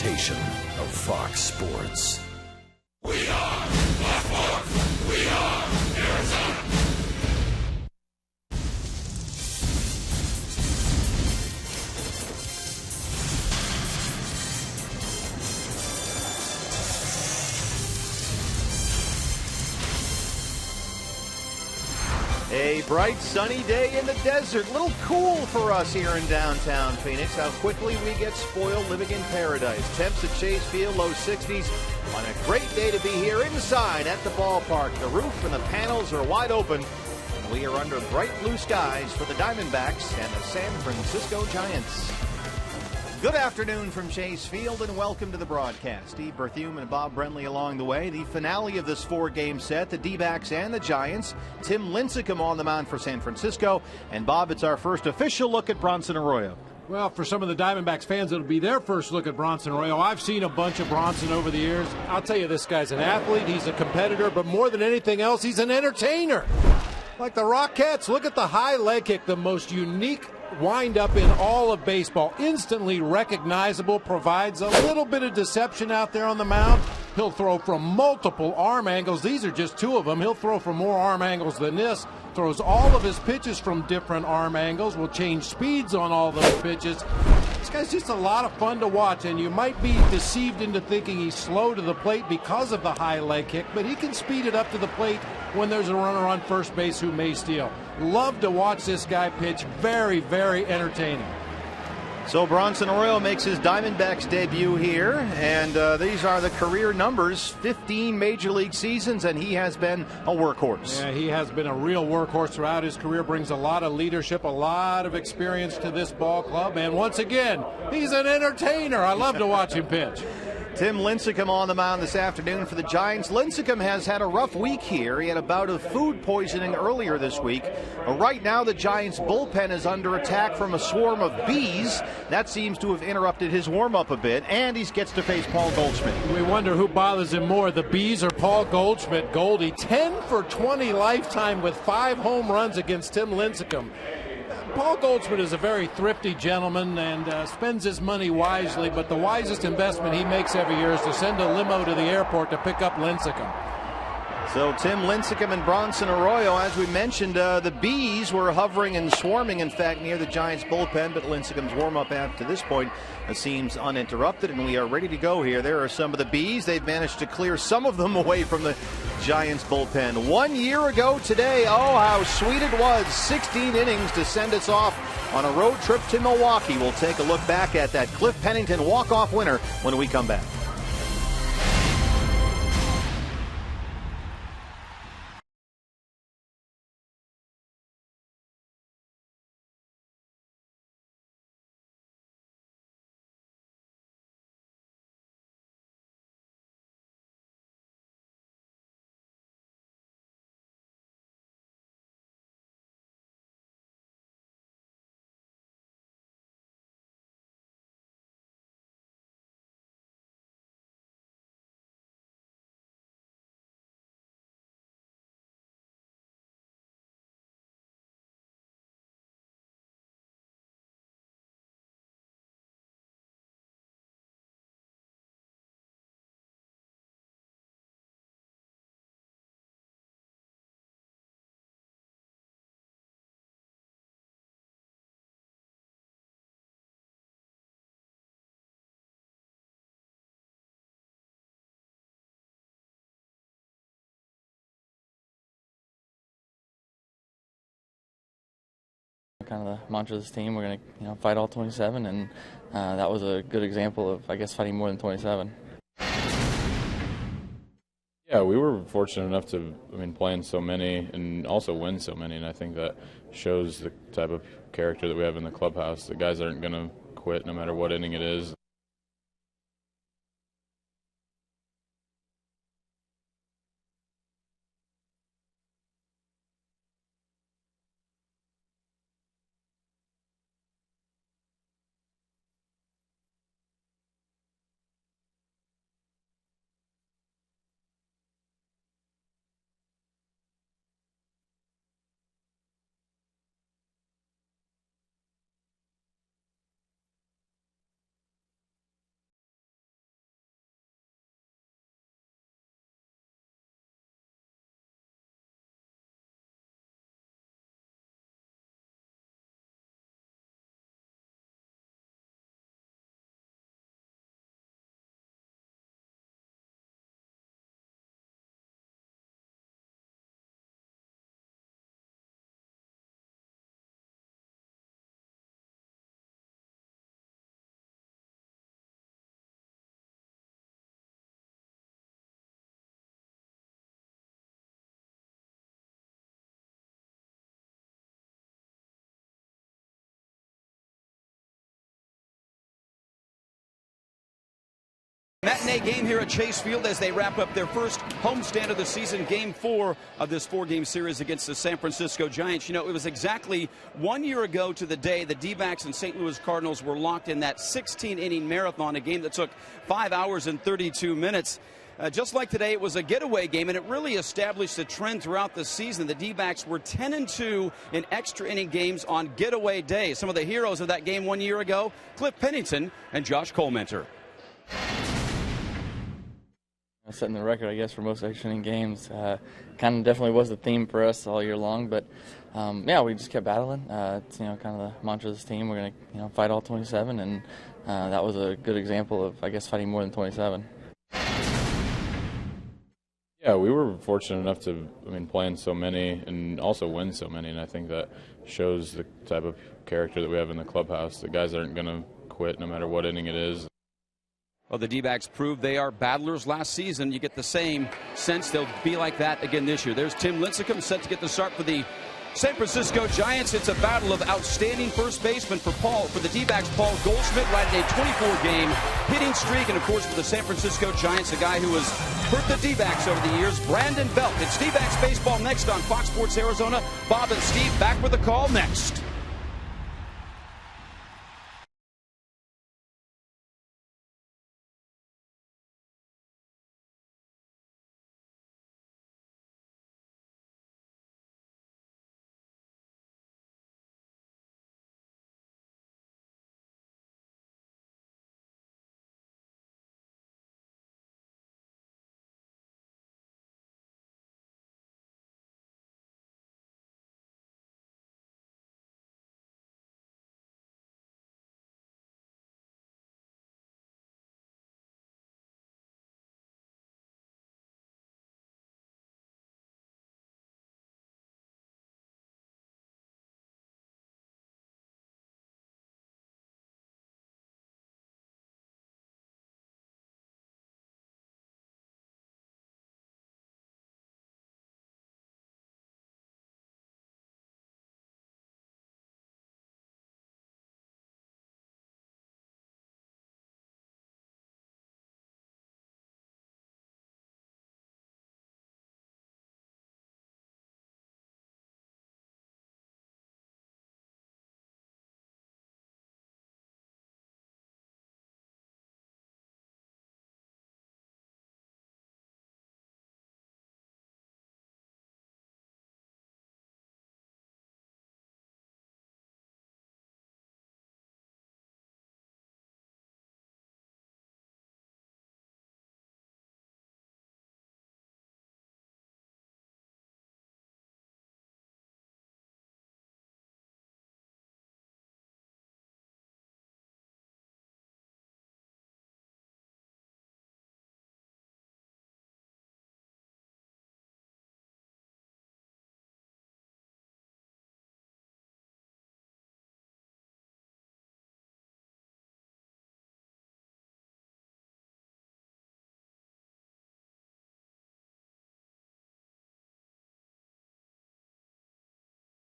presentation of Fox Sports. We are Baltimore. We are Arizona. A bright sunny day in the desert. A little cool for us here in downtown Phoenix. How quickly we get spoiled living in paradise. Temps at Chase Field, low 60s. On a great day to be here inside at the ballpark. The roof and the panels are wide open. And we are under bright blue skies for the Diamondbacks and the San Francisco Giants. Good afternoon from Chase Field and welcome to the broadcast. Steve Berthume and Bob Brentley along the way. The finale of this four-game set, the D-backs and the Giants. Tim Lincecum on the mound for San Francisco. And Bob, it's our first official look at Bronson Arroyo. Well, for some of the Diamondbacks fans, it'll be their first look at Bronson Arroyo. I've seen a bunch of Bronson over the years. I'll tell you, this guy's an athlete, he's a competitor, but more than anything else, he's an entertainer. Like the Rockettes, look at the high leg kick, the most unique wind up in all of baseball. Instantly recognizable, provides a little bit of deception out there on the mound. He'll throw from multiple arm angles. These are just two of them. He'll throw from more arm angles than this. Throws all of his pitches from different arm angles. Will change speeds on all those pitches. This guy's just a lot of fun to watch, and you might be deceived into thinking he's slow to the plate because of the high leg kick, but he can speed it up to the plate when there's a runner on first base who may steal. Love to watch this guy pitch. Very, very entertaining. So Bronson Arroyo makes his Diamondbacks debut here, and these are the career numbers, 15 major league seasons, and he has been a workhorse. Yeah, he has been a real workhorse throughout his career, brings a lot of leadership, a lot of experience to this ball club, and once again, he's an entertainer. I love to watch him pitch. Tim Lincecum on the mound this afternoon for the Giants. Lincecum has had a rough week here. He had a bout of food poisoning earlier this week. Right now, the Giants' bullpen is under attack from a swarm of bees. That seems to have interrupted his warm-up a bit, and he gets to face Paul Goldschmidt. We wonder who bothers him more, the bees or Paul Goldschmidt. Goldie, 10 for 20 lifetime with 5 home runs against Tim Lincecum. Paul Goldschmidt is a very thrifty gentleman and spends his money wisely, but the wisest investment he makes every year is to send a limo to the airport to pick up Lincecum. So Tim Lincecum and Bronson Arroyo, as we mentioned, the bees were hovering and swarming, in fact, near the Giants' bullpen, but Lincecum's warm-up up to this point seems uninterrupted, and we are ready to go here. There are some of the bees. They've managed to clear some of them away from the Giants' bullpen. 1 year ago today, oh, how sweet it was. 16 innings to send us off on a road trip to Milwaukee. We'll take a look back at that Cliff Pennington walk-off winner when we come back. Kind of the mantra of this team. We're going to, fight all 27, and that was a good example of, I guess, fighting more than 27. Yeah, we were fortunate enough to, play in so many and also win so many, and I think that shows the type of character that we have in the clubhouse. The guys aren't going to quit no matter what inning it is. Matinee game here at Chase Field as they wrap up their first homestand of the season, Game 4 of this 4-game series against the San Francisco Giants. You know, it was exactly 1 year ago to the day the D-backs and St. Louis Cardinals were locked in that 16-inning marathon, a game that took 5 hours and 32 minutes. Just like today, it was a getaway game, and it really established a trend throughout the season. The D-backs were 10-2 in extra inning games on getaway days. Some of the heroes of that game 1 year ago, Cliff Pennington and Josh Colmenter. Setting the record, I guess, for most extra inning games. Kind of definitely was the theme for us all year long, but yeah, we just kept battling. It's, kind of the mantra of this team. We're going to, fight all 27, and that was a good example of, I guess, fighting more than 27. Yeah, we were fortunate enough to, play in so many and also win so many, and I think that shows the type of character that we have in the clubhouse. The guys aren't going to quit no matter what inning it is. Well, the D-backs proved they are battlers last season. You get the same sense they'll be like that again this year. There's Tim Lincecum set to get the start for the San Francisco Giants. It's a battle of outstanding first baseman for the D-backs. Paul Goldschmidt riding a 24-game hitting streak. And, of course, for the San Francisco Giants, a guy who has hurt the D-backs over the years, Brandon Belt. It's D-backs baseball next on Fox Sports Arizona. Bob and Steve back with a call next.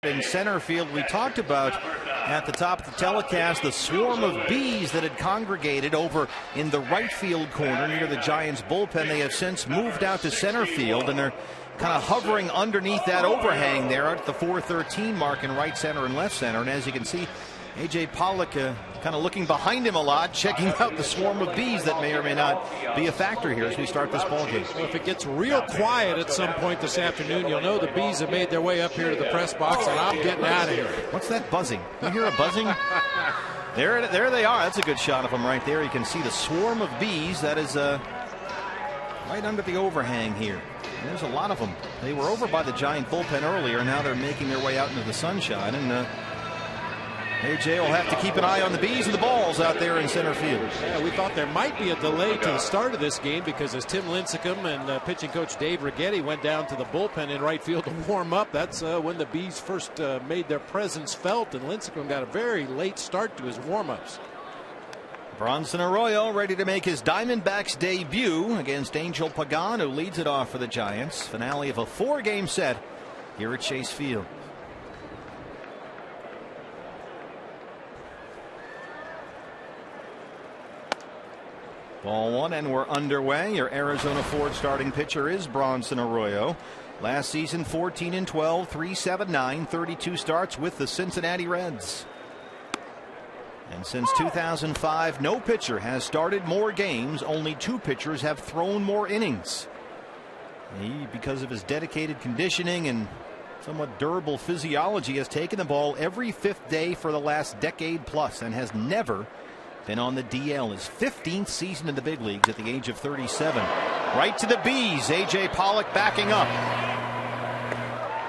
In center field, we talked about at the top of the telecast the swarm of bees that had congregated over in the right field corner near the Giants bullpen. They have since moved out to center field, and they're kind of hovering underneath that overhang there at the 413 mark in right center and left center. And as you can see, A.J. Pollock kind of looking behind him a lot, checking out the swarm of bees that may or may not be a factor here as we start this ball game. Well, if it gets real quiet at some point this afternoon, you'll know the bees have made their way up here to the press box, and I'm getting out of here. What's that buzzing? You hear a buzzing? There they are. That's a good shot of them right there. You can see the swarm of bees. That is right under the overhang here. There's a lot of them. They were over by the Giant bullpen earlier. Now they're making their way out into the sunshine, and AJ will have to keep an eye on the bees and the balls out there in center field. Yeah, we thought there might be a delay to the start of this game because as Tim Lincecum and pitching coach Dave Righetti went down to the bullpen in right field to warm up, that's when the bees first made their presence felt, and Lincecum got a very late start to his warm-ups. Bronson Arroyo ready to make his Diamondbacks debut against Angel Pagan, who leads it off for the Giants. Finale of a 4-game set here at Chase Field. Ball one, and we're underway. Your Arizona Ford starting pitcher is Bronson Arroyo. Last season 14-12, 3.79, 32 starts with the Cincinnati Reds. And since 2005, no pitcher has started more games. Only 2 pitchers have thrown more innings. He, because of his dedicated conditioning and somewhat durable physiology, has taken the ball every 5th day for the last decade plus and has never been on the DL. His 15th season in the big leagues at the age of 37. Right to the B's. A.J. Pollock backing up.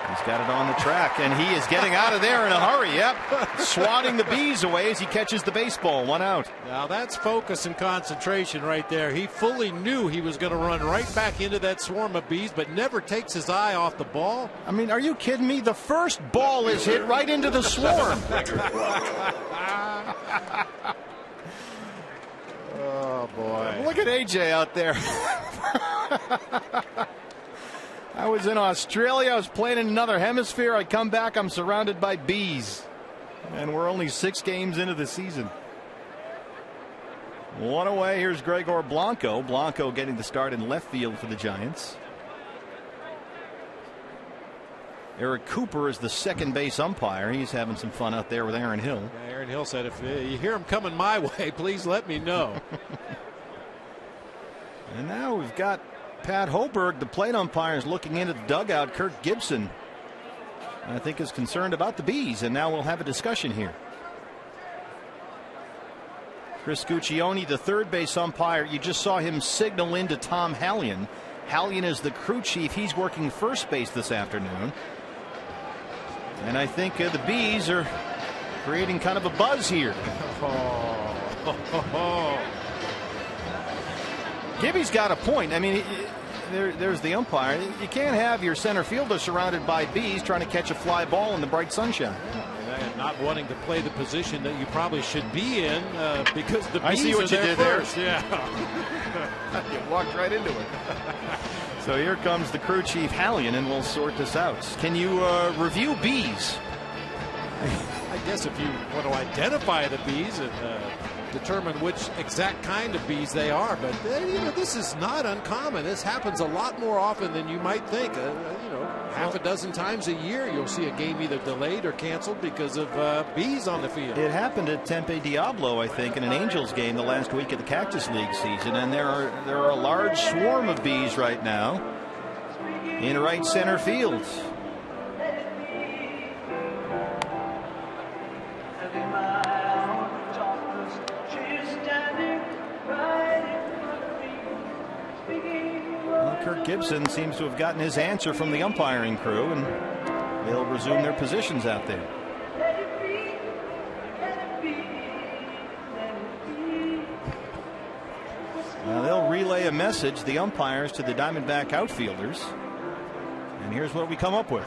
He's got it on the track, and he is getting out of there in a hurry. Yep, swatting the B's away as he catches the baseball. 1 out. Now that's focus and concentration right there. He fully knew he was going to run right back into that swarm of bees, but never takes his eye off the ball. I mean, are you kidding me? The first ball is hit right into the swarm. Oh, boy. Look at AJ out there. I was in Australia. I was playing in another hemisphere. I come back. I'm surrounded by bees. And we're only 6 games into the season. 1 away. Here's Gregor Blanco. Blanco getting the start in left field for the Giants. Eric Cooper is the second base umpire. He's having some fun out there with Aaron Hill. Yeah, Aaron Hill said, if you hear him coming my way, please let me know. And now we've got Pat Hoberg, the plate umpire, is looking into the dugout. Kirk Gibson, I think, is concerned about the bees, and now we'll have a discussion here. Chris Guccione, the third base umpire, you just saw him signal into Tom Hallion. Hallion is the crew chief. He's working first base this afternoon. And I think the bees are creating kind of a buzz here. Gibby's got a point. I mean, there's the umpire. You can't have your center fielder surrounded by bees trying to catch a fly ball in the bright sunshine. And not wanting to play the position that you probably should be in because the bees I see what are you there did first. there. Yeah. You walked right into it. So here comes the crew chief Hallion, and we'll sort this out. Can you review bees? I guess if you want to identify the bees and determine which exact kind of bees they are, but you know, this is not uncommon. This happens a lot more often than you might think. You know, half a dozen times a year you'll see a game either delayed or canceled because of bees on the field. It happened at Tempe Diablo, I think, in an Angels game the last week of the Cactus League season, and there are a large swarm of bees right now in right center field. Kirk Gibson seems to have gotten his answer from the umpiring crew, and they'll resume their positions out there. Now they'll relay a message, the umpires, to the Diamondback outfielders. And here's what we come up with.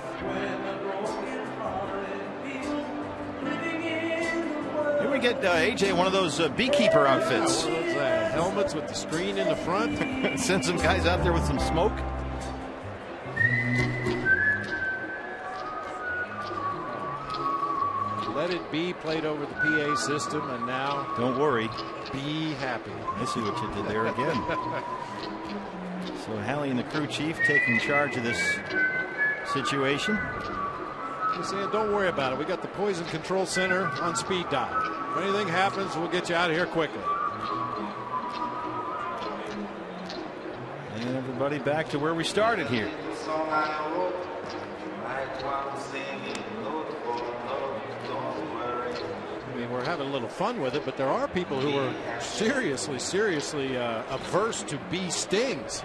Here we get AJ one of those beekeeper outfits. Those helmets with the screen in the front. Send some guys out there with some smoke. Let It Be played over the PA system, and now don't worry, be happy. I see what you did there again. So Hallion, the crew chief, taking charge of this situation. He's saying, don't worry about it. We got the Poison Control Center on speed dial. If anything happens, we'll get you out of here quickly. And everybody back to where we started here. I mean, we're having a little fun with it, but there are people who are seriously averse to bee stings.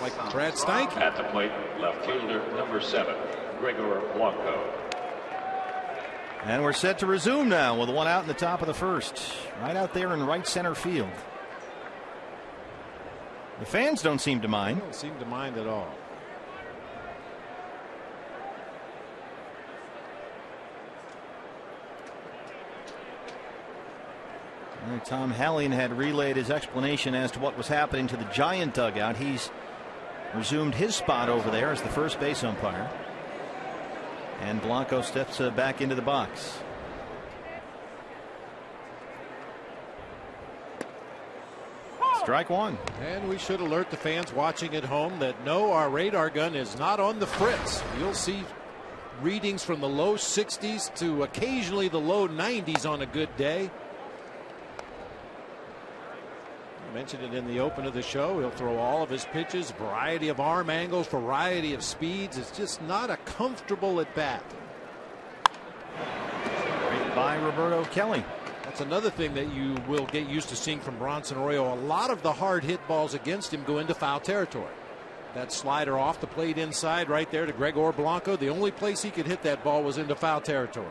Like Brad Steinke. At the plate, left fielder number 7, Gregor Blanco. And we're set to resume now with 1 out in the top of the first. Right out there in right center field. The fans don't seem to mind. They don't seem to mind at all. Tom Hallion had relayed his explanation as to what was happening to the Giant dugout. He's resumed his spot over there as the first base umpire. And Blanco steps back into the box. Strike one. And we should alert the fans watching at home that no, our radar gun is not on the fritz. You'll see readings from the low 60s to occasionally the low 90s on a good day. I mentioned it in the open of the show. He'll throw all of his pitches, variety of arm angles, variety of speeds. It's just not a comfortable at bat. Right by Roberto Kelly. That's another thing that you will get used to seeing from Bronson Arroyo. A lot of the hard hit balls against him go into foul territory. That slider off the plate inside right there to Gregor Blanco. The only place he could hit that ball was into foul territory.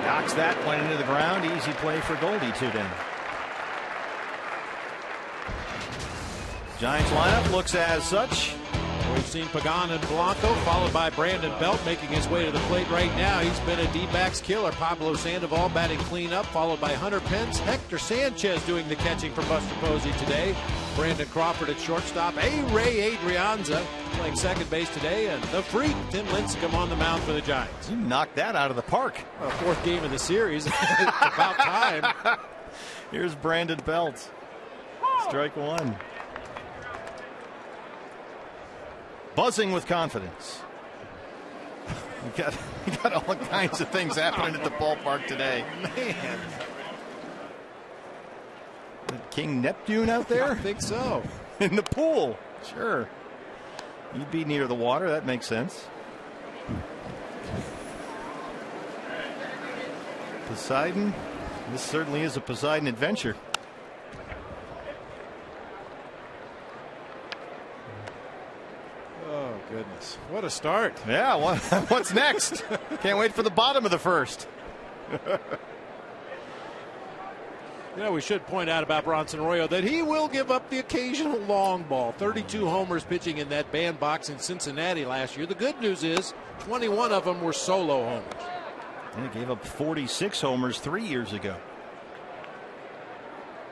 Knocks that one into the ground. Easy play for Goldie. 2 down. Giants lineup looks as such. We've seen Pagan and Blanco followed by Brandon Belt making his way to the plate right now. He's been a D-backs killer. Pablo Sandoval batting cleanup, followed by Hunter Pence. Hector Sanchez doing the catching for Buster Posey today. Brandon Crawford at shortstop. Ray Adrianza playing second base today. And the freak, Tim Lincecum, on the mound for the Giants. You knocked that out of the park. Well, 4th game of the series. About time. Here's Brandon Belt. Strike one. Buzzing with confidence. We got all kinds of things happening at the ballpark today. Man. King Neptune out there? I think so. In the pool. Sure. You'd be near the water. That makes sense. Poseidon. This certainly is a Poseidon adventure. Oh, goodness. What a start. Yeah, what's next? Can't wait for the bottom of the first. You know, we should point out about Bronson Arroyo that he will give up the occasional long ball. 32 homers pitching in that bandbox in Cincinnati last year. The good news is 21 of them were solo homers. And he gave up 46 homers 3 years ago.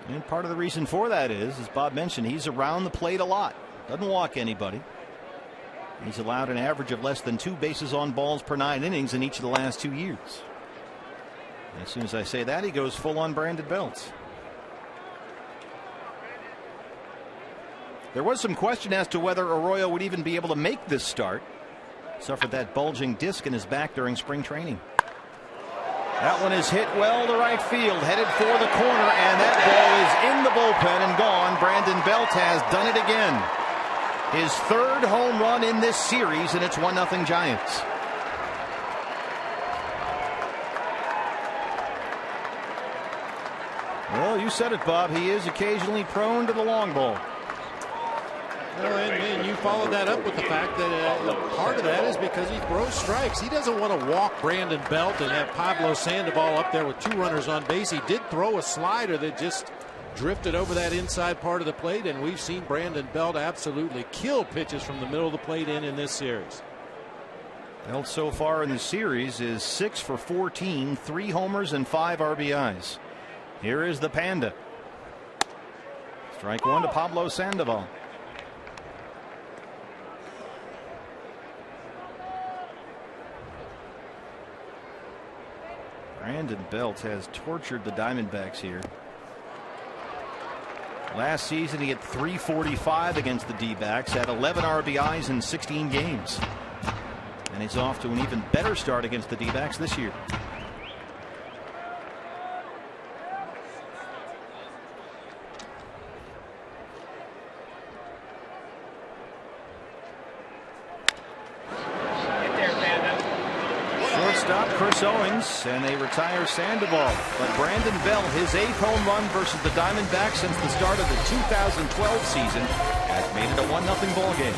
And part of the reason for that is, as Bob mentioned, he's around the plate a lot. Doesn't walk anybody. He's allowed an average of less than 2 bases on balls per 9 innings in each of the last 2 years. And as soon as I say that, he goes full on Brandon Belt. There was some question as to whether Arroyo would even be able to make this start. Suffered that bulging disc in his back during spring training. That one is hit well to right field, headed for the corner, and that ball is in the bullpen and gone. Brandon Belt has done it again. His 3rd home run in this series, and it's 1-0 Giants. Well, you said it, Bob. He is occasionally prone to the long ball. Well, and you followed that up with the fact that part of that is because he throws strikes. He doesn't want to walk Brandon Belt and have Pablo Sandoval up there with 2 runners on base. He did throw a slider that just drifted over that inside part of the plate, and we've seen Brandon Belt absolutely kill pitches from the middle of the plate in this series. Belt so far in the series is 6 for 14, 3 homers and 5 RBIs. Here is the Panda. Strike one to Pablo Sandoval. Brandon Belt has tortured the Diamondbacks here. Last season he had .345 against the D-backs, had 11 RBIs in 16 games. And he's off to an even better start against the D-backs this year. Shortstop Chris Owings, and they retire Sandoval. But Brandon Belt, his 8th home run versus the Diamondbacks since the start of the 2012 season, has made it a 1-0 ball game.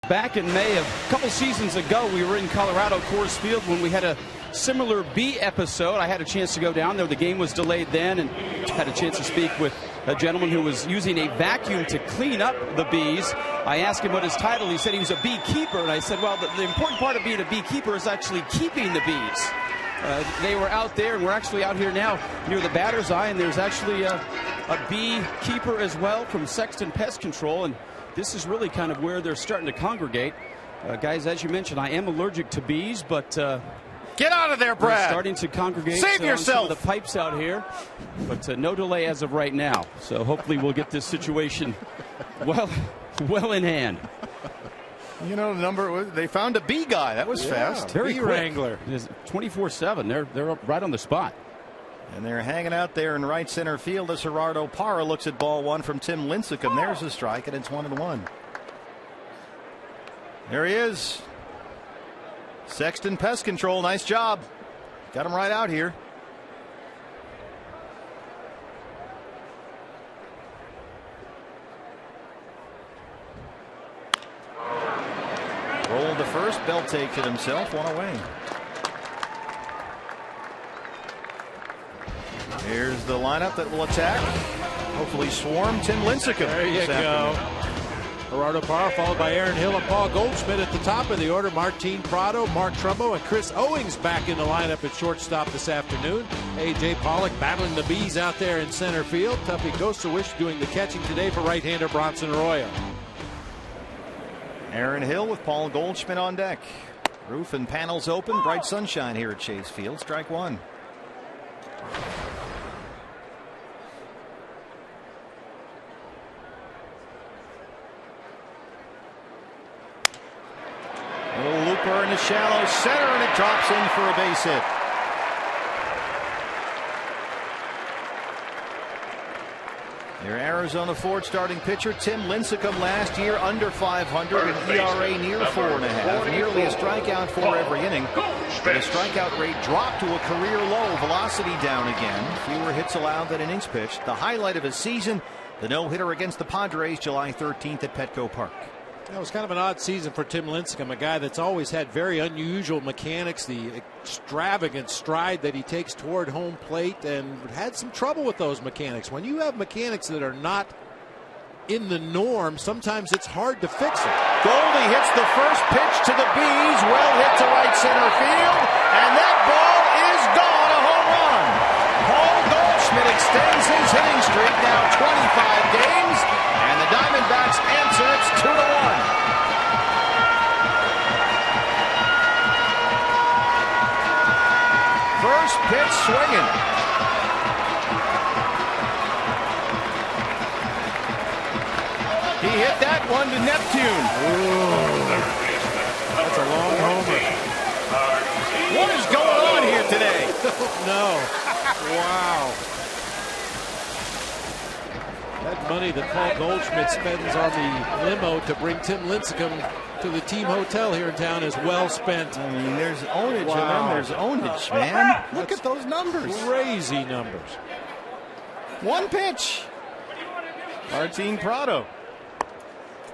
back in May of a couple seasons ago. We were in Colorado Coors Field when we had a similar bee episode. I had a chance to go down there. The game was delayed then, and had a chance to speak with a gentleman who was using a vacuum to clean up the bees. I asked him what his title. He said he was a beekeeper, and I said, well, the important part of being a beekeeper is actually keeping the bees. They were out there, and we're actually out here now near the batter's eye, and there's actually a beekeeper as well from Sexton Pest Control, and this is really kind of where they're starting to congregate. Guys, as you mentioned, I am allergic to bees, but get out of there, Brad. Starting to congregate. Save yourself. On some of the pipes out here, but no delay as of right now. So hopefully we'll get this situation well in hand. You know, they found a bee guy. That was fast. Very bee quick. wrangler. 24/7. They're up right on the spot. And they're hanging out there in right center field as Gerardo Parra looks at ball one from Tim Lincecum. There's a strike, and it's 1-1. There he is. Sexton Pest Control. Nice job. Got him right out here. Rolled the first. Bell takes it himself. One away. Here's the lineup that will attack. Hopefully swarm Tim Lincecum. There you go. Gerardo Parra followed by Aaron Hill and Paul Goldschmidt at the top of the order. Martin Prado, Mark Trumbo, and Chris Owings back in the lineup at shortstop this afternoon. A.J. Pollock battling the bees out there in center field. Tuffy Gostawish doing the catching today for right-hander Bronson Arroyo. Aaron Hill with Paul Goldschmidt on deck. Roof and panels open. Bright sunshine here at Chase Field. Strike one. Little looper in the shallow center, and it drops in for a base hit. Their Arizona Ford starting pitcher Tim Lincecum last year under 500, an ERA near 4.5, nearly a strikeout for every inning. But his strikeout rate dropped to a career low, velocity down again, fewer hits allowed than innings pitched. The highlight of his season, the no-hitter against the Padres July 13th at Petco Park. That was kind of an odd season for Tim Lincecum, a guy that's always had very unusual mechanics, the extravagant stride that he takes toward home plate, and had some trouble with those mechanics. When you have mechanics that are not in the norm, sometimes it's hard to fix it. Goldie hits the first pitch to the Bees, well hit to right center field, and that ball is gone, a home run. Paul Goldschmidt extends his hitting streak, now 25 games, and the Diamondbacks answer. It's 2-1. First pitch swinging. He hit that one to Neptune. Ooh, that's a long homer. What is going on here today? No. Wow. That money that Paul Goldschmidt spends on the limo to bring Tim Lincecum to the team hotel here in town is well spent. I mean, there's ownage and then there's ownage, man. Look at those numbers. Crazy numbers. One pitch. Martin Prado.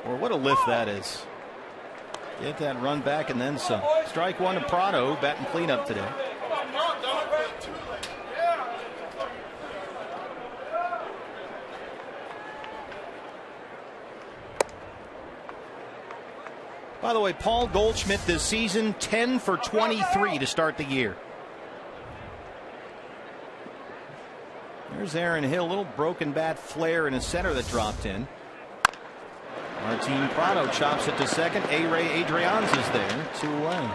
Or what a lift that is. Get that run back and then some. Strike one to Prado, batting cleanup today. By the way, Paul Goldschmidt this season 10 for 23 to start the year. There's Aaron Hill, little broken bat flare in his center that dropped in. Martin Prado chops it to second. A-Ray Adrians is there. 2 away.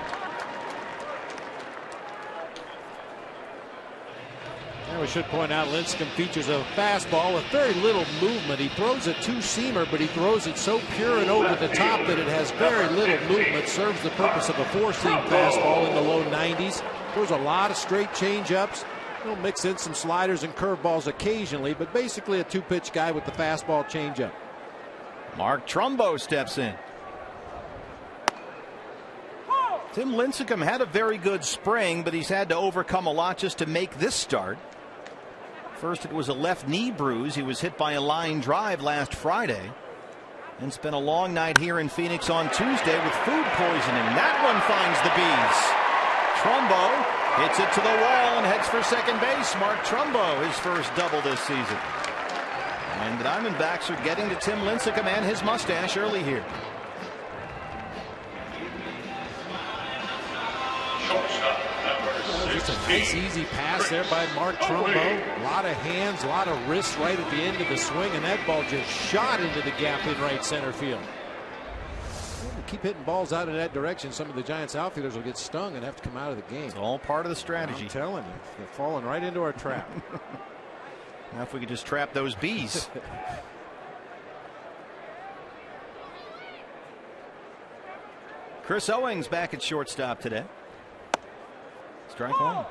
And we should point out Lincecum features a fastball with very little movement. He throws a two-seamer, but he throws it so pure and over the top that it has very little movement. Serves the purpose of a four-seam fastball in the low 90s. Throws a lot of straight change-ups. He'll mix in some sliders and curveballs occasionally, but basically a two-pitch guy with the fastball change-up. Mark Trumbo steps in. Tim Lincecum had a very good spring, but he's had to overcome a lot just to make this start. First, it was a left knee bruise. He was hit by a line drive last Friday. And it's been a long night here in Phoenix on Tuesday with food poisoning. That one finds the Bees. Trumbo hits it to the wall and heads for second base. Mark Trumbo, his first double this season. And the Diamondbacks are getting to Tim Lincecum and his mustache early here. Just a nice, easy pass there by Mark Trumbo. A lot of hands, a lot of wrists right at the end of the swing, and that ball just shot into the gap in right center field. Keep hitting balls out in that direction, some of the Giants outfielders will get stung and have to come out of the game. It's all part of the strategy. I'm telling you, they're falling right into our trap. Now if we could just trap those Bees. Chris Owings back at shortstop today. Strike one.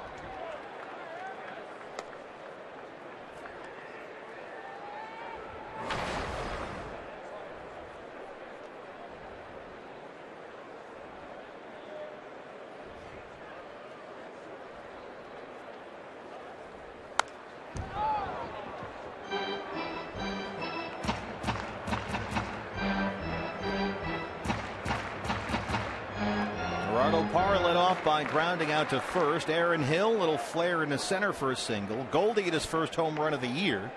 Parra led off by grounding out to first. Aaron Hill, little flare in the center for a single. Goldie at his first home run of the year.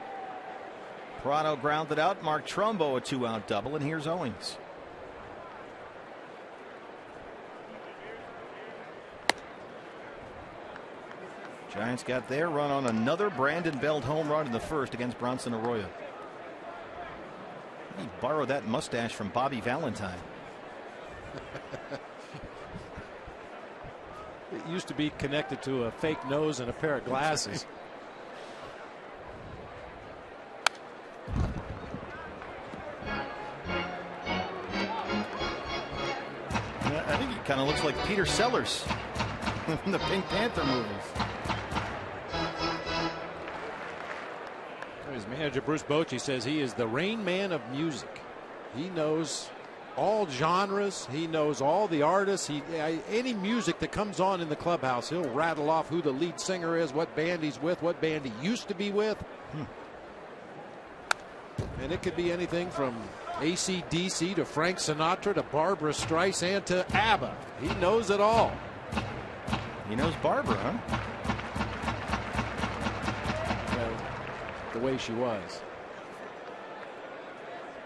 Prado grounded out. Mark Trumbo a 2-out double, and here's Owings. Giants got their run on another Brandon Belt home run in the first against Bronson Arroyo. He borrowed that mustache from Bobby Valentine. It used to be connected to a fake nose and a pair of glasses. Yeah, I think he kind of looks like Peter Sellers from the Pink Panther movies. His manager Bruce Bochy says he is the Rain Man of music. He knows all genres. He knows all the artists. Any music that comes on in the clubhouse, he'll rattle off who the lead singer is, what band he's with, what band he used to be with. And it could be anything from AC/DC to Frank Sinatra to Barbra Streisand to ABBA. He knows it all. He knows Barbara, huh? Well, the way she was.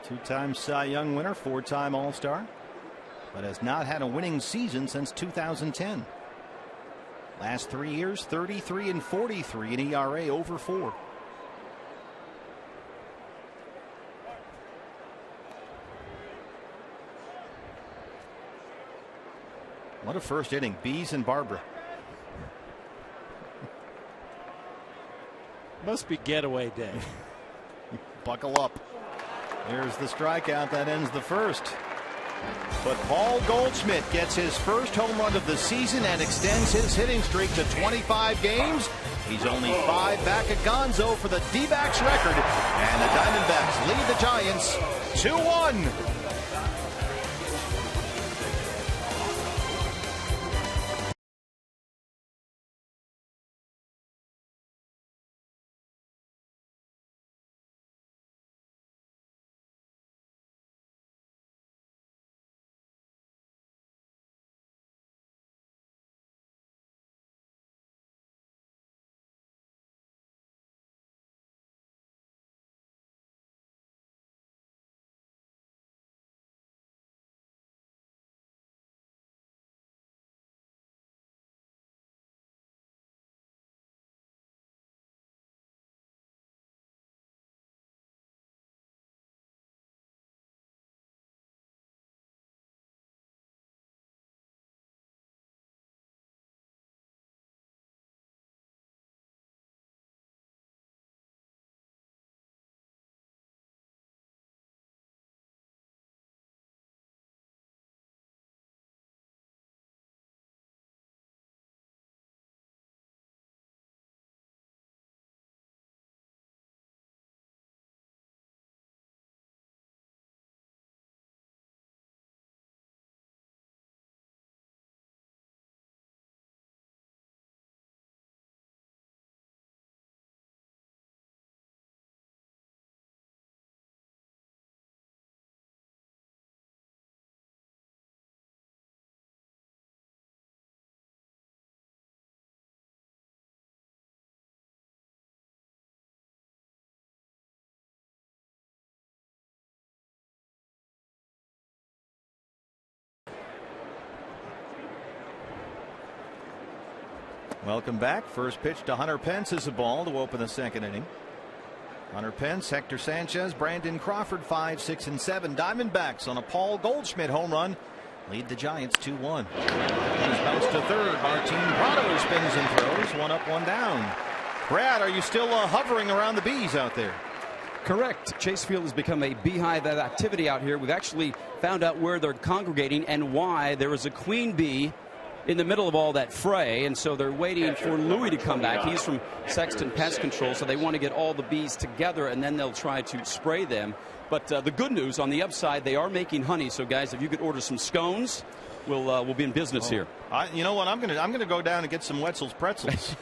Two-time Cy Young winner, four-time All-Star, but has not had a winning season since 2010. Last 3 years, 33 and 43 in ERA over 4. What a first inning. Bees and Barbara. Must be getaway day. Buckle up. There's the strikeout that ends the first. But Paul Goldschmidt gets his first home run of the season and extends his hitting streak to 25 games. He's only 5 back at Gonzo for the D-backs record. And the Diamondbacks lead the Giants 2-1. Welcome back. First pitch to Hunter Pence is a ball to open the second inning. Hunter Pence, Hector Sanchez, Brandon Crawford, 5, 6, and 7. Diamondbacks on a Paul Goldschmidt home run lead the Giants 2-1. He's bounced to third. Martin Prado spins and throws. One up, one down. Brad, are you still hovering around the bees out there? Correct. Chase Field has become a beehive of activity out here. We've actually found out where they're congregating and why. There is a queen bee in the middle of all that fray, and so they're waiting for Louis to come back. He's from Sexton Pest Control, so they want to get all the bees together, and then they'll try to spray them. But the good news on the upside, they are making honey. So, guys, if you could order some scones, we'll be in business here. You know what? I'm gonna go down and get some Wetzel's pretzels.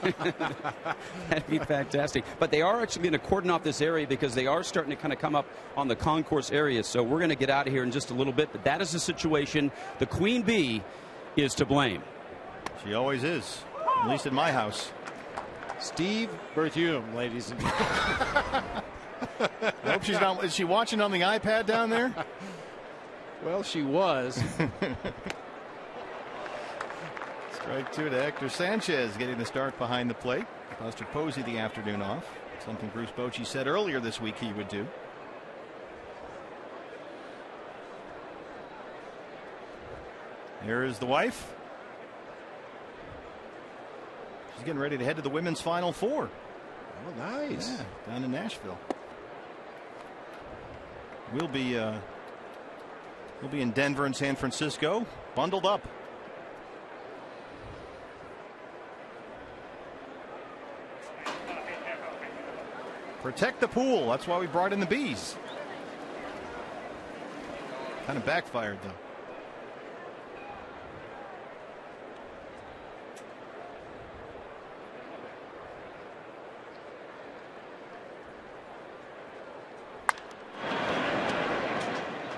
That'd be fantastic. But they are actually going to cordon off this area because they are starting to kind of come up on the concourse area. So we're going to get out of here in just a little bit. But that is the situation. The queen bee is to blame. She always is, at least in my house. Steve Berthume, ladies and gentlemen. I hope she's not. Is she watching on the iPad down there? Well, she was. Strike two to Hector Sanchez, getting the start behind the plate. Buster Posey the afternoon off. Something Bruce Bochy said earlier this week he would do. Here is the wife. She's getting ready to head to the women's Final Four. Oh, nice. Yeah, down in Nashville. We'll be in Denver and San Francisco, bundled up. Protect the pool. That's why we brought in the bees. Kind of backfired, though.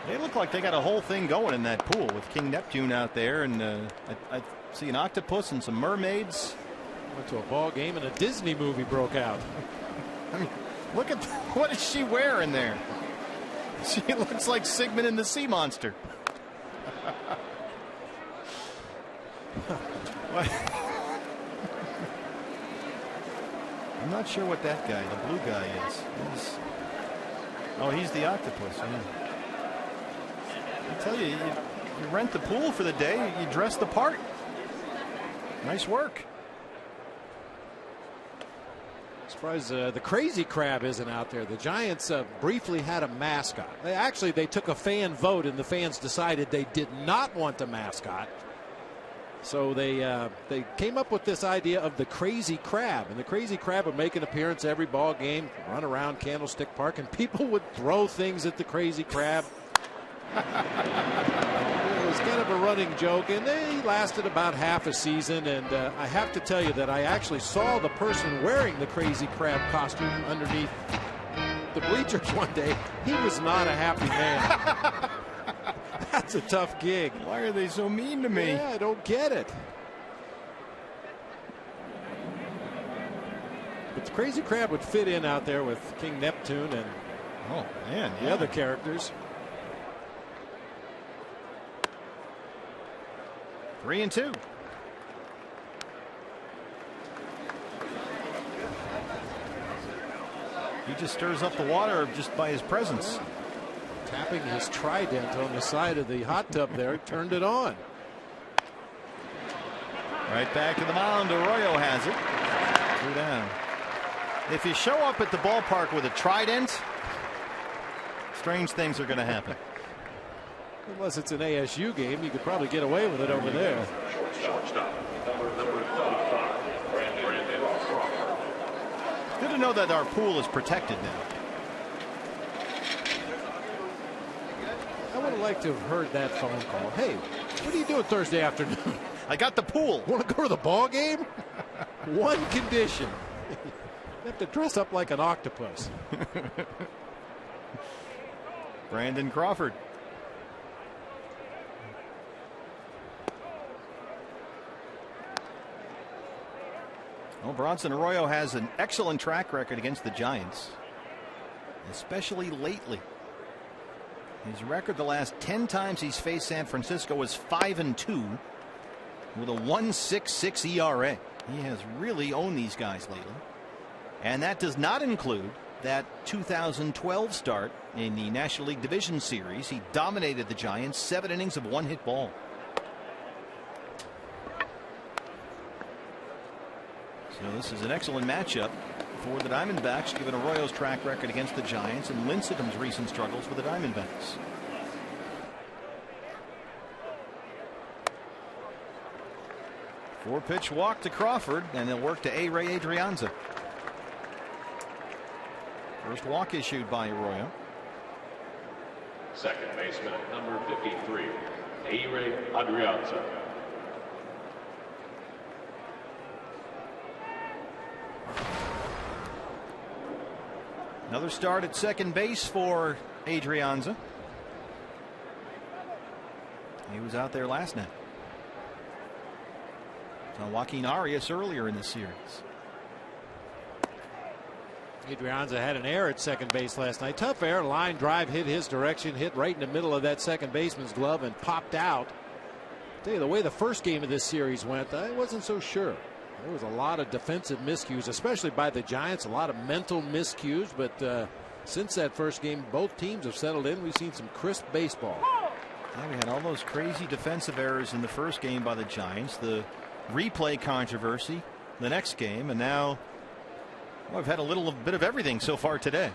They look like they got a whole thing going in that pool with King Neptune out there, and I see an octopus and some mermaids. Went to a ball game and a Disney movie broke out. I mean, look at what is she wearing there? She looks like Sigmund and the Sea Monster. I'm not sure what that guy, the blue guy, is. He's the octopus. Yeah. I tell you, you rent the pool for the day, you dress the part. Nice work. Surprised the crazy crab isn't out there. The Giants briefly had a mascot. They took a fan vote, and the fans decided they did not want a mascot. So they came up with this idea of the crazy crab, and the crazy crab would make an appearance every ball game, run around Candlestick Park, and people would throw things at the crazy crab. It was kind of a running joke, and they lasted about half a season. And I have to tell you that I actually saw the person wearing the crazy crab costume underneath the bleachers one day. He was not a happy man. That's a tough gig. Why are they so mean to me? Yeah, I don't get it. But the crazy crab would fit in out there with King Neptune and the other characters. 3-2. He just stirs up the water just by his presence. Tapping his trident on the side of the hot tub there, turned it on. Right back to the mound. Arroyo has it. 2 down. If you show up at the ballpark with a trident, strange things are going to happen. Unless it's an ASU game, you could probably get away with it over there. Shortstop, number 35, Brandon Crawford. Good to know that our pool is protected now. I would have liked to have heard that phone call. Hey, what are you doing Thursday afternoon? I got the pool. Want to go to the ball game? One condition. You have to dress up like an octopus. Brandon Crawford. Well, Bronson Arroyo has an excellent track record against the Giants, especially lately. His record the last 10 times he's faced San Francisco is 5-2 with a 1.66 ERA. He has really owned these guys lately. And that does not include that 2012 start in the National League Division Series. He dominated the Giants, 7 innings of one hit ball. So this is an excellent matchup for the Diamondbacks, given Arroyo's track record against the Giants and Lincecum's recent struggles with the Diamondbacks. Four-pitch walk to Crawford, and they'll work to Ray Adrianza. First walk issued by Arroyo. Second baseman, number 53, Ray Adrianza. Another start at second base for Adrianza. He was out there last night. So Joaquin Arias earlier in the series. Adrianza had an error at second base last night. Tough error. Line drive hit his direction, hit right in the middle of that second baseman's glove and popped out. I'll tell you, the way the first game of this series went, I wasn't so sure. There was a lot of defensive miscues, especially by the Giants, a lot of mental miscues. But since that first game, both teams have settled in. We've seen some crisp baseball. Yeah, we had all those crazy defensive errors in the first game by the Giants, the replay controversy the next game, and now we've had a little bit of everything so far today.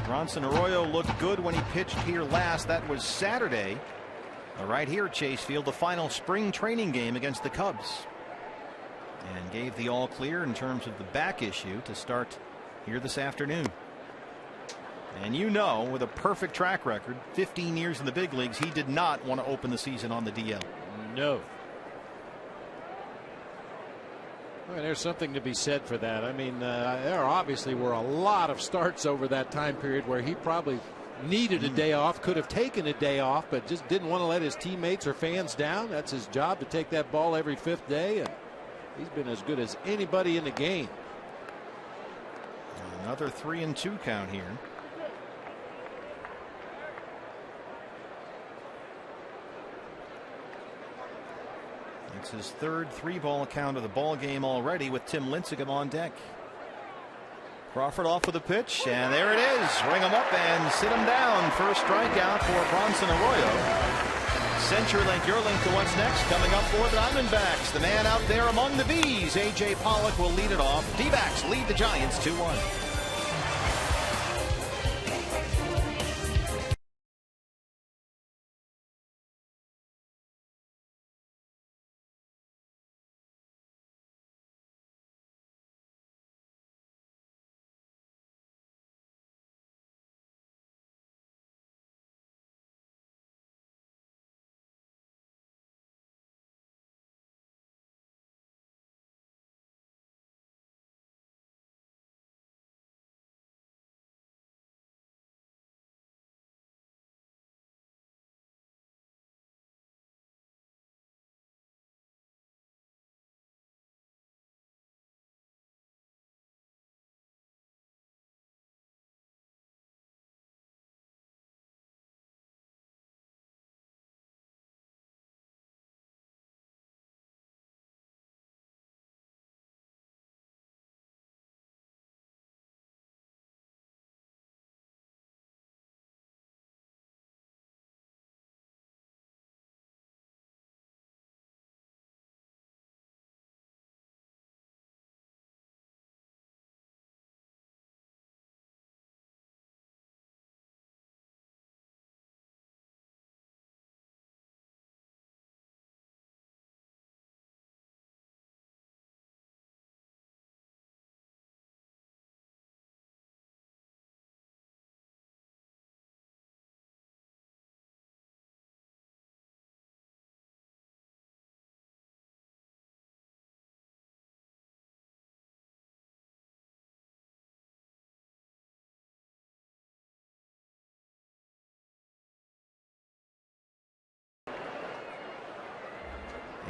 Bronson Arroyo looked good when he pitched here last. That was Saturday. Right here at Chase Field, the final spring training game against the Cubs. And gave the all clear in terms of the back issue to start here this afternoon. And you know, with a perfect track record, 15 years in the big leagues, he did not want to open the season on the DL. No. Well, there's something to be said for that. I mean, there obviously were a lot of starts over that time period where he probably needed a day off, could have taken a day off, but just didn't want to let his teammates or fans down. That's his job, to take that ball every fifth day, and he's been as good as anybody in the game. Another 3-2 count here. It's his third 3-ball count of the ball game already, with Tim Lincecum on deck. Crawford off with a pitch, and there it is. Ring him up and sit him down. First strikeout for Bronson Arroyo. CenturyLink, your link to what's next. Coming up for the Diamondbacks, the man out there among the bees, A.J. Pollock, will lead it off. D-backs lead the Giants 2-1.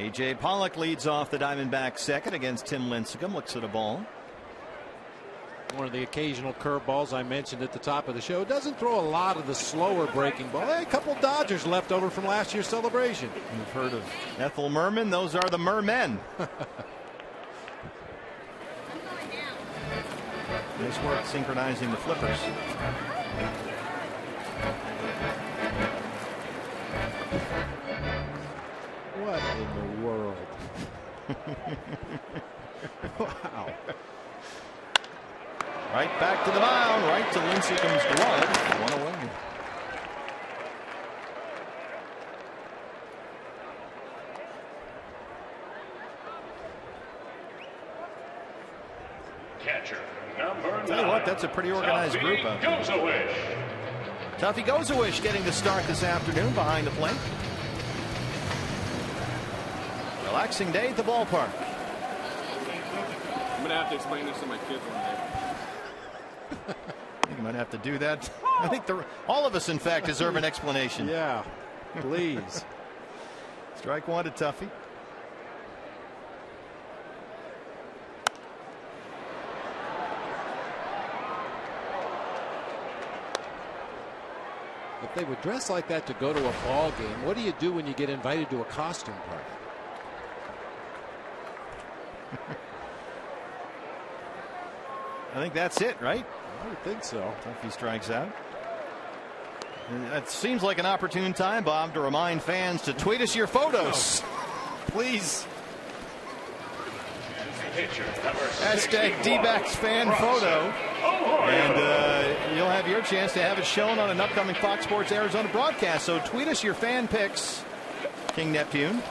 A.J. Pollock leads off the Diamondbacks second against Tim Lincecum. Looks at a ball. One of the occasional curveballs I mentioned at the top of the show. Doesn't throw a lot of the slower breaking ball. Hey, a couple Dodgers left over from last year's celebration. You've heard of Ethel Merman. Those are the Mermen. Nice work synchronizing the flippers. What in the world? Wow. Right back to the mound, right to Lincecum's glove. One away. Catcher number 9. Tell you what, that's a pretty organized group out there. Tuffy Gozawish getting the start this afternoon behind the plate. Relaxing day at the ballpark. I'm gonna have to explain this to my kids one day. I think you might have to do that. I think all of us, in fact, deserve an explanation. Yeah, please. Strike one to Tuffy. If they would dress like that to go to a ball game, what do you do when you get invited to a costume party? I think that's it, right? I would think so. Tuffy strikes out. It seems like an opportune time, Bob, to remind fans to tweet us your photos. Please. Hashtag D-backs fan photo. And you'll have your chance to have it shown on an upcoming Fox Sports Arizona broadcast. So tweet us your fan pics, King Neptune.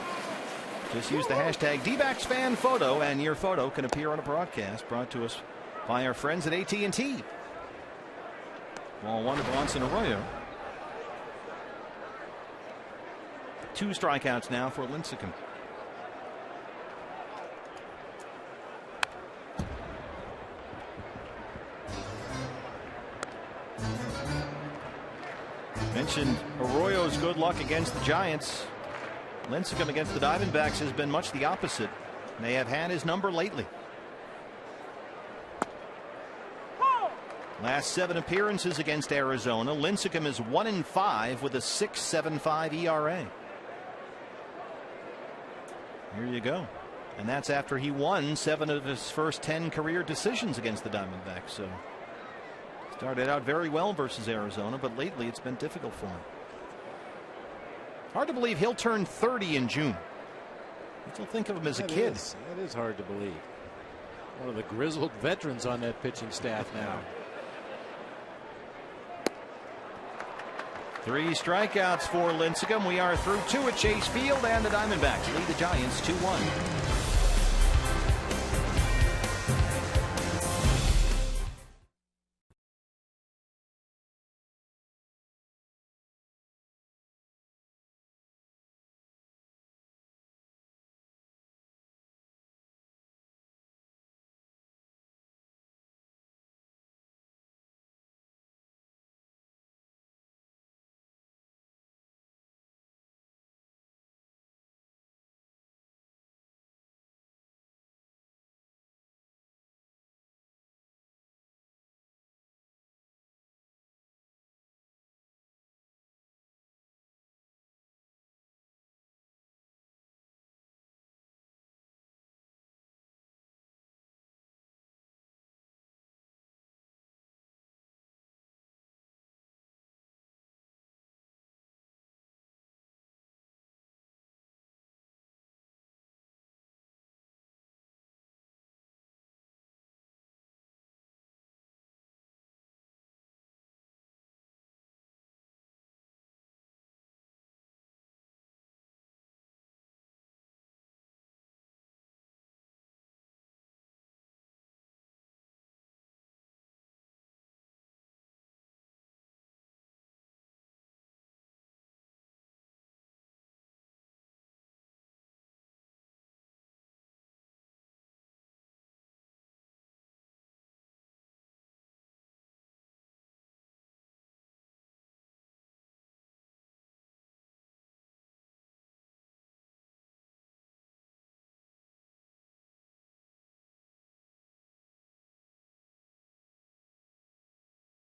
Just use the hashtag D-backs fan photo, and your photo can appear on a broadcast brought to us by our friends at AT&T. Ball one to Bronson Arroyo. 2 strikeouts now for Lincecum. Mentioned Arroyo's good luck against the Giants. Lincecum against the Diamondbacks has been much the opposite. They have had his number lately. Last 7 appearances against Arizona, Lincecum is 1-5 with a 6.75 ERA. Here you go. And that's after he won 7 of his first 10 career decisions against the Diamondbacks. So started out very well versus Arizona, but lately it's been difficult for him. Hard to believe he'll turn 30 in June. I still think of him as a kid. That is hard to believe. One of the grizzled veterans on that pitching staff now. 3 strikeouts for Lincecum. We are through 2 at Chase Field, and the Diamondbacks lead the Giants 2-1.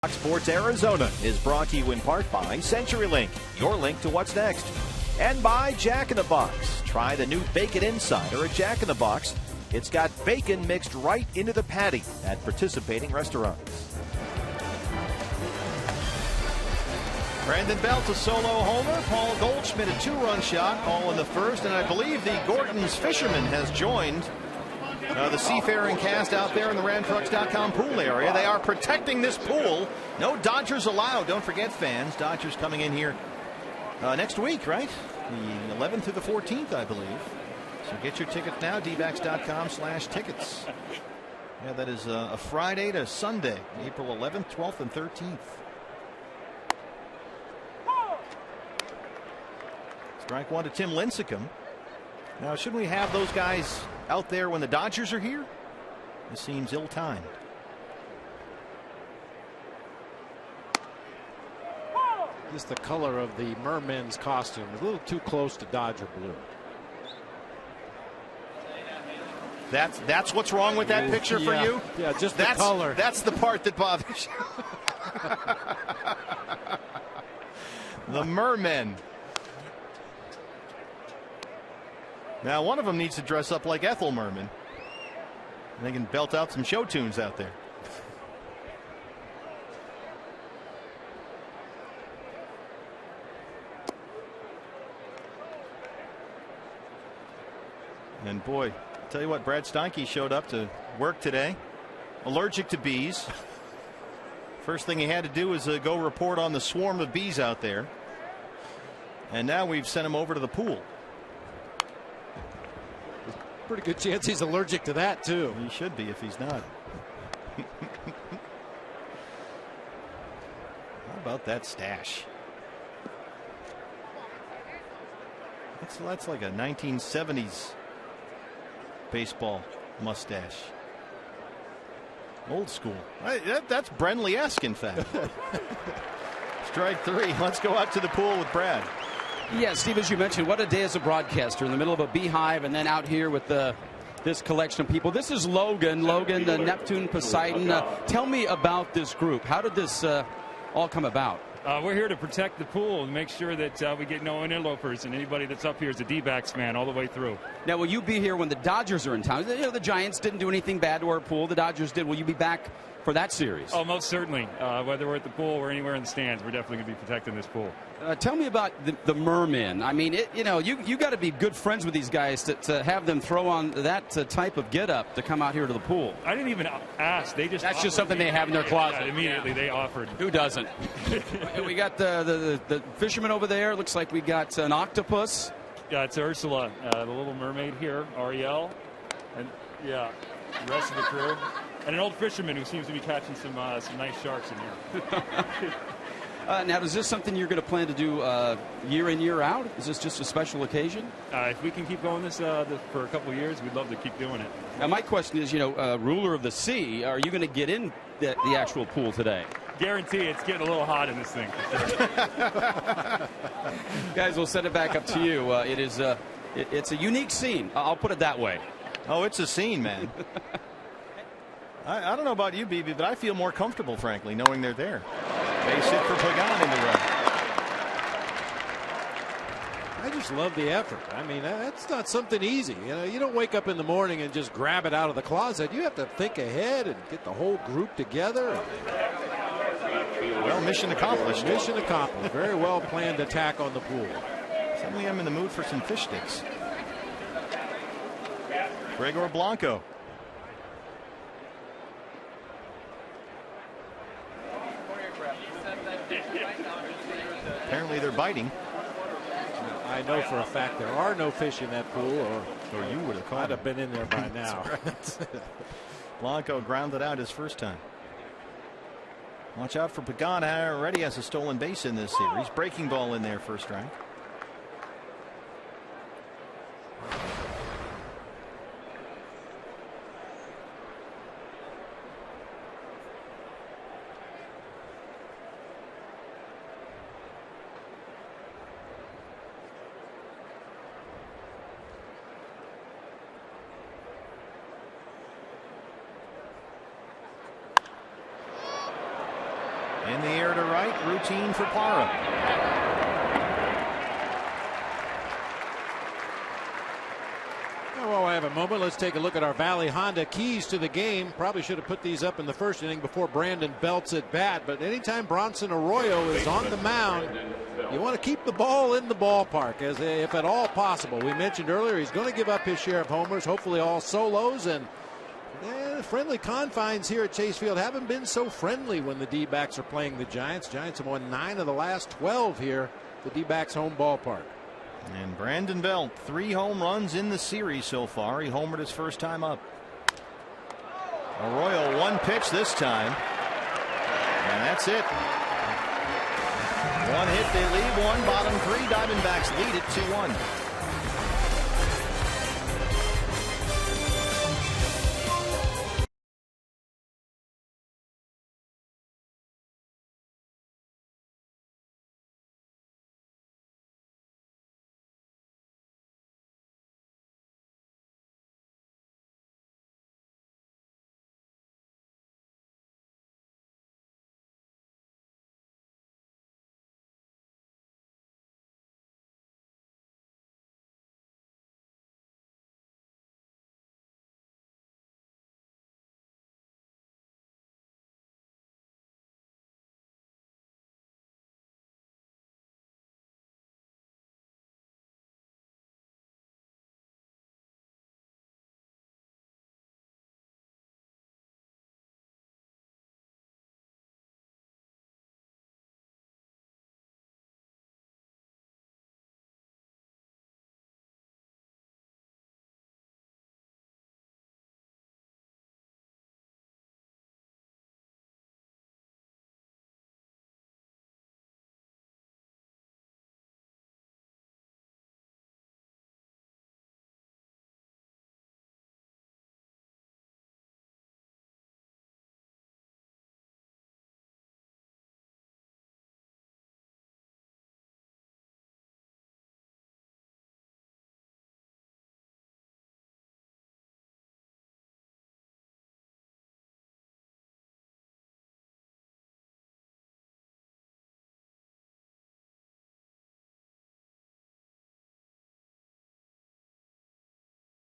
Fox Sports Arizona is brought to you in part by CenturyLink, your link to what's next. And by Jack in the Box. Try the new Bacon Insider at Jack in the Box. It's got bacon mixed right into the patty at participating restaurants. Brandon Belt a solo homer. Paul Goldschmidt a two-run shot, all in the first. And I believe the Gordon's Fisherman has joined the Seafaring cast out there in the RamTrucks.com pool area. They are protecting this pool. No Dodgers allowed. Don't forget, fans. Dodgers coming in here next week, right? The 11th through the 14th, I believe. So get your tickets now. dbacks.com/tickets. Yeah, that is a Friday to Sunday, April 11th, 12th, and 13th. Strike one to Tim Lincecum. Now, shouldn't we have those guys out there when the Dodgers are here? This seems ill-timed. Just the color of the Mermen's costume is a little too close to Dodger blue. That's what's wrong with that picture for you? Yeah, just the color. That's the part that bothers you. The Mermen. Now, one of them needs to dress up like Ethel Merman. And they can belt out some show tunes out there. And boy, tell you what, Brad Steinke showed up to work today, allergic to bees. First thing he had to do was go report on the swarm of bees out there. And now we've sent him over to the pool. Pretty good chance he's allergic to that, too. He should be if he's not. How about that stash? That's like a 1970s baseball mustache. Old school. That's Brenly-esque, in fact. Strike three. Let's go out to the pool with Brad. Yeah, Steve, as you mentioned, what a day as a broadcaster in the middle of a beehive and then out here with this collection of people. This is Logan, Neptune, Poseidon. Tell me about this group. How did this all come about? We're here to protect the pool and make sure that we get no interlopers, and anybody that's up here is a D-backs fan all the way through. Now, will you be here when the Dodgers are in town? You know, the Giants didn't do anything bad to our pool. The Dodgers did. Will you be back for that series? Oh, most certainly. Whether we're at the pool or anywhere in the stands, we're definitely going to be protecting this pool. Tell me about the Mermen. I mean, you got to be good friends with these guys to have them throw on that type of get-up to come out here to the pool. I didn't even ask. That's just something they have in their closet. Yeah, immediately, yeah. They offered. Who doesn't? We got the fisherman over there. Looks like we got an octopus. Yeah, it's Ursula, the little mermaid here, Ariel, and yeah, the rest of the crew, and an old fisherman who seems to be catching some nice sharks in here. Now, is this something you're going to plan to do year in, year out? Is this just a special occasion? If we can keep going this for a couple of years, we'd love to keep doing it. Now, my question is, ruler of the sea, are you going to get in the actual pool today? Guarantee it's getting a little hot in this thing. Guys, we'll send it back up to you. It's a unique scene. I'll put it that way. Oh, it's a scene, man. I don't know about you, BB, but I feel more comfortable, frankly, knowing they're there. Base hit for Pagan in the run. I just love the effort. I mean, that's not something easy. You don't wake up in the morning and just grab it out of the closet. You have to think ahead and get the whole group together. Well, mission accomplished. Mission accomplished. Very well planned attack on the pool. Suddenly I'm in the mood for some fish sticks. Gregor Blanco. Apparently they're biting. I know for a fact there are no fish in that pool, or you would have caught. I'd have been in there by now. Right. Blanco grounded out his first time. Watch out for Pagan. Already has a stolen base in this series. Breaking ball in there, first strike. In the air to right, routine for Parra. While I have a moment, let's take a look at our Valley Honda keys to the game. Probably should have put these up in the first inning before Brandon belts at bat, but anytime Bronson Arroyo is on the mound, you want to keep the ball in the ballpark, if at all possible. We mentioned earlier he's going to give up his share of homers, hopefully all solos, and friendly confines here at Chase Field haven't been so friendly when the D-backs are playing the Giants. Giants have won 9 of the last 12 here at the D-backs home ballpark. And Brandon Belt, 3 home runs in the series so far. He homered his first time up. Arroyo, 1 pitch this time. And that's it. 1 hit, they lead 1. Bottom 3, Diamondbacks lead it 2-1.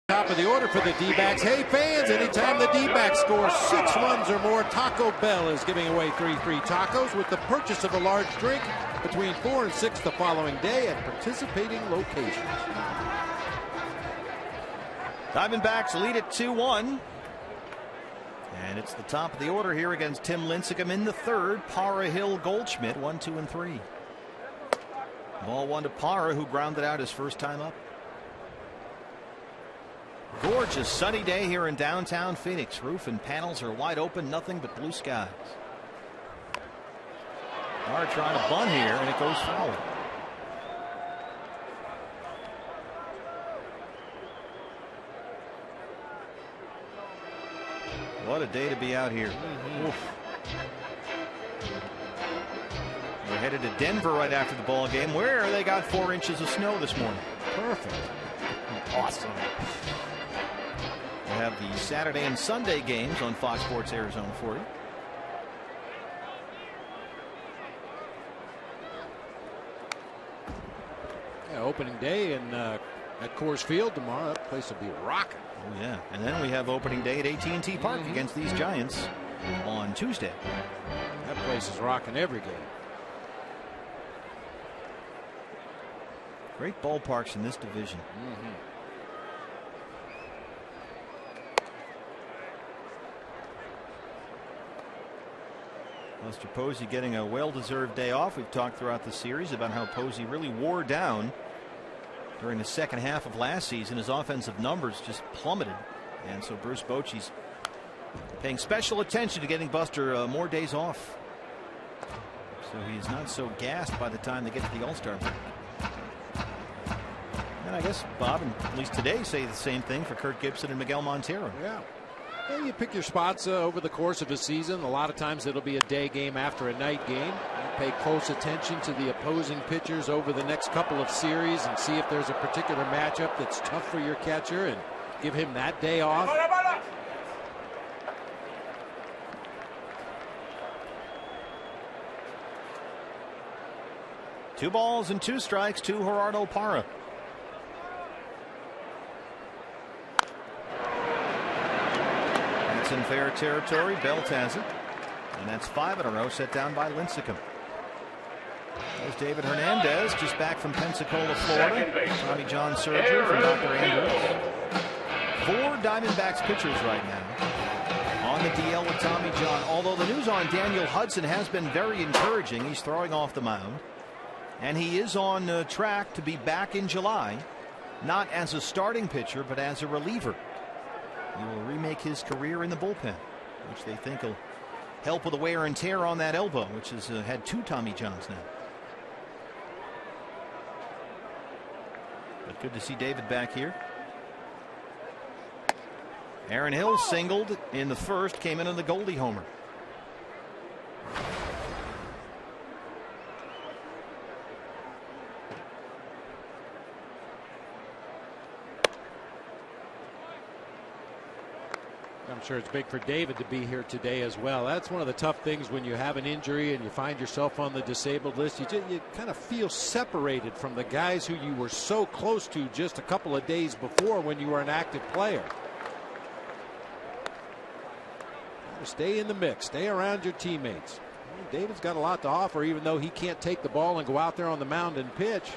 Top of the order for the D-backs. Hey fans, anytime the D-backs score 6 runs or more, Taco Bell is giving away 3 free tacos with the purchase of a large drink between 4 and 6 the following day at participating locations. Diamondbacks lead it 2-1. And it's the top of the order here against Tim Lincecum in the 3rd. Parra, Hill, Goldschmidt, 1, 2, and 3. Ball 1 to Parra, who grounded out his first time up. Gorgeous sunny day here in downtown Phoenix. Roof and panels are wide open, nothing but blue skies. Parra trying to bunt here, and it goes foul. What a day to be out here. We're headed to Denver right after the ball game, where they got 4 inches of snow this morning. Perfect. Awesome. We'll have the Saturday and Sunday games on Fox Sports Arizona for you. Yeah, opening day at Coors Field tomorrow. That place will be rocking. Oh yeah, and then we have opening day at AT&T Park against these Giants on Tuesday. That place is rocking every game. Great ballparks in this division. Buster Posey getting a well-deserved day off. We've talked throughout the series about how Posey really wore down during the second half of last season. His offensive numbers just plummeted, and so Bruce Bochy's paying special attention to getting Buster more days off, so he's not so gassed by the time they get to the All-Star break. And I guess Bob, and at least today, say the same thing for Kurt Gibson and Miguel Montero. Yeah. Well, you pick your spots over the course of a season. A lot of times it'll be a day game after a night game. You pay close attention to the opposing pitchers over the next couple of series and see if there's a particular matchup that's tough for your catcher and give him that day off. 2 balls and 2 strikes to Gerardo Parra. That's in fair territory. Belt has it. And that's 5 in a row set down by Lincecum. There's David Hernandez, just back from Pensacola, Florida. Tommy John surgery from Dr. Andrews. 4 Diamondbacks pitchers right now on the DL with Tommy John. Although the news on Daniel Hudson has been very encouraging. He's throwing off the mound. And he is on track to be back in July. Not as a starting pitcher, but as a reliever. He will remake his career in the bullpen, which they think will help with the wear and tear on that elbow, which has had 2 Tommy Johns now. But good to see David back here. Aaron Hill singled in the first, came in on the Goldie homer. I'm sure it's big for David to be here today as well. That's one of the tough things when you have an injury and you find yourself on the disabled list. You kind of feel separated from the guys who you were so close to just a couple of days before when you were an active player. Stay in the mix. Stay around your teammates. David's got a lot to offer, even though he can't take the ball and go out there on the mound and pitch.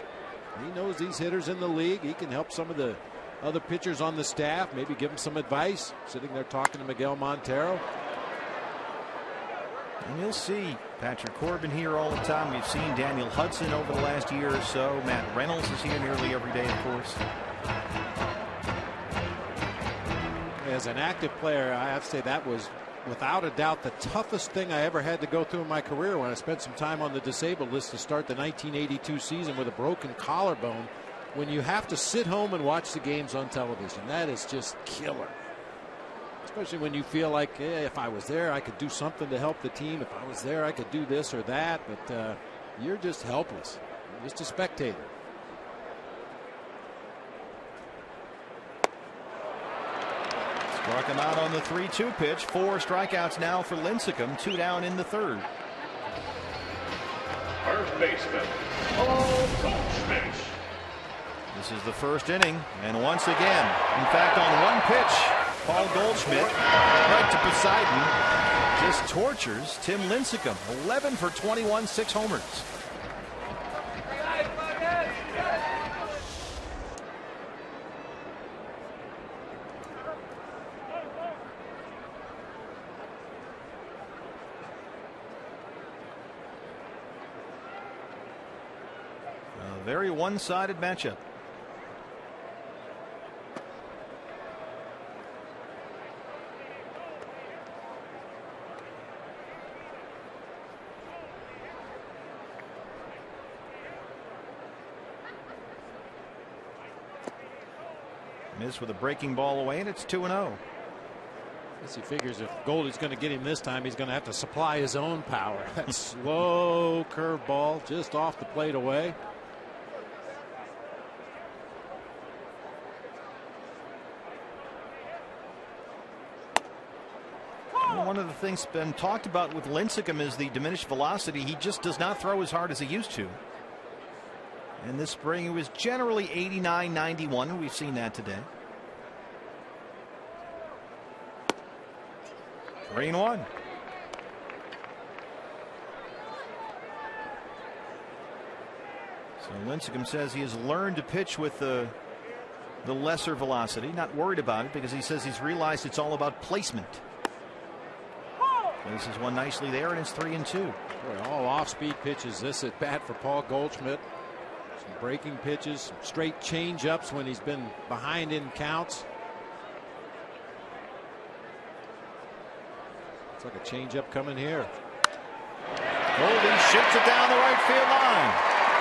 He knows these hitters in the league. He can help some of the other pitchers on the staff, maybe give them some advice, sitting there talking to Miguel Montero. And you'll see Patrick Corbin here all the time. We've seen Daniel Hudson over the last year or so. Matt Reynolds is here nearly every day, of course. As an active player, I have to say that was without a doubt the toughest thing I ever had to go through in my career when I spent some time on the disabled list to start the 1982 season with a broken collarbone. When you have to sit home and watch the games on television, that is just killer. Especially when you feel like, if I was there, I could do something to help the team. If I was there, I could do this or that. But you're just helpless. You're just a spectator. Struck him out on the 3-2 pitch. 4 strikeouts now for Lincecum. 2 down in the third. First baseman, Paul Goldschmidt. This is the first inning, and once again, in fact, on one pitch, Paul Goldschmidt, right to Poseidon, just tortures Tim Lincecum. 11 for 21, 6 homers. A very one-sided matchup. Miss with a breaking ball away, and it's 2-0. He figures if Goldie's going to get him this time, he's going to have to supply his own power. That slow curveball just off the plate away. One of the things been talked about with Lincecum is the diminished velocity. He just does not throw as hard as he used to. And this spring, it was generally 89, 91. We've seen that today. 3-1. So Lincecum says he has learned to pitch with the lesser velocity. Not worried about it because he says he's realized it's all about placement. Places one nicely there, and it's 3-2. Boy, all off-speed pitches this at bat for Paul Goldschmidt. Some breaking pitches, some straight change-ups when he's been behind in counts. It's like a change-up coming here. Goldie shoots it down the right field line.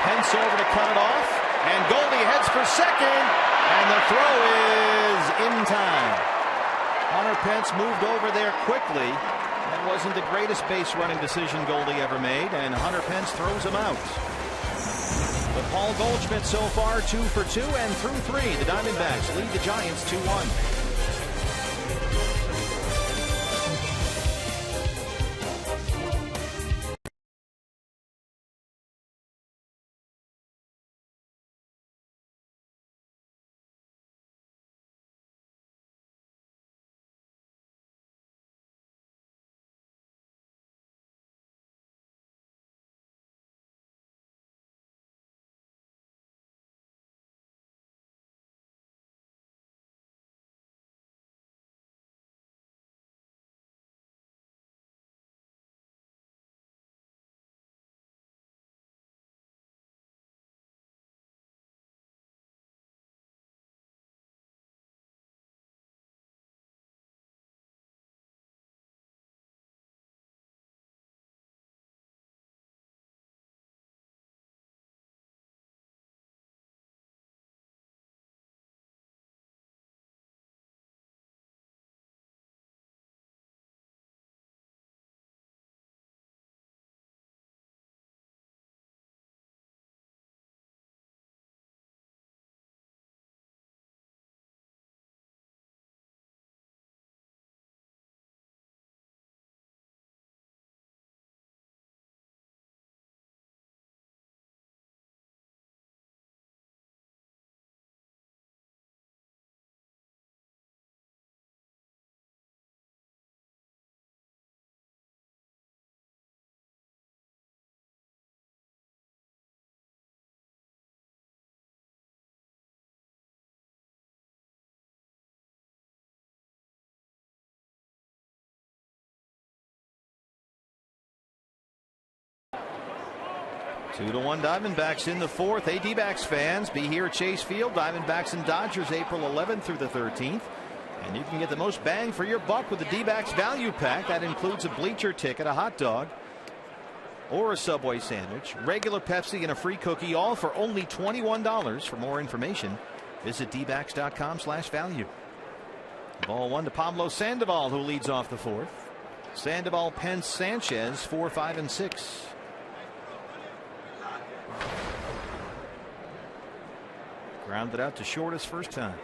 Pence over to cut it off, and Goldie heads for second, and the throw is in time. Hunter Pence moved over there quickly. That wasn't the greatest base running decision Goldie ever made, and Hunter Pence throws him out. But Paul Goldschmidt so far 2 for 2, and through 3, the Diamondbacks lead the Giants 2-1. 2-1 Diamondbacks in the fourth. Hey, D-backs fans, be here at Chase Field. Diamondbacks and Dodgers April 11th through the 13th. And you can get the most bang for your buck with the D-backs value pack. That includes a bleacher ticket, a hot dog, or a Subway sandwich, regular Pepsi, and a free cookie, all for only $21. For more information, visit dbacks.com/value. Ball one to Pablo Sandoval, who leads off the fourth. Sandoval, Pence, Sanchez, 4, 5, and 6. Grounded out to short his first time.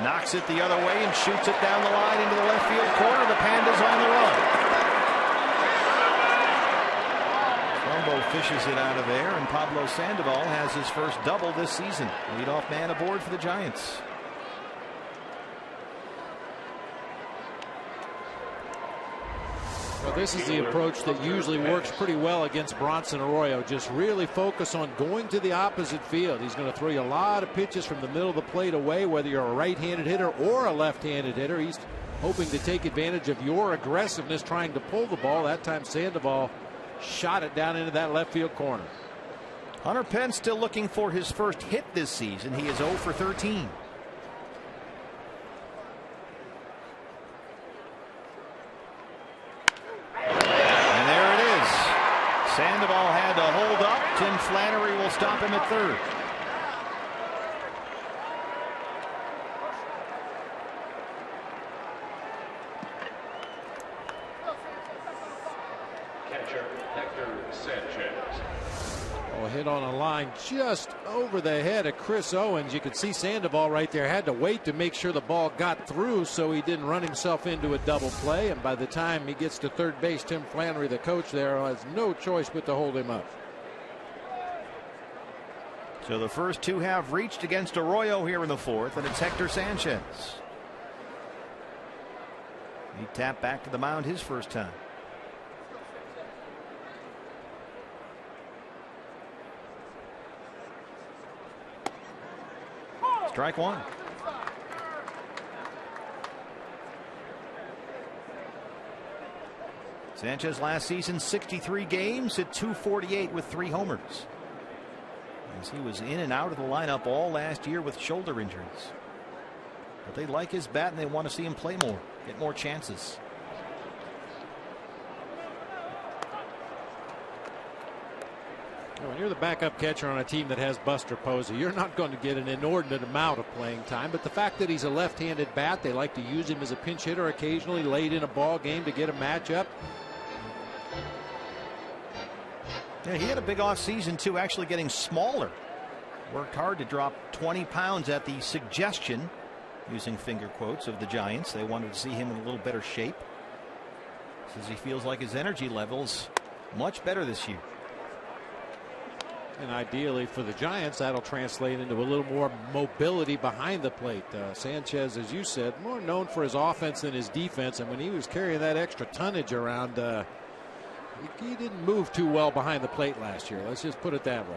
Knocks it the other way and shoots it down the line into the left field corner. The Pandas on the run. Trumbo fishes it out of there, and Pablo Sandoval has his first double this season. Leadoff man aboard for the Giants. Well, this is the approach that usually works pretty well against Bronson Arroyo. Just really focus on going to the opposite field. He's going to throw you a lot of pitches from the middle of the plate away, whether you're a right-handed hitter or a left-handed hitter. He's hoping to take advantage of your aggressiveness trying to pull the ball. That time Sandoval shot it down into that left field corner. Hunter Pence still looking for his first hit this season. He is 0 for 13. Sandoval had to hold up. Tim Flannery will stop him at third. Catcher Hector Sanchez. Oh, hit on a line just over the head of Chris Owens. You could see Sandoval right there had to wait to make sure the ball got through so he didn't run himself into a double play. And by the time he gets to third base, Tim Flannery, the coach there, has no choice but to hold him up. So the first two have reached against Arroyo here in the fourth, and it's Hector Sanchez. He tapped back to the mound his first time. Strike one. Sanchez last season 63 games, hit .248 with 3 homers. As he was in and out of the lineup all last year with shoulder injuries. But they like his bat and they want to see him play more, get more chances. When you're the backup catcher on a team that has Buster Posey, you're not going to get an inordinate amount of playing time. But the fact that he's a left-handed bat, they like to use him as a pinch hitter occasionally late in a ball game to get a matchup. Yeah, he had a big off season too, actually getting smaller. Worked hard to drop 20 pounds at the suggestion, using finger quotes, of the Giants. They wanted to see him in a little better shape. Says he feels like his energy level's much better this year. And ideally for the Giants, that'll translate into a little more mobility behind the plate. Sanchez, as you said, more known for his offense than his defense. And when he was carrying that extra tonnage around, he didn't move too well behind the plate last year. Let's just put it that way.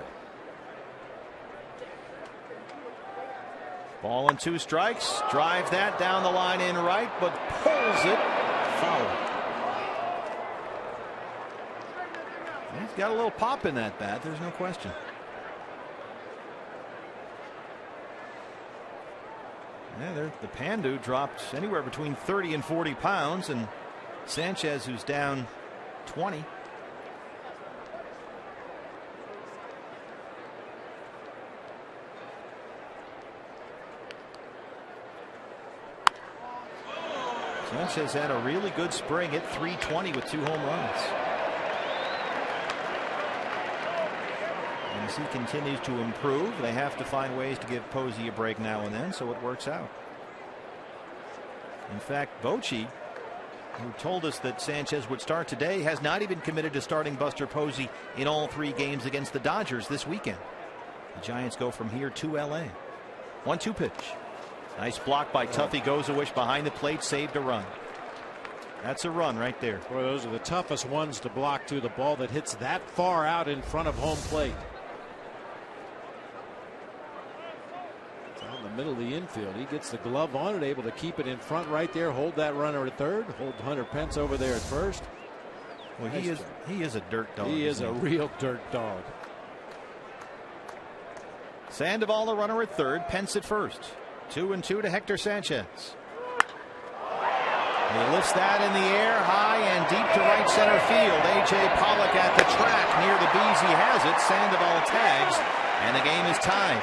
Ball and 2 strikes. Drives that down the line in right, but pulls it foul. He's got a little pop in that bat, there's no question. Yeah, the Pandu dropped anywhere between 30 and 40 pounds, and Sanchez, who's down 20. Sanchez had a really good spring at .320 with 2 home runs. As he continues to improve, they have to find ways to give Posey a break now and then, so it works out. In fact, Bochy, who told us that Sanchez would start today, has not even committed to starting Buster Posey in all 3 games against the Dodgers this weekend. The Giants go from here to LA. 1-2 pitch. Nice block by Tuffy Gozawish behind the plate, saved a run. That's a run right there. Boy, those are the toughest ones to block, too. The ball that hits that far out in front of home plate. Middle of the infield. He gets the glove on it, able to keep it in front right there, hold that runner at third, hold Hunter Pence over there at first. Well, he is a dirt dog. He is a real dirt dog. Sandoval, the runner at third. Pence at first. 2-2 to Hector Sanchez. He lifts that in the air, high and deep to right center field. A.J. Pollock at the track near the B's. He has it. Sandoval tags, and the game is tied.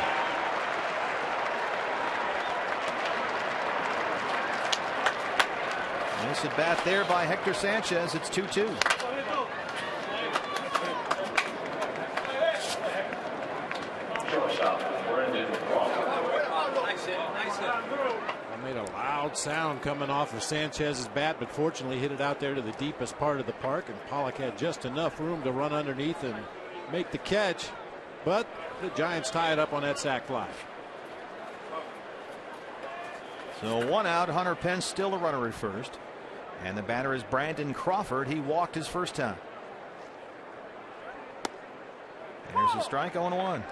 Nice at bat there by Hector Sanchez. It's 2-2. Made a loud sound coming off of Sanchez's bat, but fortunately hit it out there to the deepest part of the park, and Pollock had just enough room to run underneath and make the catch, but the Giants tie it up on that sac fly. So 1 out. Hunter Pence still the runner at first, and the batter is Brandon Crawford. He walked his first time. There's a strike. 0-1.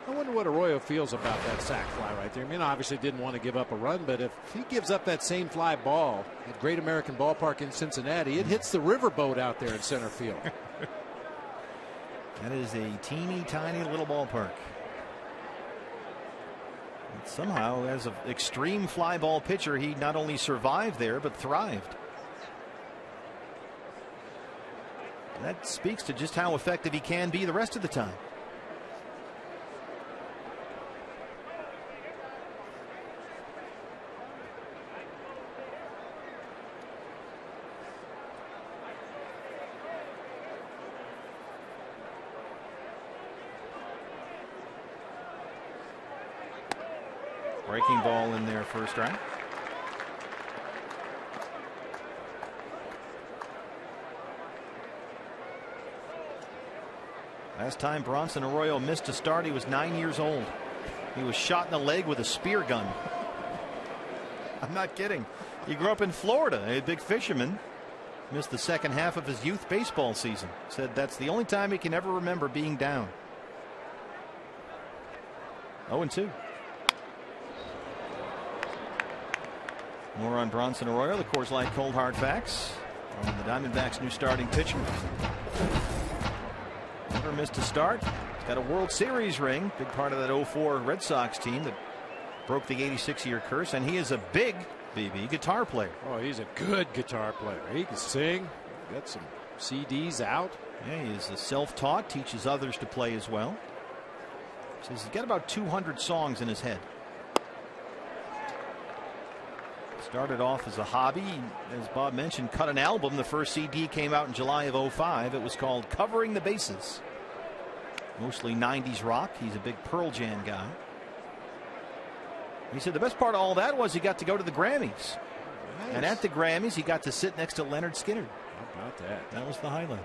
I wonder what Arroyo feels about that sac fly right there. I mean, obviously didn't want to give up a run, but if he gives up that same fly ball at Great American Ballpark in Cincinnati, it hits the riverboat out there in center field. That is a teeny tiny little ballpark. And somehow, as an extreme fly ball pitcher, he not only survived there but thrived. And that speaks to just how effective he can be the rest of the time. Breaking ball in there, first strike. Last time Bronson Arroyo missed a start, he was 9 years old. He was shot in the leg with a spear gun. I'm not kidding. He grew up in Florida, a big fisherman. Missed the second half of his youth baseball season. Said that's the only time he can ever remember being down. 0-2. More on Bronson Arroyo, the Coors Light Cold Hard Facts on the Diamondbacks' new starting pitcher. Never missed a start. He's got a World Series ring, big part of that 04 Red Sox team that broke the 86-year curse, and he is a big BB guitar player. Oh, he's a good guitar player. He can sing, got some CDs out. Yeah, he is self-taught, teaches others to play as well. Says he's got about 200 songs in his head. Started off as a hobby, as Bob mentioned, cut an album. The first CD came out in July of 05. It was called Covering the Bases. Mostly 90s rock. He's a big Pearl Jam guy. He said the best part of all that was he got to go to the Grammys. Nice. And at the Grammys, he got to sit next to Leonard Skinner. How about that? That was the highlight.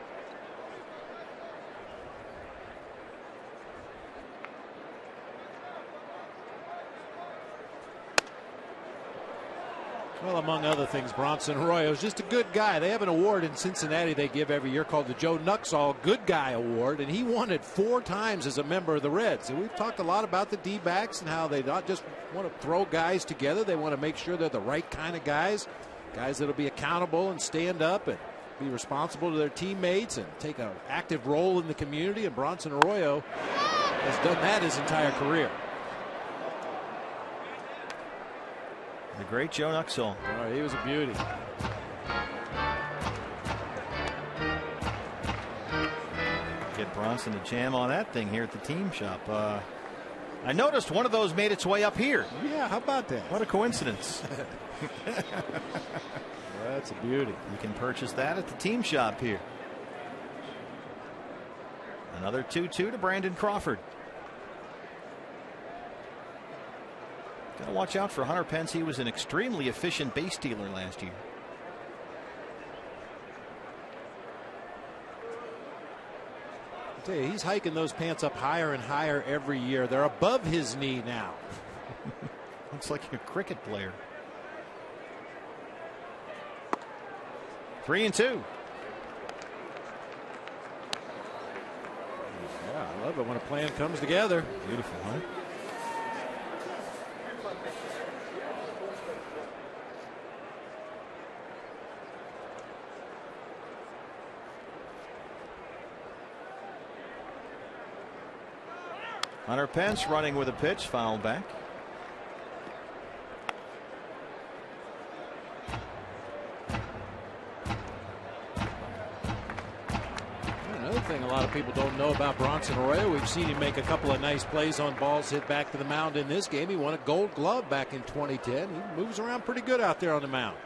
Well, among other things, Bronson Arroyo is just a good guy. They have an award in Cincinnati they give every year called the Joe Nuxall Good Guy Award, and he won it 4 times as a member of the Reds. And we've talked a lot about the D-backs and how they not just want to throw guys together. They want to make sure they're the right kind of guys that'll be accountable and stand up and be responsible to their teammates and take an active role in the community. And Bronson Arroyo has done that his entire career. The great Joe Nuxall. Oh, he was a beauty. Get Bronson to jam on that thing here at the team shop. I noticed one of those made its way up here. Yeah, how about that? What a coincidence. That's a beauty. You can purchase that at the team shop here. Another 2-2 to Brandon Crawford. Got to watch out for Hunter Pence. He was an extremely efficient base stealer last year. I tell you, he's hiking those pants up higher and higher every year. They're above his knee now. Looks like a cricket player. 3-2. Yeah, I love it when a plan comes together. Beautiful, huh? Hunter Pence running with a pitch, fouled back. Another thing a lot of people don't know about Bronson Arroyo, we've seen him make a couple of nice plays on balls hit back to the mound in this game. He won a Gold Glove back in 2010. He moves around pretty good out there on the mound.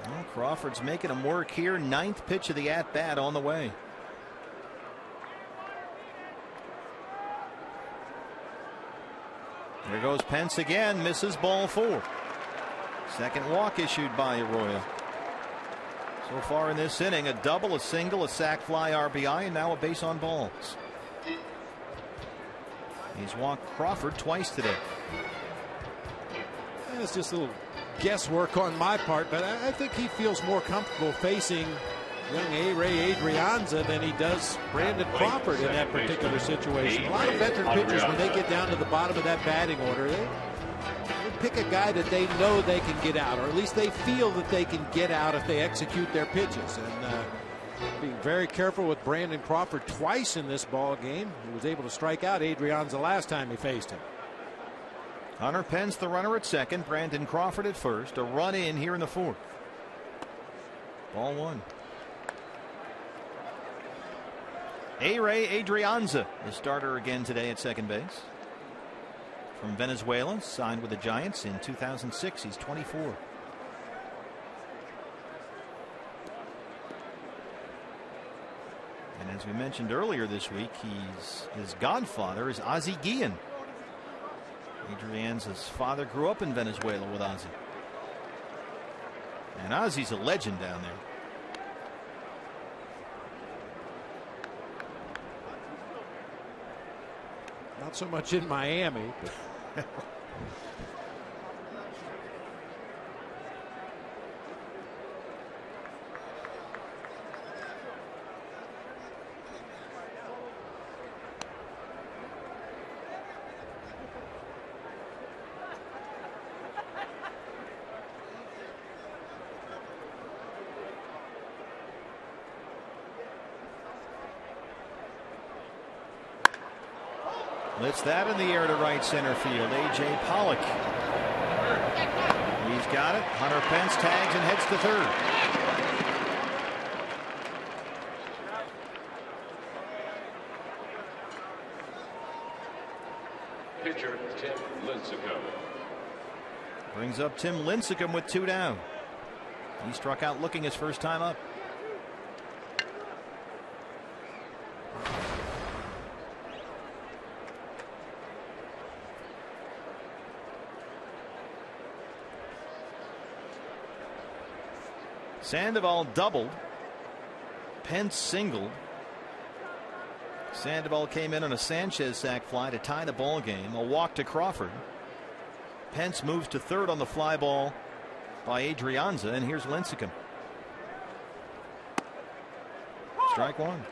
Well, Crawford's making him work here. 9th pitch of the at-bat on the way. There goes Pence again, misses, ball 4. Second walk issued by Arroyo. So far in this inning, a double, a single, a sac fly RBI, and now a base on balls. He's walked Crawford twice today. It's just a little guesswork on my part, but I think he feels more comfortable facing young A-Ray Adrianza than he does Brandon Crawford in that particular situation. A lot of veteran pitchers, when they get down to the bottom of that batting order, they pick a guy that they know they can get out, or at least they feel that they can get out if they execute their pitches. And being very careful with Brandon Crawford twice in this ball game. He was able to strike out Adrianza last time he faced him. Hunter Pence the runner at second, Brandon Crawford at first. A run in here in the 4th. Ball 1. A-Ray Adrianza, the starter again today at second base. From Venezuela, signed with the Giants in 2006. He's 24. And as we mentioned earlier this week, his godfather is Ozzie Guillen. Adrianza's father grew up in Venezuela with Ozzie. And Ozzie's a legend down there. Not so much in Miami. But Blitz that in the air to right center field. A.J. Pollock. He's got it. Hunter Pence tags and heads to third. Pitcher Tim Lincecum. Brings up Tim Lincecum with 2 down. He struck out looking his first time up. Sandoval doubled. Pence singled. Sandoval came in on a Sanchez sac fly to tie the ball game. A walk to Crawford. Pence moves to third on the fly ball by Adrianza, and here's Lincecum. Strike 1.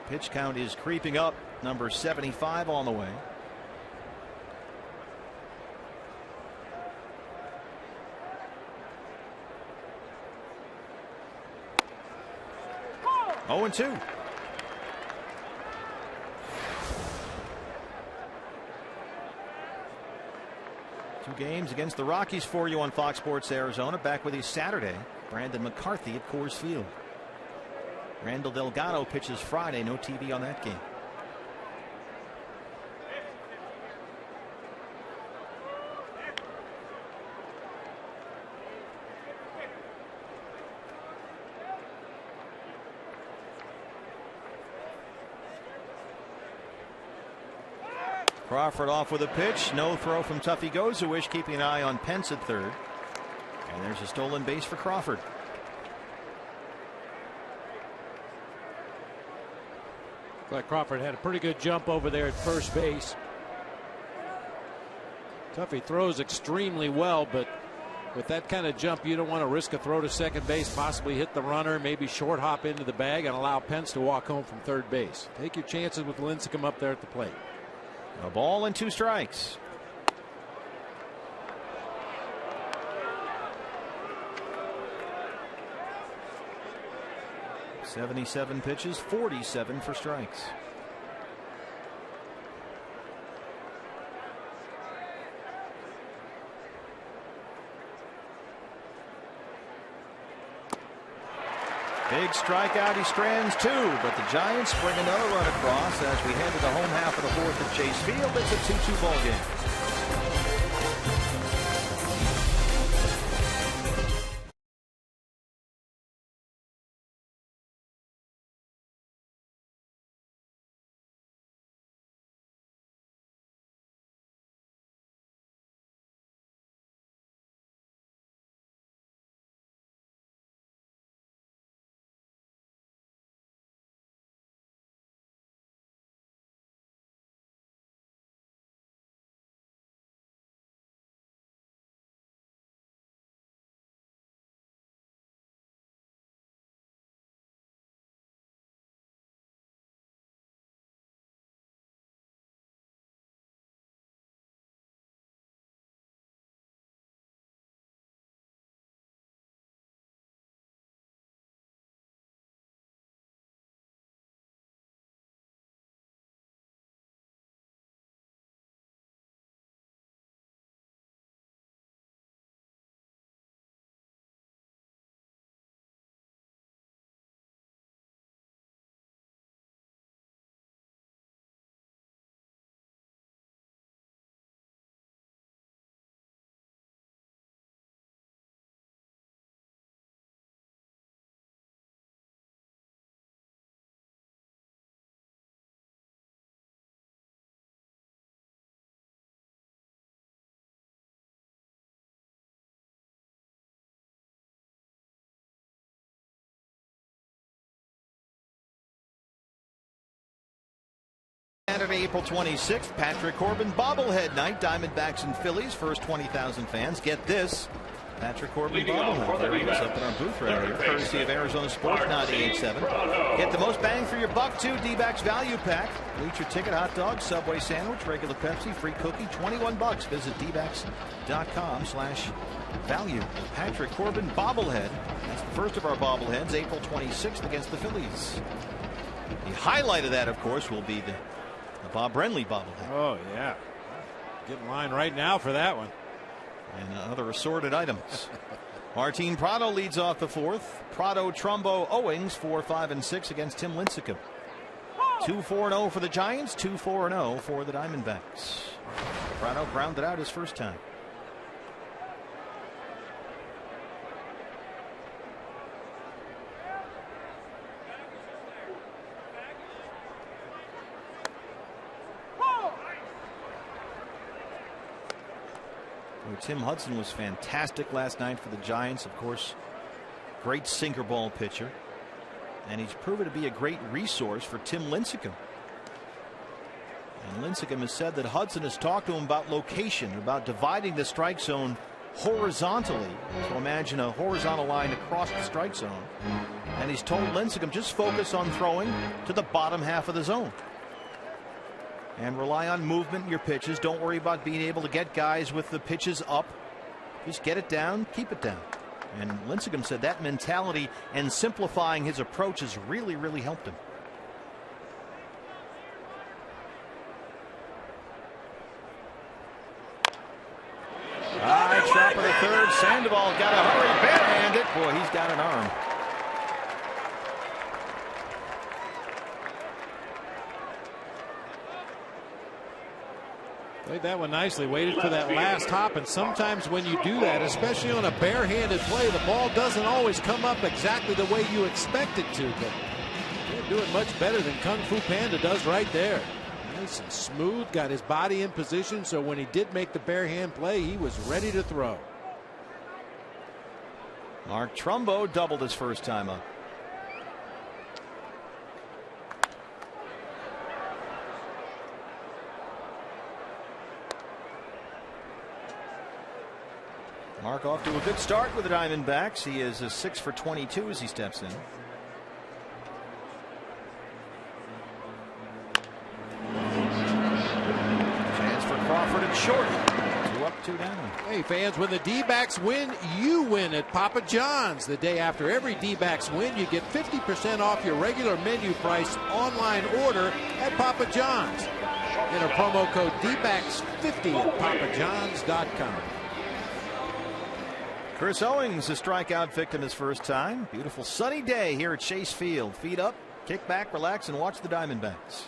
Pitch count is creeping up. Number 75 on the way. Oh, and 2. Two games against the Rockies for you on Fox Sports Arizona. Back with you Saturday. Brandon McCarthy at Coors Field. Randall Delgado pitches Friday. No TV on that game. Crawford off with a pitch. No throw from Tuffy Gozawish, keeping an eye on Pence at third. And there's a stolen base for Crawford. Like Crawford had a pretty good jump over there at first base. Tuffy throws extremely well, but with that kind of jump, you don't want to risk a throw to second base, possibly hit the runner, maybe short hop into the bag and allow Pence to walk home from third base. Take your chances with Lincecum up there at the plate. A ball and 2 strikes. 77 pitches, 47 for strikes. Big strikeout, he strands 2, but the Giants bring another run across as we head to the home half of the 4th at Chase Field. It's a 2-2 ball game. Saturday, April 26th, Patrick Corbin bobblehead night. Diamondbacks and Phillies. First 20,000 fans. Get this. Patrick Corbin bobblehead. There he is up in our booth right here. Courtesy of Arizona Sports 98.7. Get the most bang for your buck, too. D-backs value pack. Bleacher ticket, hot dog, Subway sandwich, regular Pepsi, free cookie, $21. Visit dbacks.com/value. Patrick Corbin bobblehead. That's the first of our bobbleheads, April 26th against the Phillies. The highlight of that, of course, will be the Bob Brenly bobblehead. Oh, yeah. Get in line right now for that one. And other assorted items. Martin Prado leads off the 4th. Prado, Trumbo, Owings 4, 5, and 6 against Tim Lincecum. 2-4-0 for the Giants, 2-4-0 for the Diamondbacks. Prado grounded out his first time. Tim Hudson was fantastic last night for the Giants. Of course, great sinker ball pitcher. And he's proven to be a great resource for Tim Lincecum. And Lincecum has said that Hudson has talked to him about location, about dividing the strike zone horizontally. So imagine a horizontal line across the strike zone. And he's told Lincecum, just focus on throwing to the bottom half of the zone. And rely on movement in your pitches. Don't worry about being able to get guys with the pitches up. Just get it down, keep it down. And Lincecum said that mentality and simplifying his approach has really, really helped him. High chop of the 3rd. Sandoval got a hurry, barehanded. Boy, he's got an arm. Played that one nicely, waited for that last hop, and sometimes when you do that, especially on a barehanded play, the ball doesn't always come up exactly the way you expect it to, but they're doing much better than Kung Fu Panda does right there. Nice and smooth, got his body in position, so when he did make the barehand play, he was ready to throw. Mark Trumbo doubled his first time up. Mark off to a good start with the Diamondbacks. He is a 6 for 22 as he steps in. Chance for Crawford and short. 2 up 2 down. Hey, fans, when the D-backs win, you win at Papa John's. The day after every D-backs win, you get 50% off your regular menu price online order at Papa John's. Enter promo code DBACKS50 at papajohns.com. Chris Owings, a strikeout victim his first time. Beautiful sunny day here at Chase Field. Feet up, kick back, relax, and watch the Diamondbacks.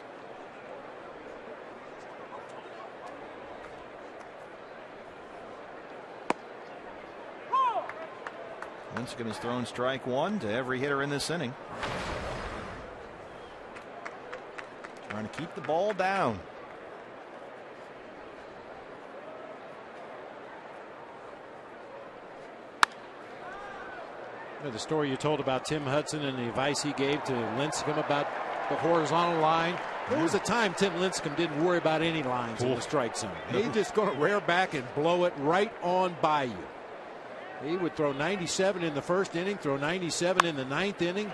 Lincecum has thrown strike 1 to every hitter in this inning. Trying to keep the ball down. The story you told about Tim Hudson and the advice he gave to Lincecum about the horizontal line. There was a time Tim Lincecum didn't worry about any lines in the strike zone. He's just going to rear back and blow it right on by you. He would throw 97 in the first inning, throw 97 in the 9th inning.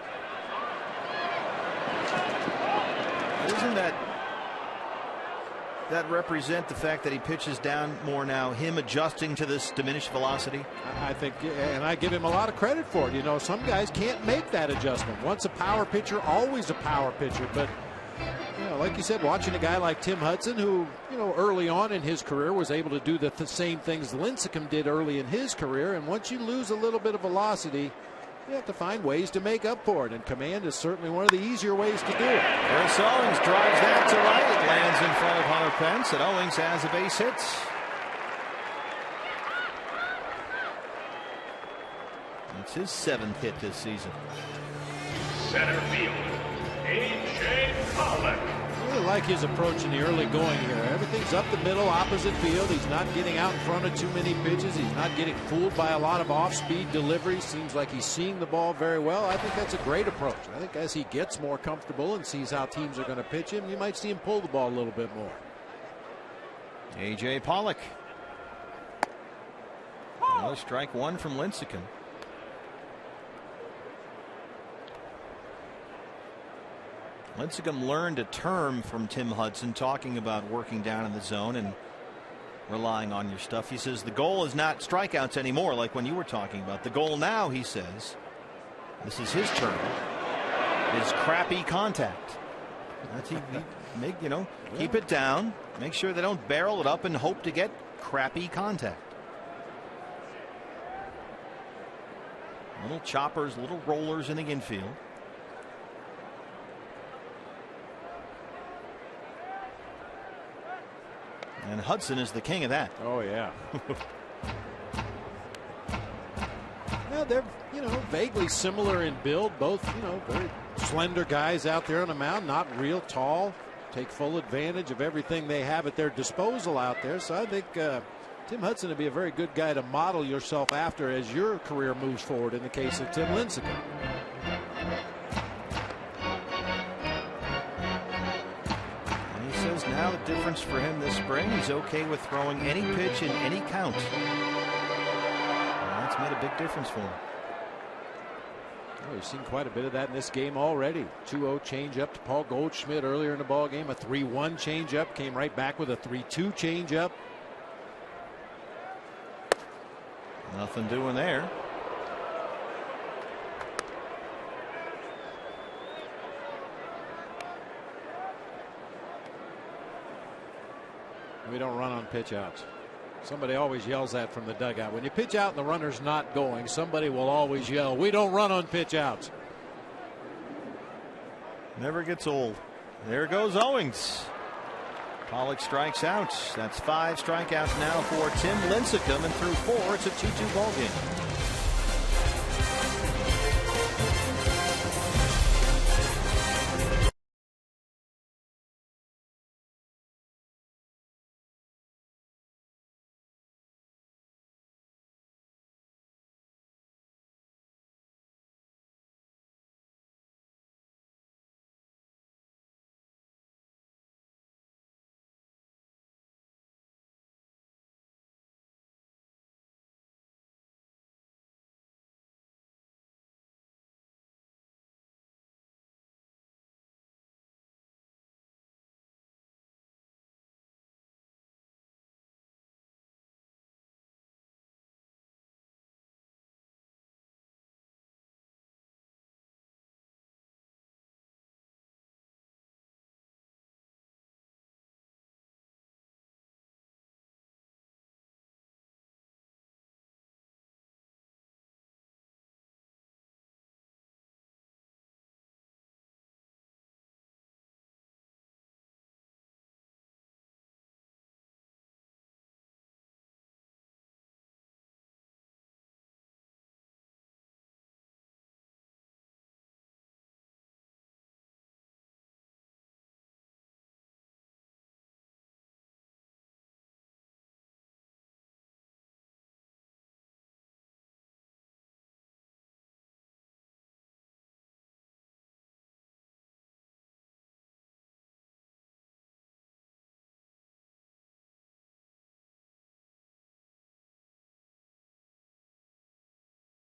Isn't that represent the fact that he pitches down more now, him adjusting to this diminished velocity? I think, and I give him a lot of credit for it. You know, some guys can't make that adjustment. Once a power pitcher, always a power pitcher. But, you know, like you said, watching a guy like Tim Hudson, who, you know, early on in his career was able to do the same things Lincecum did early in his career. And once you lose a little bit of velocity, you have to find ways to make up for it, and command is certainly one of the easier ways to do it. Chris Owings drives that to right. It lands in front of Hunter Pence, and Owings has a base hit. It's his 7th hit this season. Center field, A.J. Pollock. I really like his approach in the early going here. Everything's up the middle, opposite field. He's not getting out in front of too many pitches. He's not getting fooled by a lot of off-speed deliveries. Seems like he's seeing the ball very well. I think that's a great approach. I think as he gets more comfortable and sees how teams are going to pitch him, you might see him pull the ball a little bit more. A.J. Pollock. Another strike 1 from Lincecum. Lincecum learned a term from Tim Hudson talking about working down in the zone and relying on your stuff. He says the goal is not strikeouts anymore, like when you were talking about. The goal now, he says, this is his term, is crappy contact. That's keep it down, make sure they don't barrel it up and hope to get crappy contact. Little choppers, little rollers in the infield. And Hudson is the king of that. Oh, yeah. Now they're, vaguely similar in build. Both, very slender guys out there on the mound, not real tall. Take full advantage of everything they have at their disposal out there. So I think Tim Hudson would be a very good guy to model yourself after as your career moves forward in the case of Tim Lincecum. Now the difference for him this spring, he's okay with throwing any pitch in any count. And that's made a big difference for him. Well, we've seen quite a bit of that in this game already. 2-0 changeup to Paul Goldschmidt earlier in the ball game. A 3-1 changeup, came right back with a 3-2 changeup. Nothing doing there. We don't run on pitch outs. Somebody always yells that from the dugout. When you pitch out and the runner's not going, somebody will always yell, we don't run on pitch outs. Never gets old. There goes Owings. Pollock strikes out. That's 5 strikeouts now for Tim Lincecum, and through 4, it's a 2-2 ball game.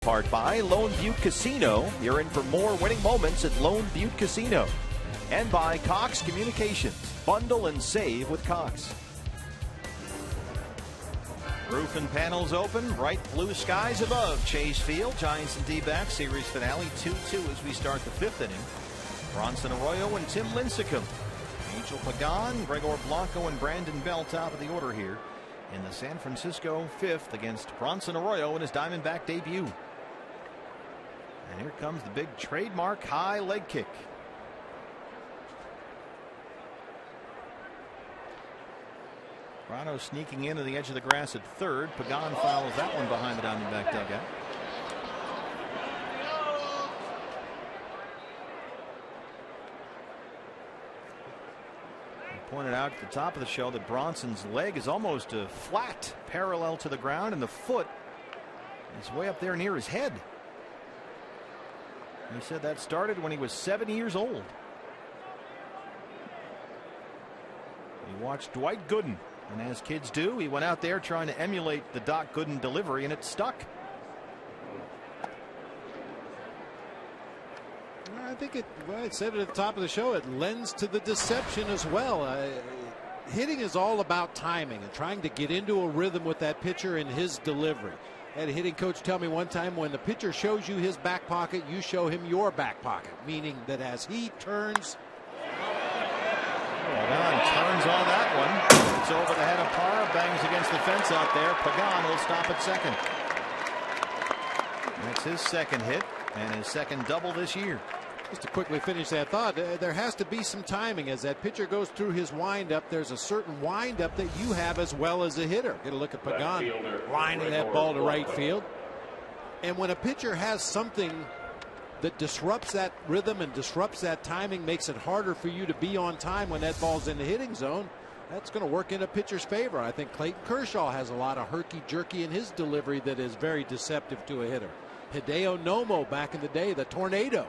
part by Lone Butte Casino. You're in for more winning moments at Lone Butte Casino. And by Cox Communications. Bundle and save with Cox. Roof and panels open. Bright blue skies above Chase Field. Giants and D-backs series finale 2-2 as we start the 5th inning. Bronson Arroyo and Tim Lincecum. Angel Pagan, Gregor Blanco, and Brandon Bell top of the order here in the San Francisco 5th against Bronson Arroyo in his Diamondback debut. And here comes the big trademark high leg kick. Toronto sneaking into the edge of the grass at third. Pagan fouls that one behind the Diamondback dugout. Pointed out at the top of the show that Bronson's leg is almost flat, parallel to the ground, and the foot is way up there near his head. He said that started when he was 7 years old. He watched Dwight Gooden, and as kids do, he went out there trying to emulate the Doc Gooden delivery, and it stuck. I think I said it at the top of the show, it lends to the deception as well. Hitting is all about timing and trying to get into a rhythm with that pitcher and his delivery. I had a hitting coach tell me one time, when the pitcher shows you his back pocket, you show him your back pocket, meaning that as he turns. Pagan turns on that one. It's over the head of Parr, bangs against the fence out there. Pagan will stop at second. That's his second hit and his second double this year. Just to quickly finish that thought, there has to be some timing as that pitcher goes through his windup. There's a certain windup that you have as well as a hitter. Get a look at Pagan lining that ball to right field. And when a pitcher has something that disrupts that rhythm and disrupts that timing, makes it harder for you to be on time when that ball's in the hitting zone, that's going to work in a pitcher's favor. I think Clayton Kershaw has a lot of herky-jerky in his delivery that is very deceptive to a hitter. Hideo Nomo back in the day, the tornado.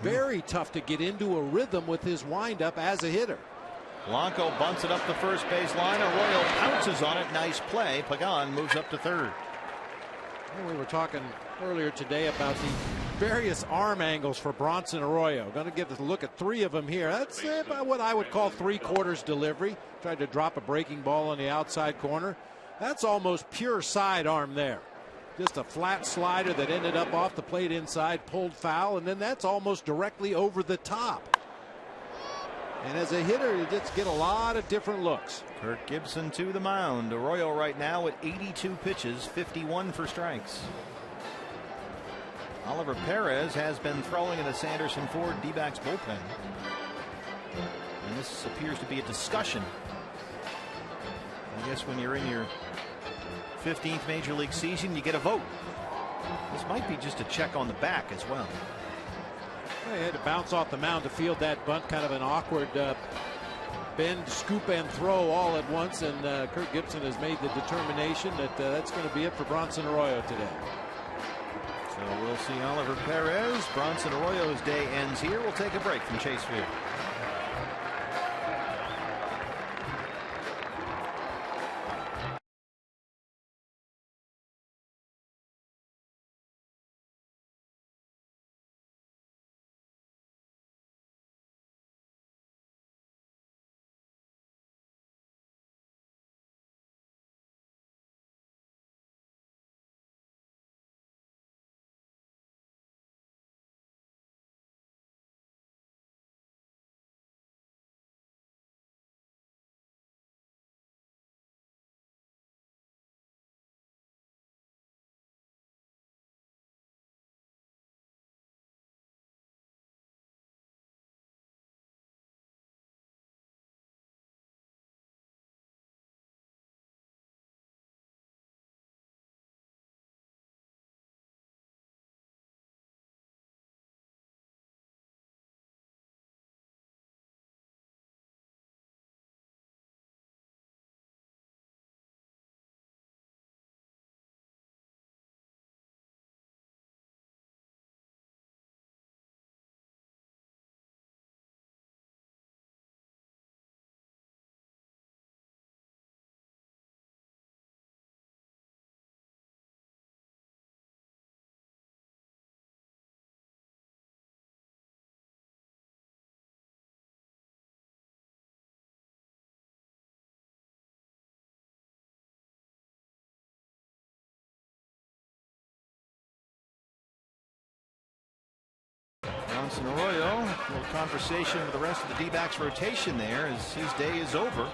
Very tough to get into a rhythm with his windup as a hitter. Blanco bunts it up the first base line. Arroyo pounces on it. Nice play. Pagan moves up to third. We were talking earlier today about the various arm angles for Bronson Arroyo. Going to get a look at 3 of them here. That's about what I would call 3/4 delivery. Tried to drop a breaking ball on the outside corner. That's almost pure sidearm there. Just a flat slider that ended up off the plate inside, pulled foul, and then that's almost directly over the top. And as a hitter, you just get a lot of different looks. Kirk Gibson to the mound. Arroyo right now at 82 pitches, 51 for strikes. Oliver Perez has been throwing in the Sanderson Ford D-backs bullpen. And this appears to be a discussion. I guess when you're in your 15th major league season, you get a vote. This might be just a check on the back as well. He had to bounce off the mound to field that bunt, kind of an awkward bend, scoop, and throw all at once. And Kirk Gibson has made the determination that that's going to be it for Bronson Arroyo today. So we'll see Oliver Perez. Bronson Arroyo's day ends here. We'll take a break from Chase Field. Bronson Arroyo, a little conversation with the rest of the D-backs rotation there as his day is over.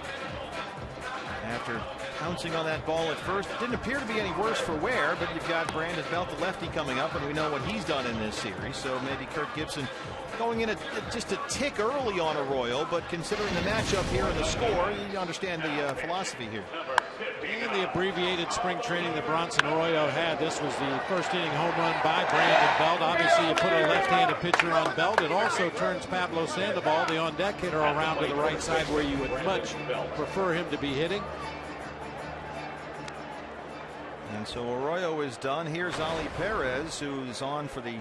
After pouncing on that ball at first, it didn't appear to be any worse for wear, but you've got Brandon Belt, the lefty, coming up, and we know what he's done in this series. So maybe Kirk Gibson going in just a tick early on Arroyo, but considering the matchup here and the score, you understand the philosophy here. And the abbreviated spring training that Bronson Arroyo had. This was the first inning home run by Brandon Belt. Obviously, you put a left-handed pitcher on Belt. It also turns Pablo Sandoval, the on-deck hitter, around to the right side where you would much prefer him to be hitting. And so Arroyo is done. Here's Ali Perez, who's on for the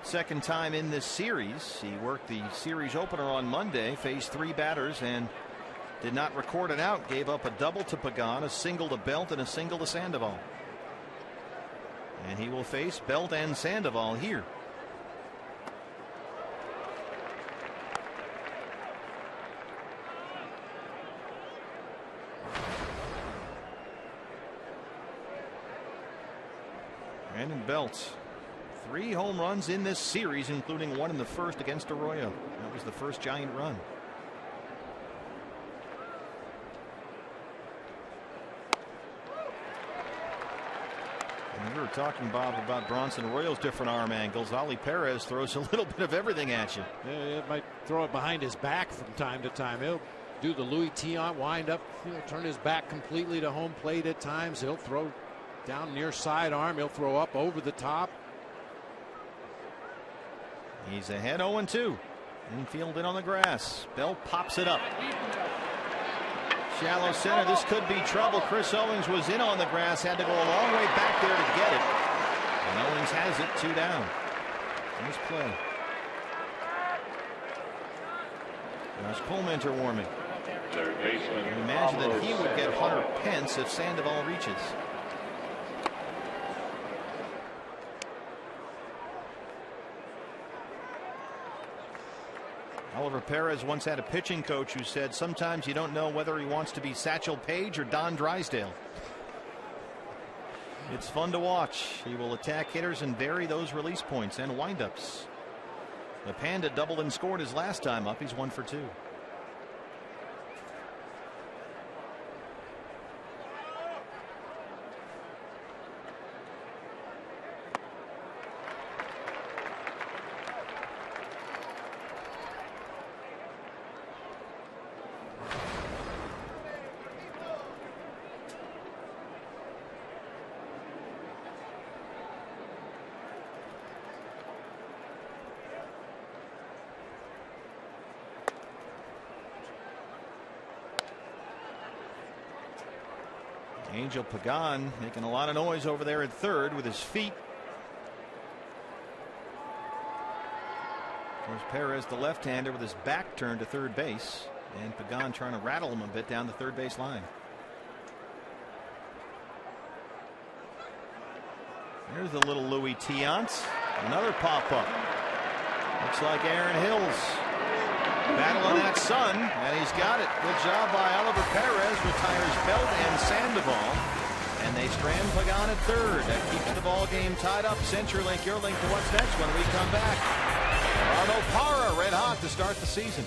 second time in this series. He worked the series opener on Monday, faced 3 batters, and did not record an out. Gave up a double to Pagan, a single to Belt, and a single to Sandoval. And he will face Belt and Sandoval here. Brandon Belt, 3 home runs in this series, including 1 in the first against Arroyo. That was the first Giant run. And we were talking, Bob, about Bronson Arroyo's different arm angles. Ali Perez throws a little bit of everything at you. Yeah, it might throw it behind his back from time to time. He'll do the Louis Tiant wind up, turn his back completely to home plate at times. He'll throw down near sidearm. He'll throw up over the top. He's ahead 0-2. Infield in on the grass. Bell pops it up. Shallow center. This could be trouble. Chris Owings was in on the grass. Had to go a long way back there to get it. And Owings has it. 2 down. Nice play. There's Pullmanter warming. You imagine that he would get Hunter Pence if Sandoval reaches. Oliver Perez once had a pitching coach who said sometimes you don't know whether he wants to be Satchel Paige or Don Drysdale. It's fun to watch. He will attack hitters and vary those release points and windups. The Panda doubled and scored his last time up. He's 1 for 2. Angel Pagan making a lot of noise over there at third with his feet. There's Perez, the left-hander, with his back turned to third base, and Pagan trying to rattle him a bit down the third base line. There's the little Louis Tiant. Another pop-up. Looks like Aaron Hill's battling that sun, and he's got it. Good job by Oliver Perez. Retires Belt and Sandoval, and they strand Pagan at third. That keeps the ball game tied up. CenturyLink, your link to what's next when we come back. Gerardo Parra, red hot to start the season.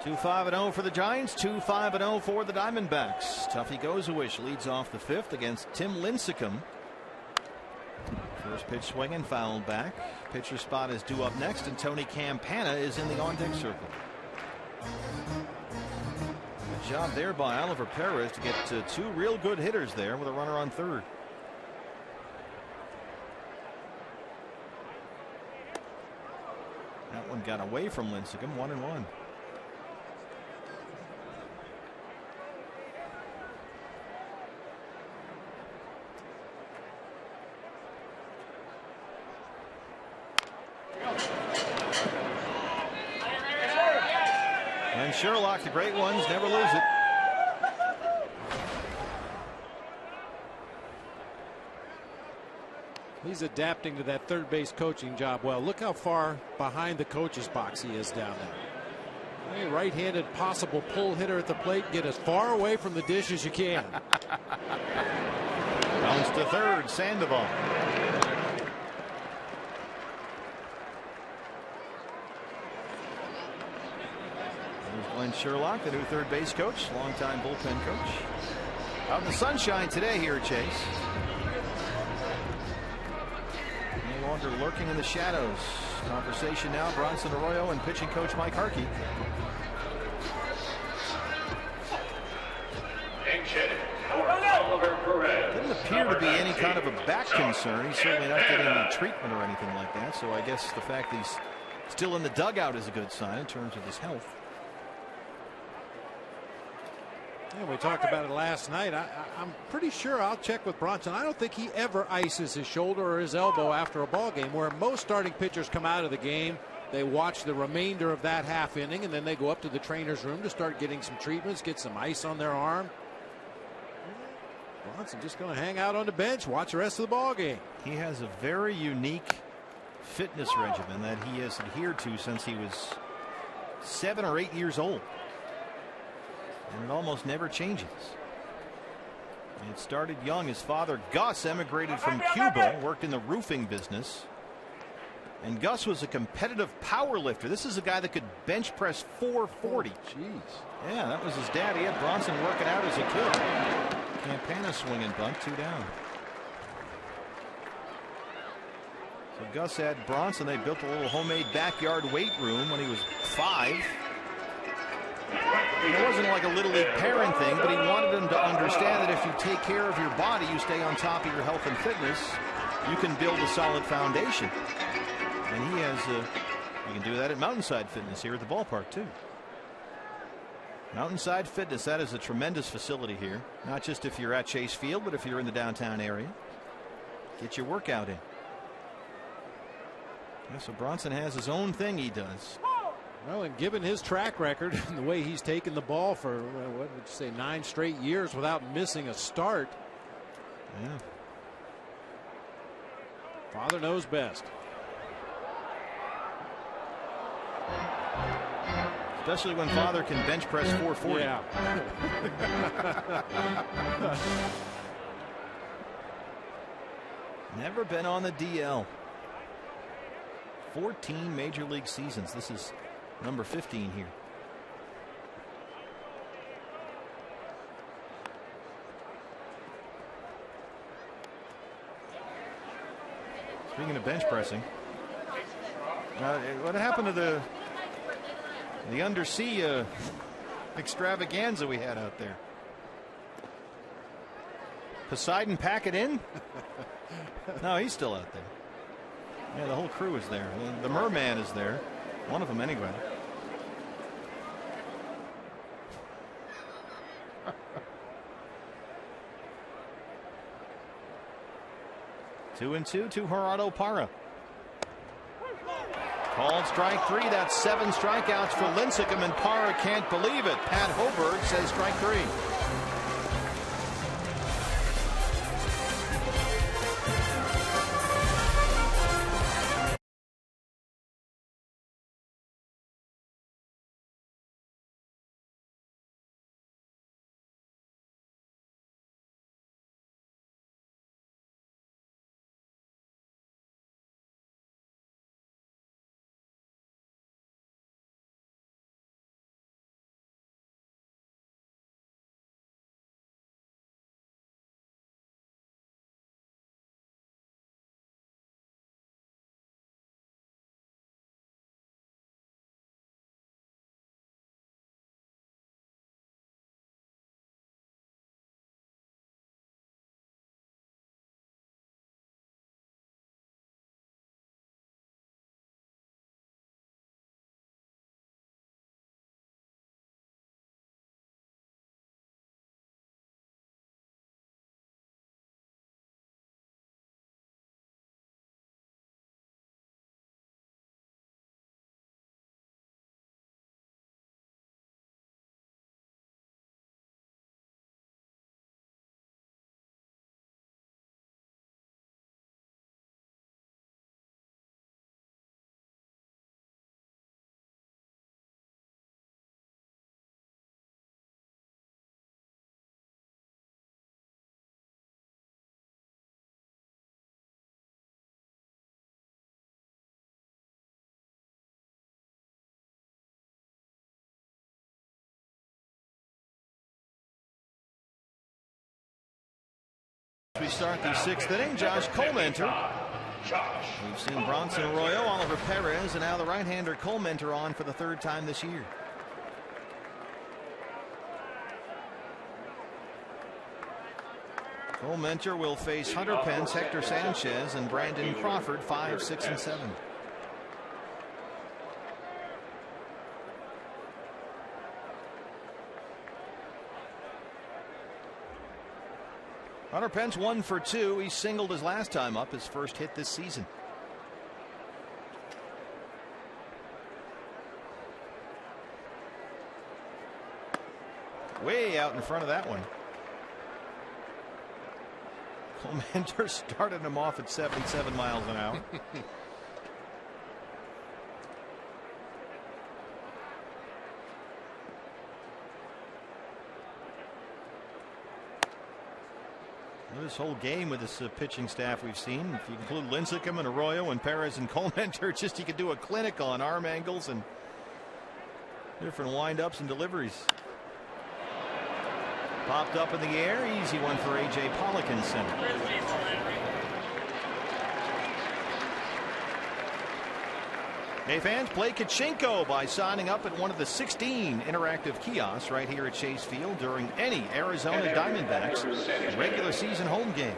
2-5-0 for the Giants, 2-5-0 for the Diamondbacks. Tuffy Gozawish leads off the fifth against Tim Lincecum. First pitch swinging, fouled back. Pitcher spot is due up next, and Tony Campana is in the on-deck circle. Good job there by Oliver Perez to get two real good hitters there with a runner on third. That one got away from Lincecum, 1-1. And Sherlock, the great ones, never lose it. He's adapting to that third base coaching job well. Look how far behind the coach's box he is down there. A right-handed possible pull hitter at the plate. Get as far away from the dish as you can. Bounce to third, Sandoval. Glenn Sherlock, the new third base coach, longtime bullpen coach. Out in the sunshine today here at Chase. No longer lurking in the shadows. Conversation now, Bronson Arroyo and pitching coach Mike Harkey. Didn't appear to be any kind of a back concern. He's certainly not getting any treatment or anything like that. So I guess the fact that he's still in the dugout is a good sign in terms of his health. Yeah, we talked about it last night. I'm pretty sure, I'll check with Bronson, I don't think he ever ices his shoulder or his elbow after a ball game, where most starting pitchers come out of the game, they watch the remainder of that half inning, and then they go up to the trainer's room to start getting some treatments, get some ice on their arm. Bronson just going to hang out on the bench, watch the rest of the ball game. He has a very unique fitness regimen that he has adhered to since he was 7 or 8 years old. And it almost never changes. It started young. His father, Gus, emigrated from Cuba, worked in the roofing business. And Gus was a competitive power lifter. This is a guy that could bench press 440. Jeez. Yeah, that was his dad. He had Bronson working out as a kid. Campana swinging bunt, 2 down. So Gus had Bronson. They built a little homemade backyard weight room when he was 5. It wasn't like a little league parent thing, but he wanted him to understand that if you take care of your body, you stay on top of your health and fitness, you can build a solid foundation. And he has, you can do that at Mountainside Fitness here at the ballpark too. Mountainside Fitness, that is a tremendous facility here. Not just if you're at Chase Field, but if you're in the downtown area. Get your workout in. Yeah, so Bronson has his own thing he does. Well, and given his track record and the way he's taken the ball for, what would you say, 9 straight years without missing a start. Yeah. Father knows best. Especially when father can bench press 440. Yeah. Never been on the DL. 14 major league seasons. This is number 15 here. Speaking of bench pressing, what happened to the undersea extravaganza we had out there? Poseidon pack it in? No, he's still out there. Yeah, the whole crew is there. The merman is there. One of them anyway. Two and two to Gerardo Parra. Called strike 3. That's 7 strikeouts for Lincecum, and Parra can't believe it. Pat Hoberg says strike 3. We start the 6th inning. Josh Colmenter. We've seen Bronson Arroyo, Oliver Perez, and now the right-hander Colmenter on for the 3rd time this year. Colmenter will face Hunter Pence, Hector Sanchez, and Brandon Crawford, 5, 6, and 7. Hunter Pence 1 for 2. He singled his last time up, his first hit this season. Way out in front of that one. Colmenter started him off at 77 miles an hour. This whole game with this pitching staff we've seen, if you include Lincecum and Arroyo and Perez and Colmenter, just you could do a clinic on arm angles and different windups and deliveries. Popped up in the air, easy one for A.J. Pollock in center. Hey fans, play Kachinko by signing up at one of the 16 interactive kiosks right here at Chase Field during any Arizona Diamondbacks regular season home game.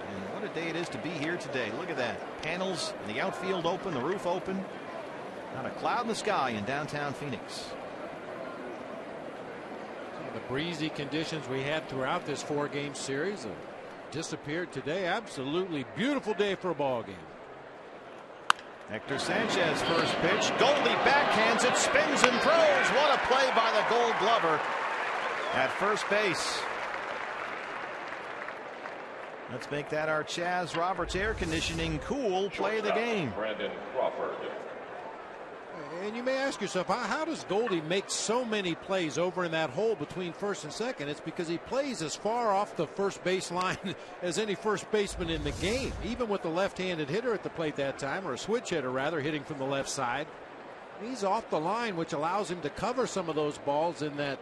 And what a day it is to be here today. Look at that. Panels in the outfield open, the roof open. Not a cloud in the sky in downtown Phoenix. The breezy conditions we had throughout this 4-game series have disappeared today. Absolutely beautiful day for a ball game. Hector Sanchez first pitch. Goldie backhands it, spins and throws. What a play by the Gold Glover at first base. Let's make that our Chaz Roberts air conditioning cool play of the game. Brandon Crawford. And you may ask yourself, how does Goldie make so many plays over in that hole between first and second? It's because he plays as far off the first base line as any first baseman in the game, even with the left-handed hitter at the plate that time, or a switch hitter rather, hitting from the left side. He's off the line, which allows him to cover some of those balls in that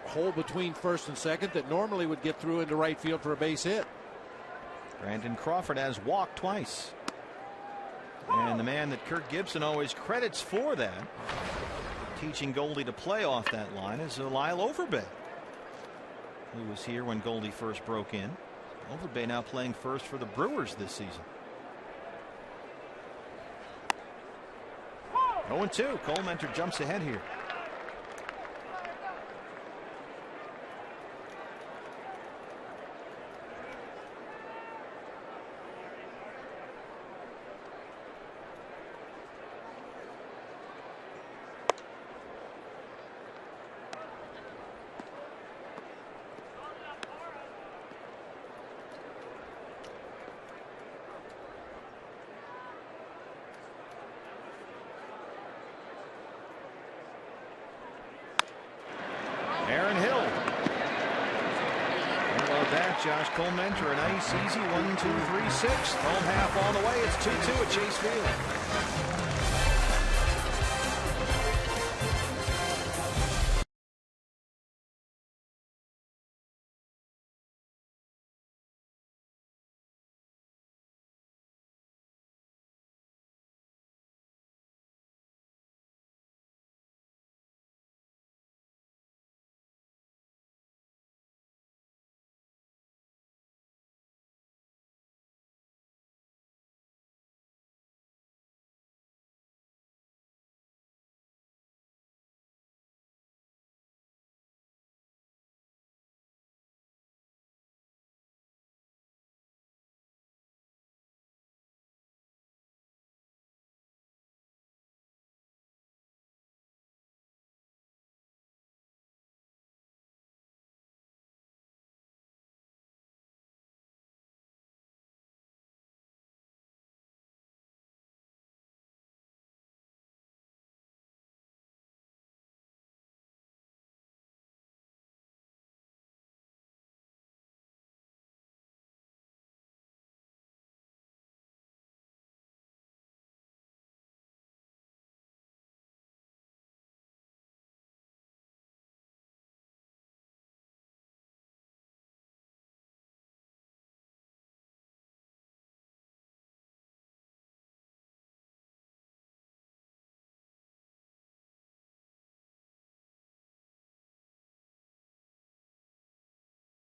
hole between first and second that normally would get through into right field for a base hit. Brandon Crawford has walked twice. And the man that Kirk Gibson always credits for that, teaching Goldie to play off that line, is Lyle Overbay, who was here when Goldie first broke in. Overbay now playing first for the Brewers this season. 0-2. Colmenter jumps ahead here. Aaron Hill. How about that, Josh Colmenter? A nice, easy 1, 2, 3, 6. Home half on the way. It's 2-2 at Chase Field.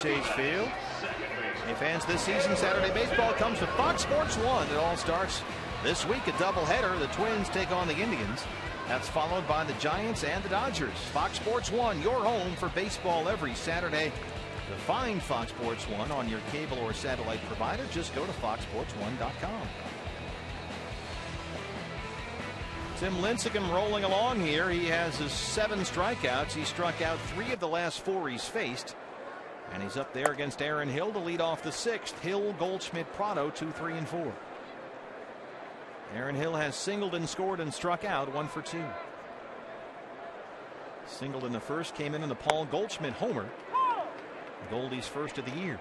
Chase Field. Hey fans, this season Saturday baseball comes to Fox Sports 1. It all starts this week, a doubleheader. The Twins take on the Indians. That's followed by the Giants and the Dodgers. Fox Sports 1, your home for baseball every Saturday. To find Fox Sports 1 on your cable or satellite provider, just go to foxsports1.com. Tim Lincecum rolling along here. He has his 7 strikeouts. He struck out 3 of the last 4 he's faced. And he's up there against Aaron Hill to lead off the 6th. Hill, Goldschmidt, Prado, 2, 3, and 4. Aaron Hill has singled and scored and struck out 1 for 2. Singled in the first, came in the Paul Goldschmidt homer. Goldie's first of the year.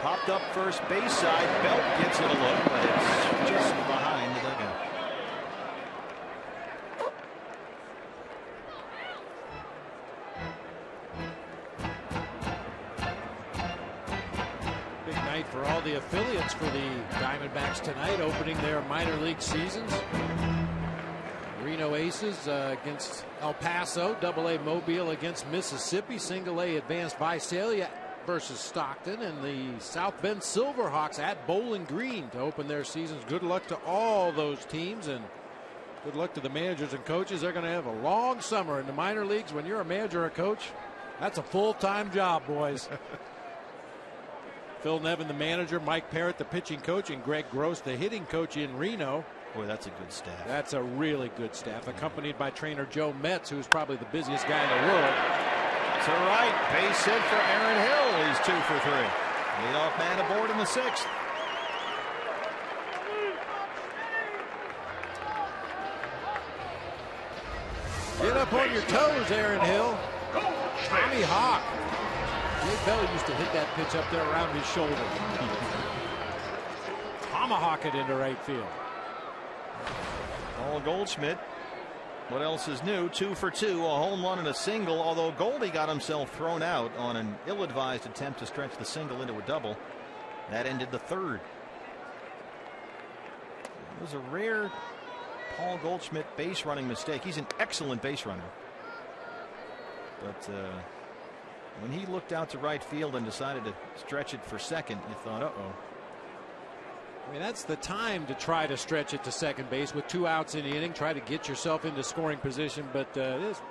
Popped up first base side. Belt gets it a look, but it's just behind the dugout. Big night for all the affiliates for the Diamondbacks tonight, opening their minor league seasons. Reno Aces against El Paso, AA Mobile against Mississippi, Single A advanced Visalia versus Stockton, and the South Bend Silverhawks at Bowling Green to open their seasons. Good luck to all those teams, and good luck to the managers and coaches. They're going to have a long summer in the minor leagues. When you're a manager or a coach, that's a full-time job, boys. Phil Nevin, the manager, Mike Parrott, the pitching coach, and Greg Gross, the hitting coach in Reno. Boy, that's a good staff. That's a really good staff, accompanied by trainer Joe Metz, who's probably the busiest guy in the world. To right, base hit for Aaron Hill. He's 2 for 3. Leadoff man aboard in the 6th. Get up on your toes, Aaron Hill. Tommy Hawk. Jay Bell used to hit that pitch up there around his shoulder. Tomahawk it into right field. Paul Goldschmidt. What else is new? 2 for 2, a home run and a single, although Goldie got himself thrown out on an ill-advised attempt to stretch the single into a double. That ended the 3rd. It was a rare Paul Goldschmidt base running mistake. He's an excellent base runner. But when he looked out to right field and decided to stretch it for second, you thought, uh-oh. I mean, that's the time to try to stretch it to second base with 2 outs in the inning. Try to get yourself into scoring position, but it is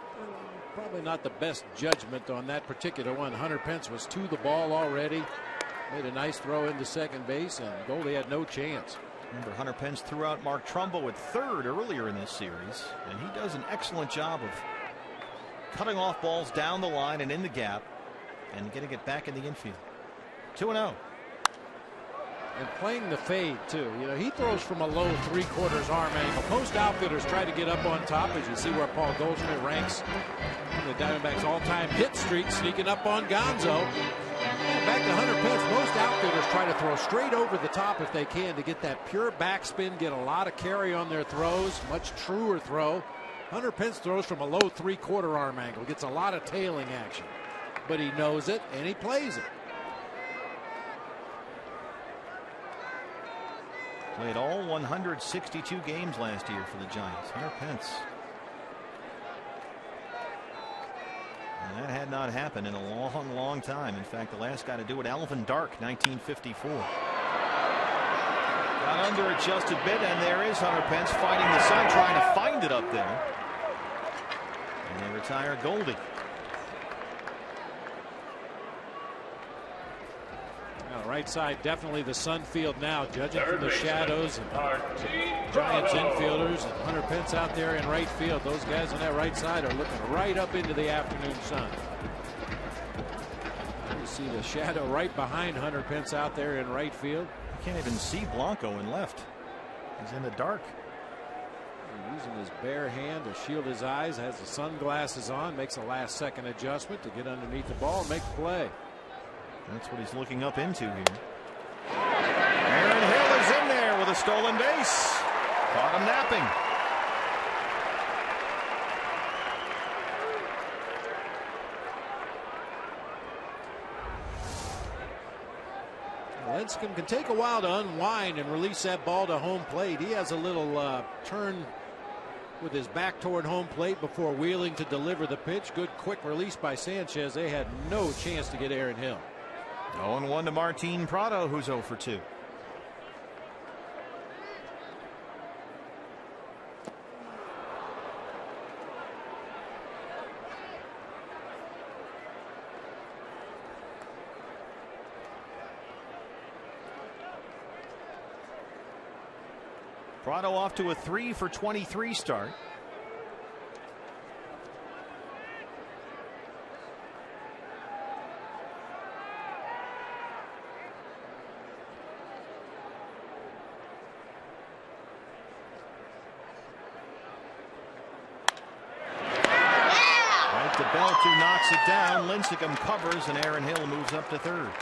probably not the best judgment on that particular one. Hunter Pence was to the ball already. Made a nice throw into second base, and Goldie had no chance. Remember, Hunter Pence threw out Mark Trumbo at 3rd earlier in this series, and he does an excellent job of cutting off balls down the line and in the gap and getting it back in the infield. 2-0. And playing the fade too. You know, he throws from a low 3/4 arm angle. Most outfielders try to get up on top, as you see where Paul Goldschmidt ranks in the Diamondbacks all-time hit streak, sneaking up on Gonzo. Back to Hunter Pence. Most outfielders try to throw straight over the top if they can to get that pure backspin, get a lot of carry on their throws, much truer throw. Hunter Pence throws from a low 3/4 arm angle, gets a lot of tailing action, but he knows it and he plays it. Played all 162 games last year for the Giants. Hunter Pence. And that had not happened in a long, long time. In fact, the last guy to do it, Alvin Dark, 1954. Got under it just a bit, and there is Hunter Pence fighting the sun, trying to find it up there. And they retire Goldie. Right side, definitely the Sun field now, judging from the shadows and Giants infielders, and Hunter Pence out there in right field. Those guys on that right side are looking right up into the afternoon sun. You see the shadow right behind Hunter Pence out there in right field. You can't even see Blanco in left. He's in the dark. Using his bare hand to shield his eyes, has the sunglasses on, makes a last-second adjustment to get underneath the ball and make the play. That's what he's looking up into here. Aaron Hill is in there with a stolen base. Caught him napping. Lincecum can take a while to unwind and release that ball to home plate. He has a little turn with his back toward home plate before wheeling to deliver the pitch. Good quick release by Sanchez. They had no chance to get Aaron Hill. 0-1 to Martin Prado, who's 0 for 2. Prado off to a 3 for 23 start. Right to Belt, who knocks it down. Lincecum covers, and Aaron Hill moves up to third.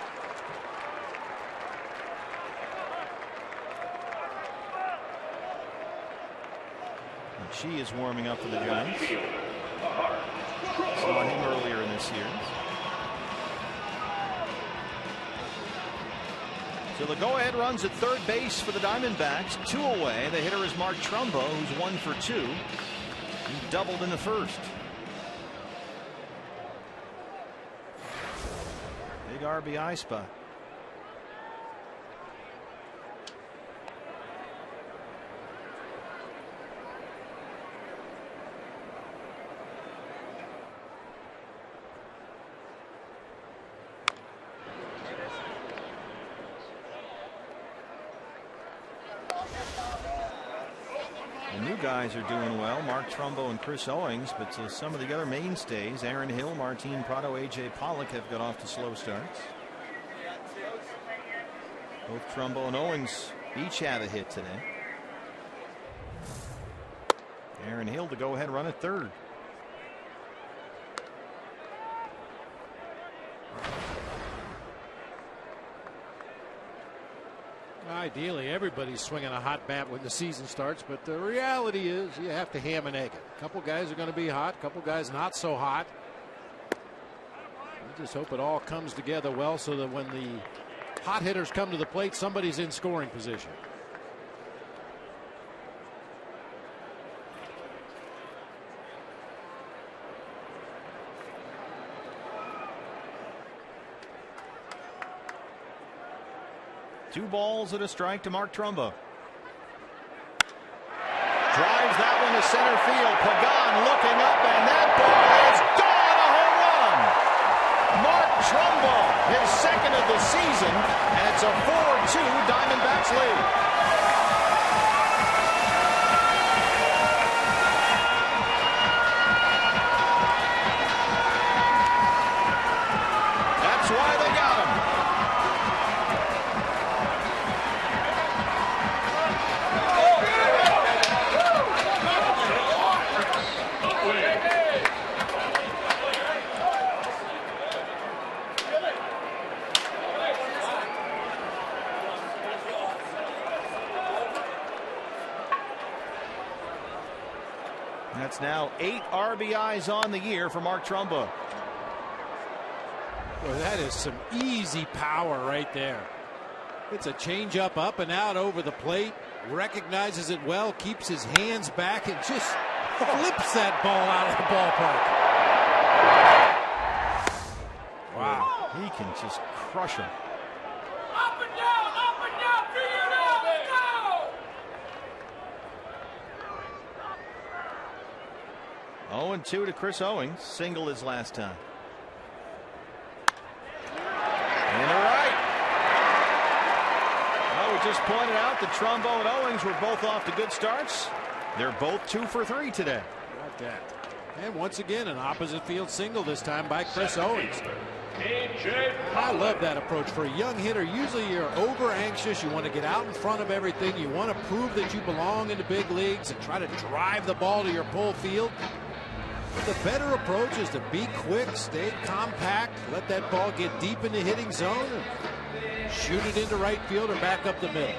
She is warming up for the Giants. Saw him earlier in this series. So the go-ahead runs at third base for the Diamondbacks. 2 away. The hitter is Mark Trumbo, who's 1 for 2. He doubled in the first. Big RBI spot. Guys are doing well, Mark Trumbo and Chris Owings, but some of the other mainstays, Aaron Hill, Martin Prado, A.J. Pollock, have got off to slow starts. Both Trumbo and Owings each had a hit today. Aaron Hill to go ahead run at third. Ideally, everybody's swinging a hot bat when the season starts, but the reality is you have to ham and egg it. A couple guys are going to be hot, a couple guys not so hot. We just hope it all comes together well so that when the hot hitters come to the plate, somebody's in scoring position. Two balls and a strike to Mark Trumbo. Drives that one to center field. Pagan looking up, and that ball is gone. A home run. Mark Trumbo, his second of the season, and it's a 4-2 Diamondbacks lead. That's why they got him. That's now 8 RBIs on the year for Mark Trumbo. Well, that is some easy power right there. It's a changeup up and out over the plate. Recognizes it well, keeps his hands back, and just flips that ball out of the ballpark. Wow. He can just crush him. Up and down, figure it out, let's go! 0-2 to Chris Owings. Single his last time. And a right. Well, we just pointed out that Trumbo and Owings were both off to good starts. They're both 2 for 3 today. Like that. And once again, an opposite field single, this time by Chris Owings. I love that approach for a young hitter. Usually you're over anxious. You want to get out in front of everything. You want to prove that you belong in the big leagues and try to drive the ball to your pull field. But the better approach is to be quick, stay compact, let that ball get deep in the hitting zone, and shoot it into right field or back up the middle.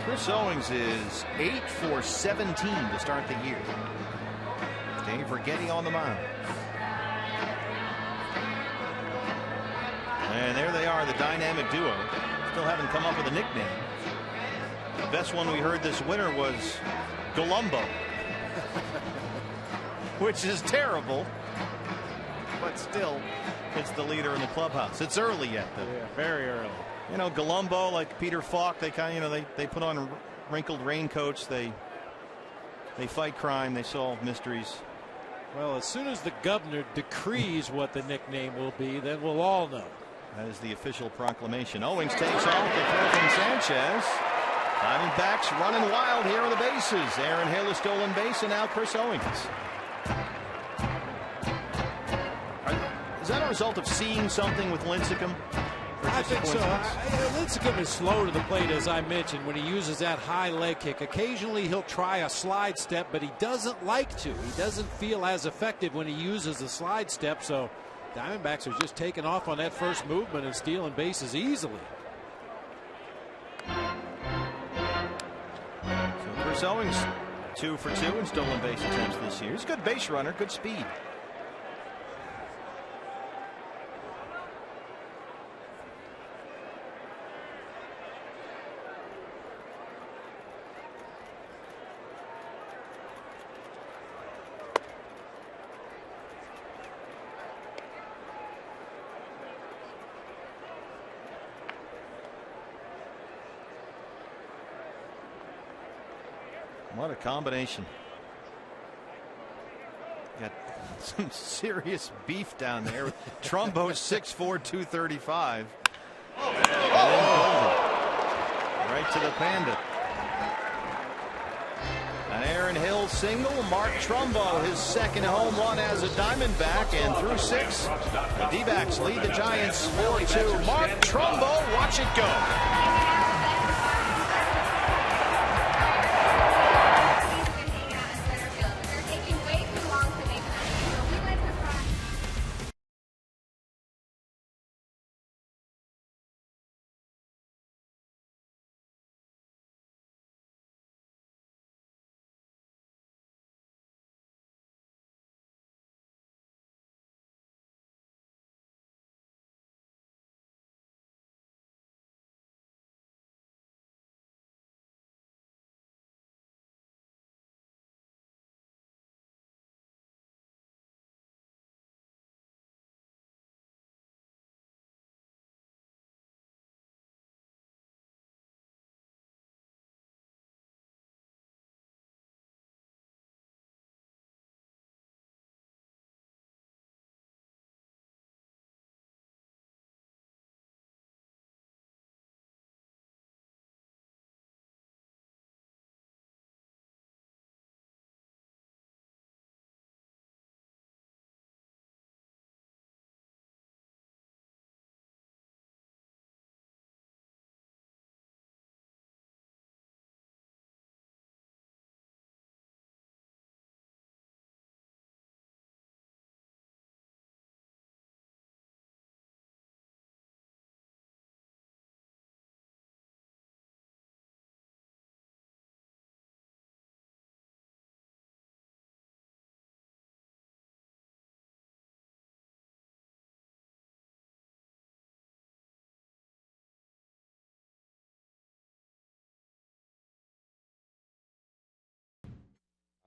Chris Owings is 8 for 17 to start the year. Dave Righetti on the mound. And there they are. are the dynamic duo. Still haven't come up with a nickname. The best one we heard this winter was Galumbo, which is terrible, but still, it's the leader in the clubhouse. It's early yet, though. Yeah, very early. You know, Galumbo, like Peter Falk, they kind of, they put on wrinkled raincoats. They fight crime. They solve mysteries. Well, as soon as the governor decrees what the nickname will be, then we'll all know. That is the official proclamation. Owings takes off the throw from Sanchez. Diamondbacks running wild here on the bases. Aaron Hill, a stolen base, and now Chris Owings. Is that a result of seeing something with Lincecum? I think so. Lincecum is slow to the plate, as I mentioned, when he uses that high leg kick. Occasionally he'll try a slide step, but he doesn't like to. He doesn't feel as effective when he uses the slide step, so Diamondbacks are just taking off on that first movement and stealing bases easily. So Chris Owings 2 for 2 in stolen base attempts this year. He's a good base runner, good speed. What a combination. Got some serious beef down there. Trumbo 6'4", 235. Right to the Panda. An Aaron Hill single. Mark Trumbo, his second home run as a Diamondback, and through 6, the D-backs lead the Giants 4-2. Mark Trumbo, watch it go.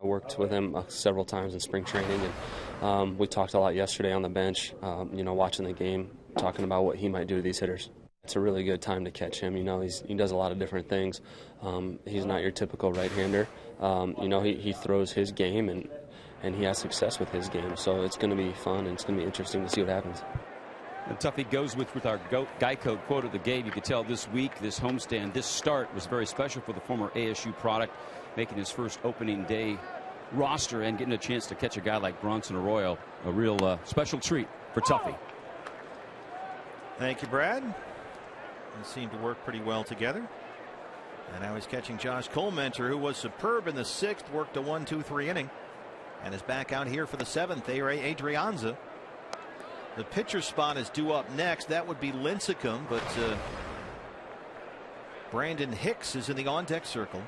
I worked with him several times in spring training, and we talked a lot yesterday on the bench, watching the game, talking about what he might do to these hitters. It's a really good time to catch him. He does a lot of different things. He's not your typical right-hander. He throws his game, and he has success with his game. So it's going to be fun, and it's going to be interesting to see what happens. And Tuffy goes with our Geico quote of the game. You could tell this week, this homestand, this start was very special for the former ASU product, making his first opening day roster and getting a chance to catch a guy like Bronson Arroyo. A real special treat for Tuffy. Thank you, Brad. They seem to work pretty well together. And now he's catching Josh Colmenter, who was superb in the 6th, worked a 1-2-3 inning, and is back out here for the 7th. Adrianza. The pitcher spot is due up next. That would be Lincecum, but Brandon Hicks is in the on-deck circle.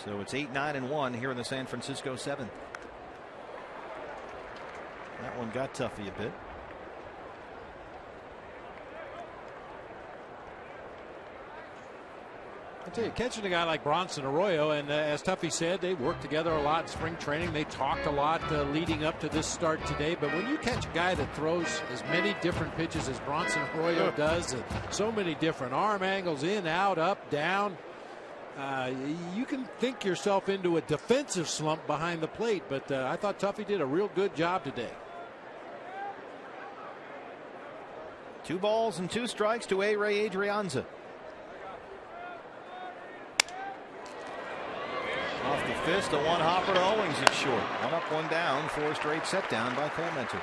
So it's 8-9-1 here in the San Francisco 7th. That one got Tuffy a bit. I tell you, catching a guy like Bronson Arroyo, and as Tuffy said, they worked together a lot in spring training. They talked a lot leading up to this start today. But when you catch a guy that throws as many different pitches as Bronson Arroyo does, and so many different arm angles, in, out, up, down, you can think yourself into a defensive slump behind the plate. But I thought Tuffy did a real good job today. 2 balls and 2 strikes to Ray Adrianza. Off the fist, a 1-hopper to Owings at short. 1 up, 1 down, 4 straight set down by Colemente.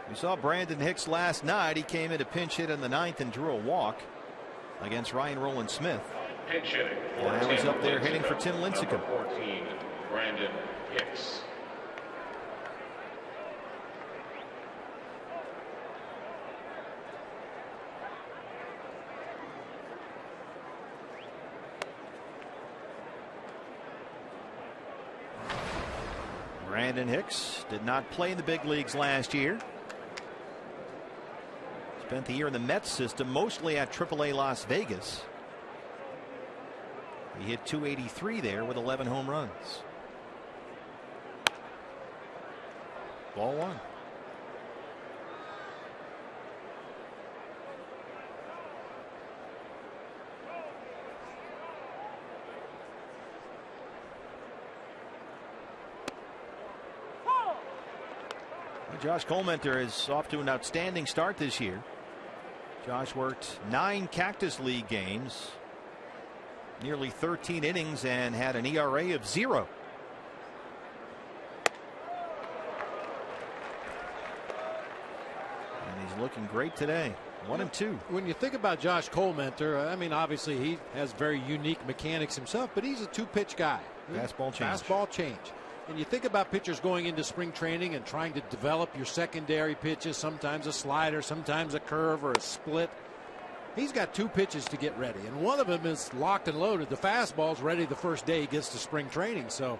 We saw Brandon Hicks last night. He came in a pinch hit in the 9th and drew a walk against Ryan Roland Smith. Pinch hitting. And now he's up there hitting for Tim Lincecum. 14, Brandon Hicks. Brandon Hicks did not play in the big leagues last year. Spent the year in the Mets system, mostly at AAA Las Vegas. He hit .283 there with 11 home runs. Ball 1. Josh Colemente is off to an outstanding start this year. Josh worked 9 Cactus League games, nearly 13 innings, and had an ERA of 0. And he's looking great today. 1 and 2. When you think about Josh Colemente, I mean, obviously he has very unique mechanics himself, but he's a 2-pitch guy. Fastball change. Fastball change. And you think about pitchers going into spring training and trying to develop your secondary pitches, sometimes a slider, sometimes a curve or a split. He's got 2 pitches to get ready, and one of them is locked and loaded. The fastball's ready the first day he gets to spring training, so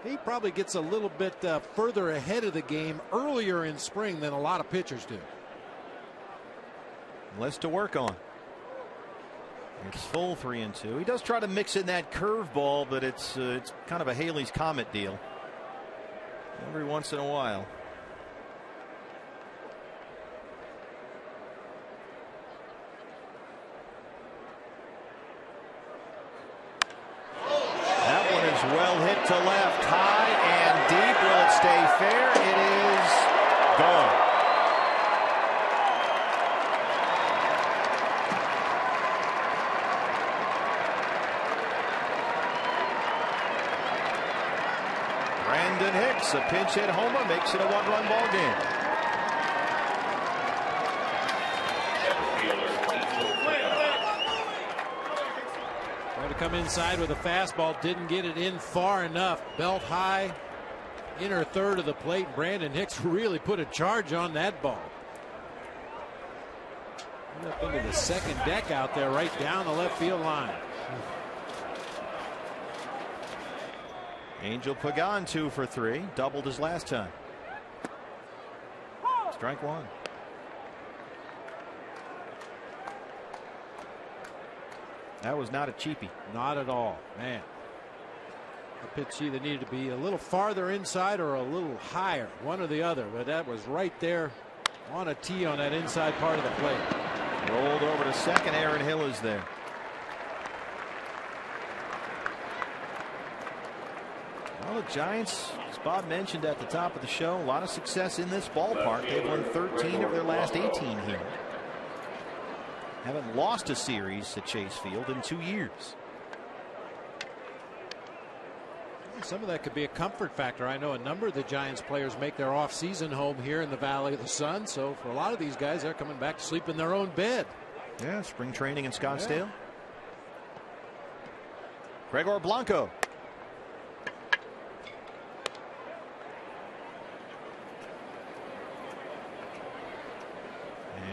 he probably gets a little bit further ahead of the game earlier in spring than a lot of pitchers do. Less to work on. It's full 3 and 2. He does try to mix in that curveball, but it's kind of a Haley's Comet deal. Every once in a while. That one is well hit to left, high and deep. Will it stay fair? It is gone. Brandon Hicks, a pinch hit homer, makes it a 1-run ball game. Tried to come inside with a fastball, didn't get it in far enough. Belt high, inner third of the plate. Brandon Hicks really put a charge on that ball. Up into the second deck out there, right down the left field line. Angel Pagan 2 for 3, doubled his last time. Strike 1. That was not a cheapie. Not at all, man. A pitch either needed to be a little farther inside or a little higher, one or the other, but that was right there on a tee on that inside part of the plate. Rolled over to second. Aaron Hill is there. Well, the Giants, as Bob mentioned at the top of the show, a lot of success in this ballpark. They've won 13 of their last 18 here. Haven't lost a series at Chase Field in 2 years. Some of that could be a comfort factor. I know a number of the Giants players make their off-season home here in the Valley of the Sun. So for a lot of these guys, they're coming back to sleep in their own bed. Yeah, spring training in Scottsdale. Yeah. Gregor Blanco.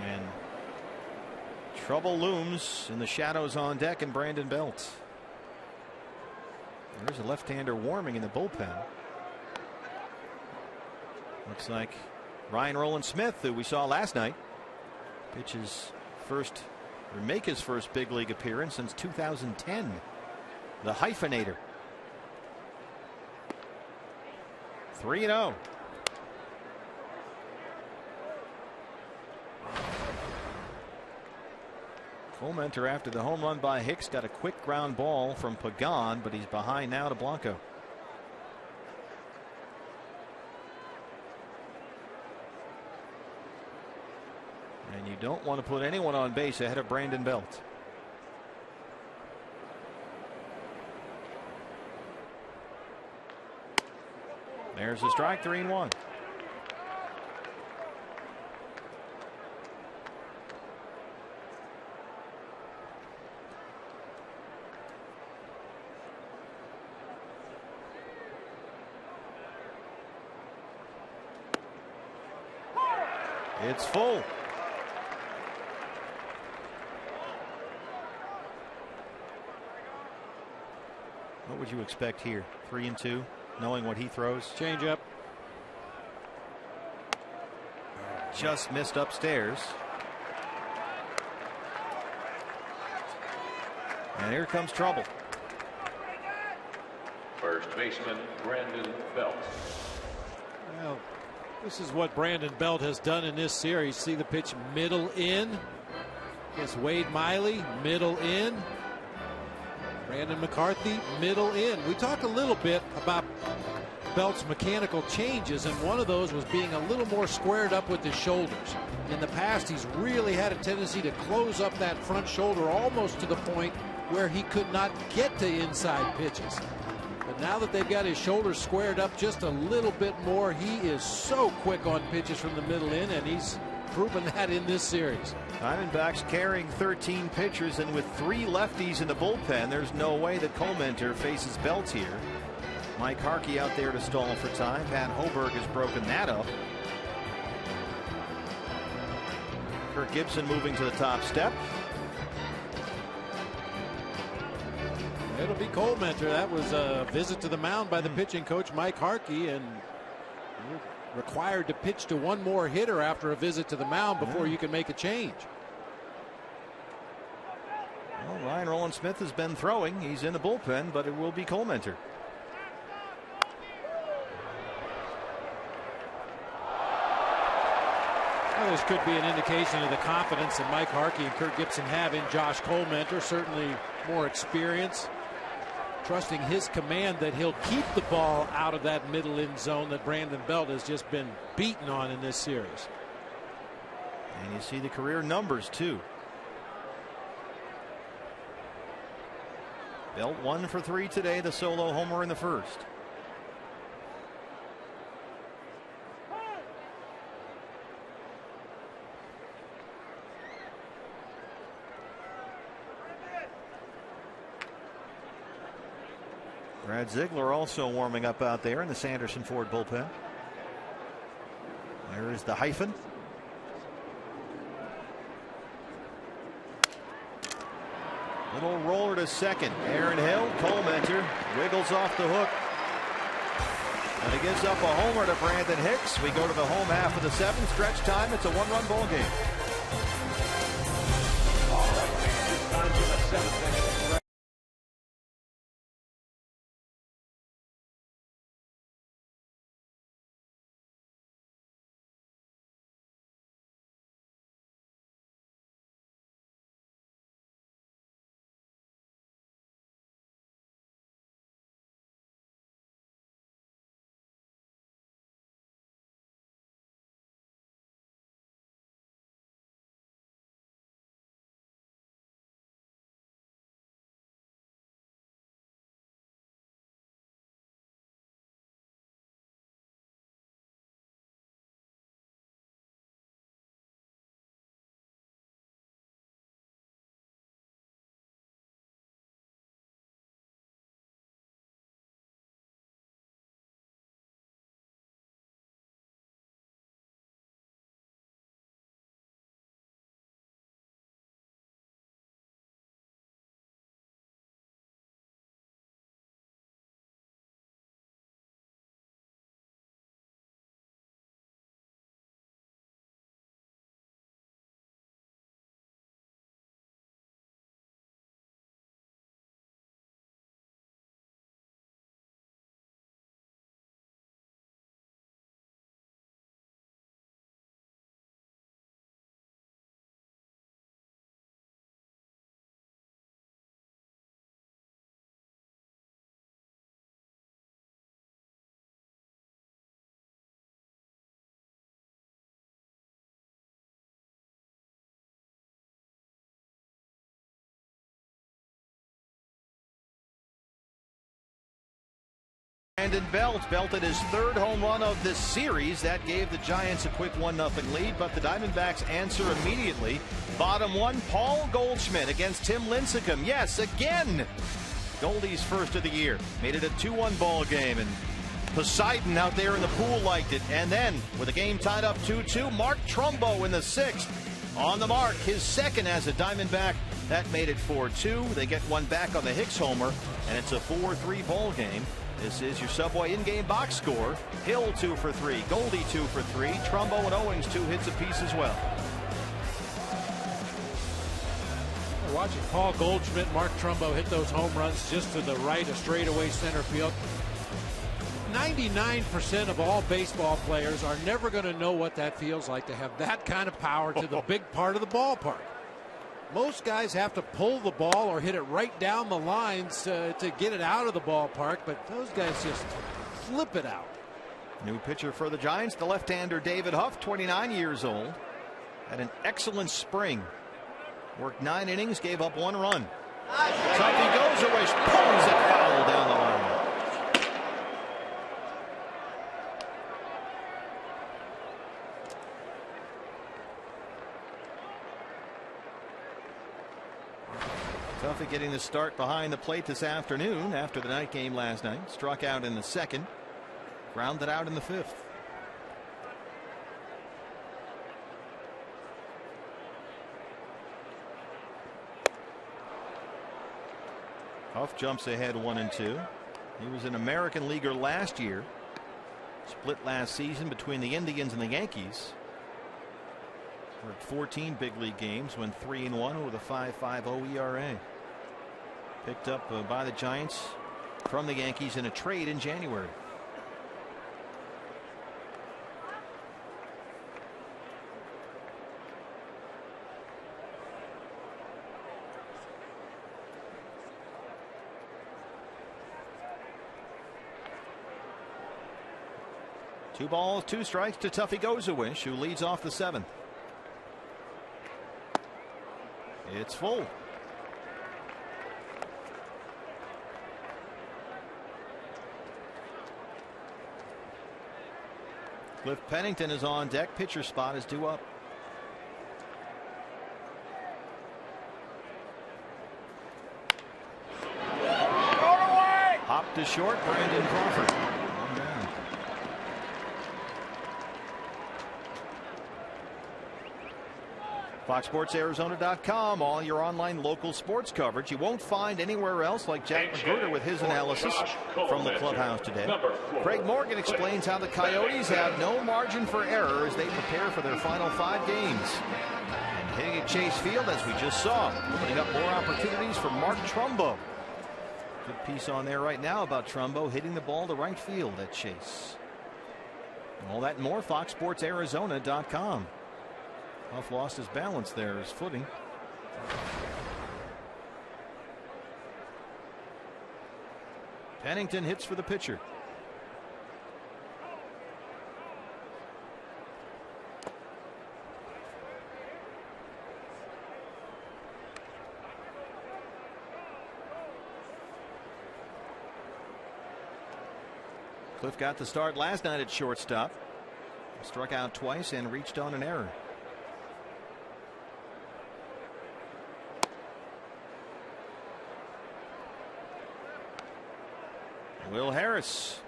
And trouble looms in the shadows on deck and Brandon Belt. There's a left-hander warming in the bullpen. Looks like Ryan Roland Smith, who we saw last night, pitches first or make his first big league appearance since 2010. The hyphenator. 3-0. Comenter, after the home run by Hicks, got a quick ground ball from Pagan, but he's behind now to Blanco. And you don't want to put anyone on base ahead of Brandon Belt. There's a strike, 3-1. It's full. What would you expect here? 3-2, knowing what he throws? Change up. Just missed upstairs. And here comes trouble. First baseman Brandon Belt. Well, this is what Brandon Belt has done in this series. See the pitch middle in. Against Wade Miley, middle in. Brandon McCarthy, middle in. We talked a little bit about Belt's mechanical changes, and one of those was being a little more squared up with his shoulders. In the past, he's really had a tendency to close up that front shoulder almost to the point where he could not get to inside pitches. But now that they've got his shoulders squared up just a little bit more, he is so quick on pitches from the middle in, and he's proven that in this series. Diamondbacks carrying 13 pitchers, and with 3 lefties in the bullpen, there's no way that Comenter faces Belt here. Mike Harkey out there to stall for time. Pat Hoberg has broken that up. Kirk Gibson moving to the top step. It'll be Comenter. That was a visit to the mound by the pitching coach Mike Harkey, and you're required to pitch to one more hitter after a visit to the mound before you can make a change. Well, Ryan Roland Smith has been throwing. He's in the bullpen, but it will be Comenter. Well, this could be an indication of the confidence that Mike Harkey and Kirk Gibson have in Josh Comenter. Certainly more experience, trusting his command that he'll keep the ball out of that middle in zone that Brandon Belt has just been beaten on in this series. And you see the career numbers too. Belt 1 for 3 today, the solo homer in the first. Brad Ziegler also warming up out there in the Sanderson Ford bullpen. There is the hyphen. Little roller to second. Aaron Hill, Comenter wiggles off the hook. And he gives up a homer to Brandon Hicks. We go to the home half of the 7th. Stretch time. It's a 1-run ball game. All right, man, it's time for the 7th inning. Brandon Belt belted his 3rd home run of this series. That gave the Giants a quick 1-0 lead, but the Diamondbacks answer immediately. Bottom 1, Paul Goldschmidt against Tim Lincecum. Yes, again. Goldie's first of the year. Made it a 2-1 ball game, and Poseidon out there in the pool liked it. And then, with the game tied up 2-2, Mark Trumbo in the 6th. On the mark, his 2nd as a Diamondback. That made it 4-2. They get one back on the Hicks homer, and it's a 4-3 ball game. This is your Subway in-game box score. Hill 2 for 3, Goldie 2 for 3, Trumbo and Owings 2 hits apiece as well. We're watching Paul Goldschmidt, Mark Trumbo hit those home runs just to the right of straightaway center field. 99% of all baseball players are never going to know what that feels like to have that kind of power to the big part of the ballpark. Most guys have to pull the ball or hit it right down the lines to get it out of the ballpark, but those guys just flip it out. New pitcher for the Giants, the left-hander David Huff, 29 years old. Had an excellent spring. Worked 9 innings, gave up 1 run. Tuffy goes away, pulls it foul down the line. Tuffy getting the start behind the plate this afternoon after the night game last night. Struck out in the 2nd. Grounded out in the 5th. Huff jumps ahead 1-2. He was an American leaguer last year. Split last season between the Indians and the Yankees. Worked 14 big league games, went 3-1 with a 5.50 ERA. Picked up by the Giants from the Yankees in a trade in January. Two balls, 2 strikes to Tuffy Gozawish, who leads off the 7th. It's full. Cliff Pennington is on deck. Pitcher spot is due up. Hop to short, Brandon Crawford. One down. FoxSportsArizona.com, all your online local sports coverage you won't find anywhere else, like Jack Magruder with his analysis from the clubhouse today. Craig Morgan explains how the Coyotes have no margin for error as they prepare for their final 5 games. And hitting at Chase Field, as we just saw, opening up more opportunities for Mark Trumbo. Good piece on there right now about Trumbo hitting the ball to right field at Chase. All that and more, FoxSportsArizona.com. Huff lost his balance there, his footing. Pennington hits for the pitcher. Cliff got the start last night at shortstop. Struck out twice and reached on an error. Will Harris,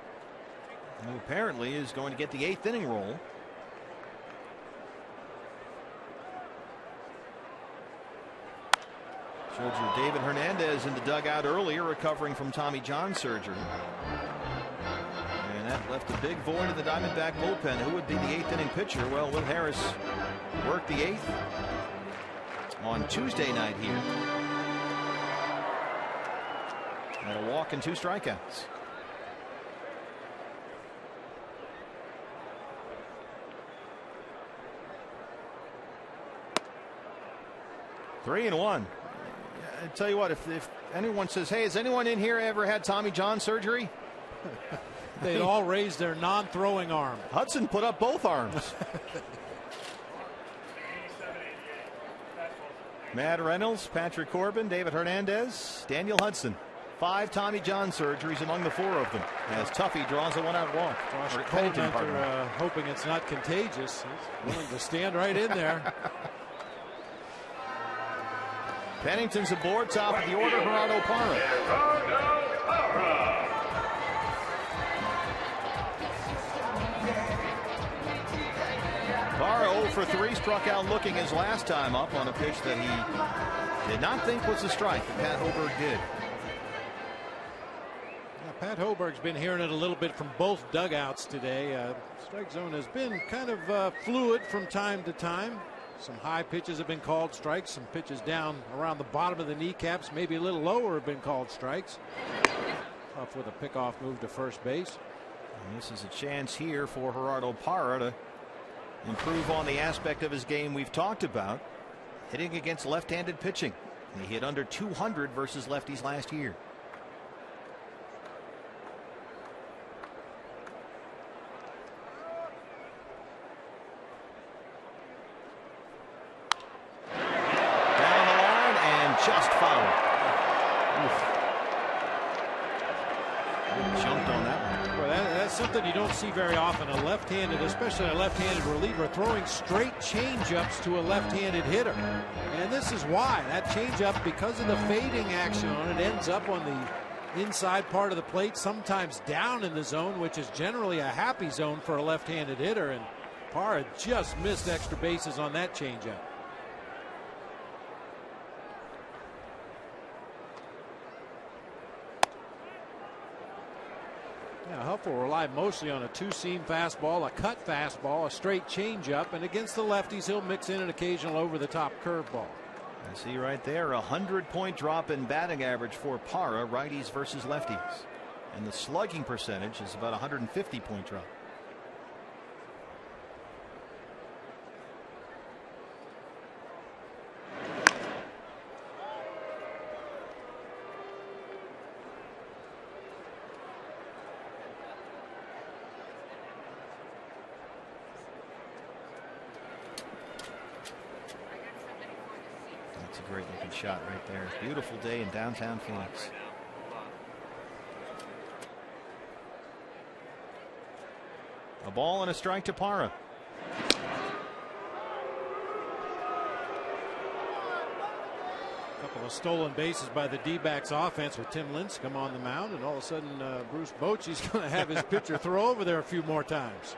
who apparently is going to get the 8th inning role. Showed you David Hernandez in the dugout earlier, recovering from Tommy John surgery. And that left a big void in the Diamondback bullpen. Who would be the 8th inning pitcher? Well, Will Harris worked the 8th on Tuesday night here. And a walk and 2 strikeouts. Three and 1. I tell you what, if anyone says, hey, has anyone in here ever had Tommy John surgery? They'd all raise their non-throwing arm. Hudson put up both arms. Matt Reynolds, Patrick Corbin, David Hernandez, Daniel Hudson. 5 Tommy John surgeries among the 4 of them, as Tuffy draws a 1-out walk. Josh Coldmentor, hoping it's not contagious. He's willing to stand right in there. Pennington's aboard, top of the order, Gerardo Parra. Parra 0 for 3, struck out looking his last time up on a pitch that he did not think was a strike, that Pat Hoberg did. Pat Hoberg's been hearing it a little bit from both dugouts today. Strike zone has been kind of fluid from time to time. Some high pitches have been called strikes. Some pitches down around the bottom of the kneecaps, maybe a little lower, have been called strikes. Tough with a pickoff move to first base. And this is a chance here for Gerardo Parra to improve on the aspect of his game we've talked about, hitting against left-handed pitching. He hit under 200 versus lefties last year. Just fouled. Jumped on that one. Well, that's something you don't see very often. A left-handed, especially a left-handed reliever, throwing straight change-ups to a left-handed hitter. And this is why. That change-up, because of the fading action on it, ends up on the inside part of the plate, sometimes down in the zone, which is generally a happy zone for a left-handed hitter. And Parra just missed extra bases on that change-up. Huff will rely mostly on a two-seam fastball, a cut fastball, a straight changeup, and against the lefties, he'll mix in an occasional over-the-top curveball. I see right there a 100-point drop in batting average for Parra, righties versus lefties, and the slugging percentage is about a 150-point drop. Great looking shot right there. Beautiful day in downtown Phoenix. A ball and a strike to Parra. A couple of stolen bases by the D-backs offense with Tim Lincecum on the mound, and all of a sudden Bruce Bochy's going to have his pitcher throw over there a few more times.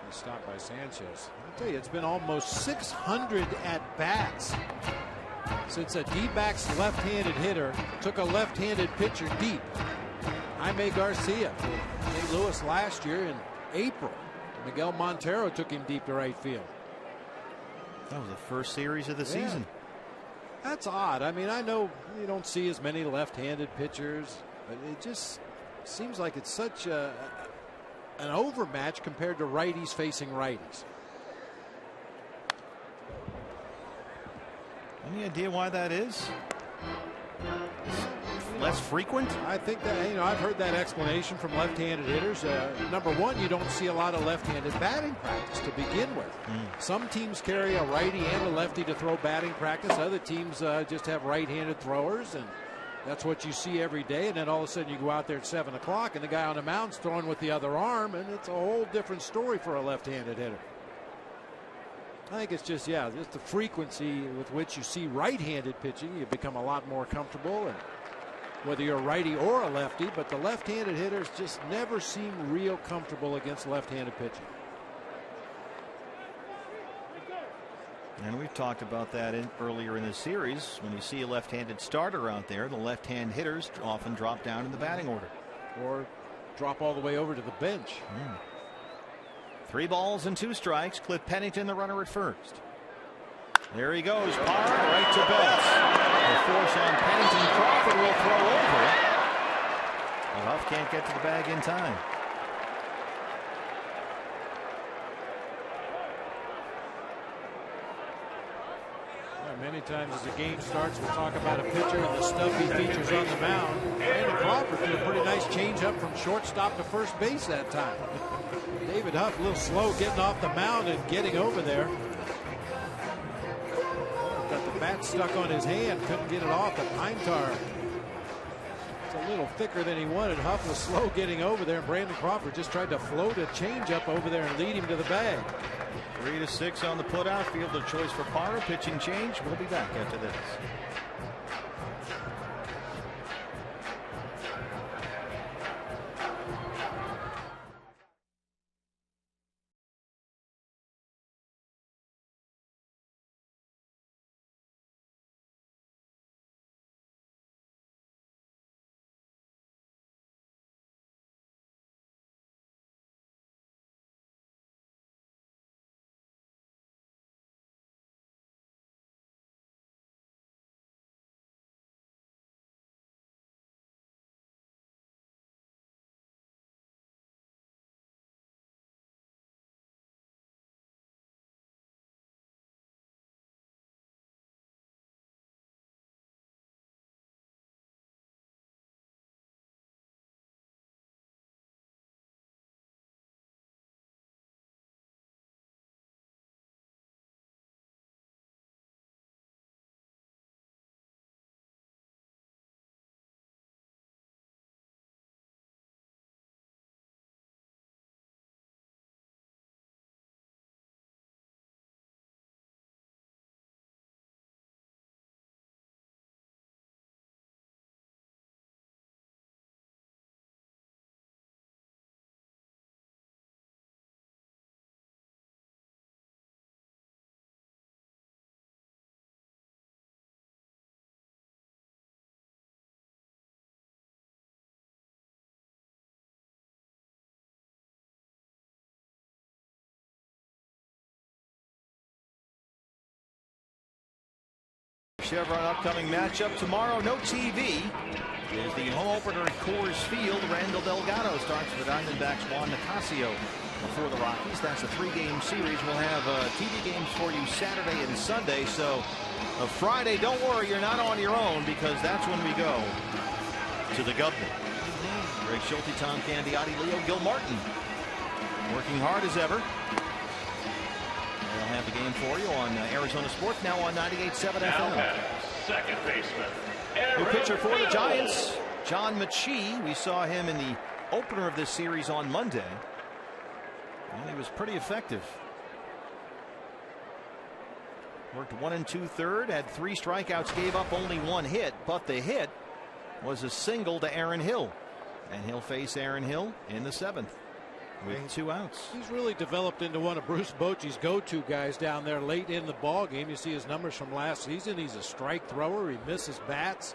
Stopped by Sanchez. I'll tell you, it's been almost 600 at bats since a D-backs left-handed hitter took a left-handed pitcher deep. Jaime Garcia for St. Louis last year in April. Miguel Montero took him deep to right field. That was the first series of the season. That's odd. I mean, I know you don't see as many left-handed pitchers, but it just seems like it's such an overmatch compared to righties facing righties. Any idea why that is? Less frequent? I think that, I've heard that explanation from left-handed hitters. Number one, you don't see a lot of left-handed batting practice to begin with. Some teams carry a righty and a lefty to throw batting practice. Other teams just have right-handed throwers, and that's what you see every day. And then all of a sudden you go out there at 7 o'clock and the guy on the mound's throwing with the other arm, and it's a whole different story for a left-handed hitter. I think it's just the frequency with which you see right-handed pitching. You become a lot more comfortable, and whether you're a righty or a lefty, but the left-handed hitters just never seem real comfortable against left-handed pitching. And we've talked about that earlier in this series. When you see a left-handed starter out there, the left-hand hitters often drop down in the batting order. Or drop all the way over to the bench. 3 balls and 2 strikes. Cliff Pennington, the runner at first. There he goes. Parra right to Betts. The force on Pennington. Crawford will throw over it. But Huff can't get to the bag in time. Many times as the game starts, we'll talk about a pitcher and the stuff he features on the mound. Brandon Crawford threw a pretty nice changeup from shortstop to first base that time. David Huff a little slow getting off the mound and getting over there. Got the bat stuck on his hand, couldn't get it off. The pine tar. It's a little thicker than he wanted. Huff was slow getting over there. Brandon Crawford just tried to float a changeup over there and lead him to the bag. 3-6 on the putout. Field of choice for Parra. Pitching change. We'll be back after this. Chevron upcoming matchup tomorrow. No TV. Is the home opener at Coors Field. Randall Delgado starts for the Diamondbacks. Juan Nicasio before the Rockies. That's a 3-game series. We'll have TV games for you Saturday and Sunday. So Friday, don't worry, you're not on your own, because that's when we go to the Governor. Greg Schulte, Tom Candiotti, Leo Gilmartin working hard as ever. We'll have the game for you on Arizona Sports, now on 98.7 FM. Second baseman. New pitcher for the Giants, John Mechie. We saw him in the opener of this series on Monday, and he was pretty effective. Worked 1 2/3, had 3 strikeouts, gave up only 1 hit, but the hit was a single to Aaron Hill, and he'll face Aaron Hill in the 7th. With 2 outs. He's really developed into one of Bruce Bochy's go-to guys down there late in the ball game. You see his numbers from last season. He's a strike thrower. He misses bats.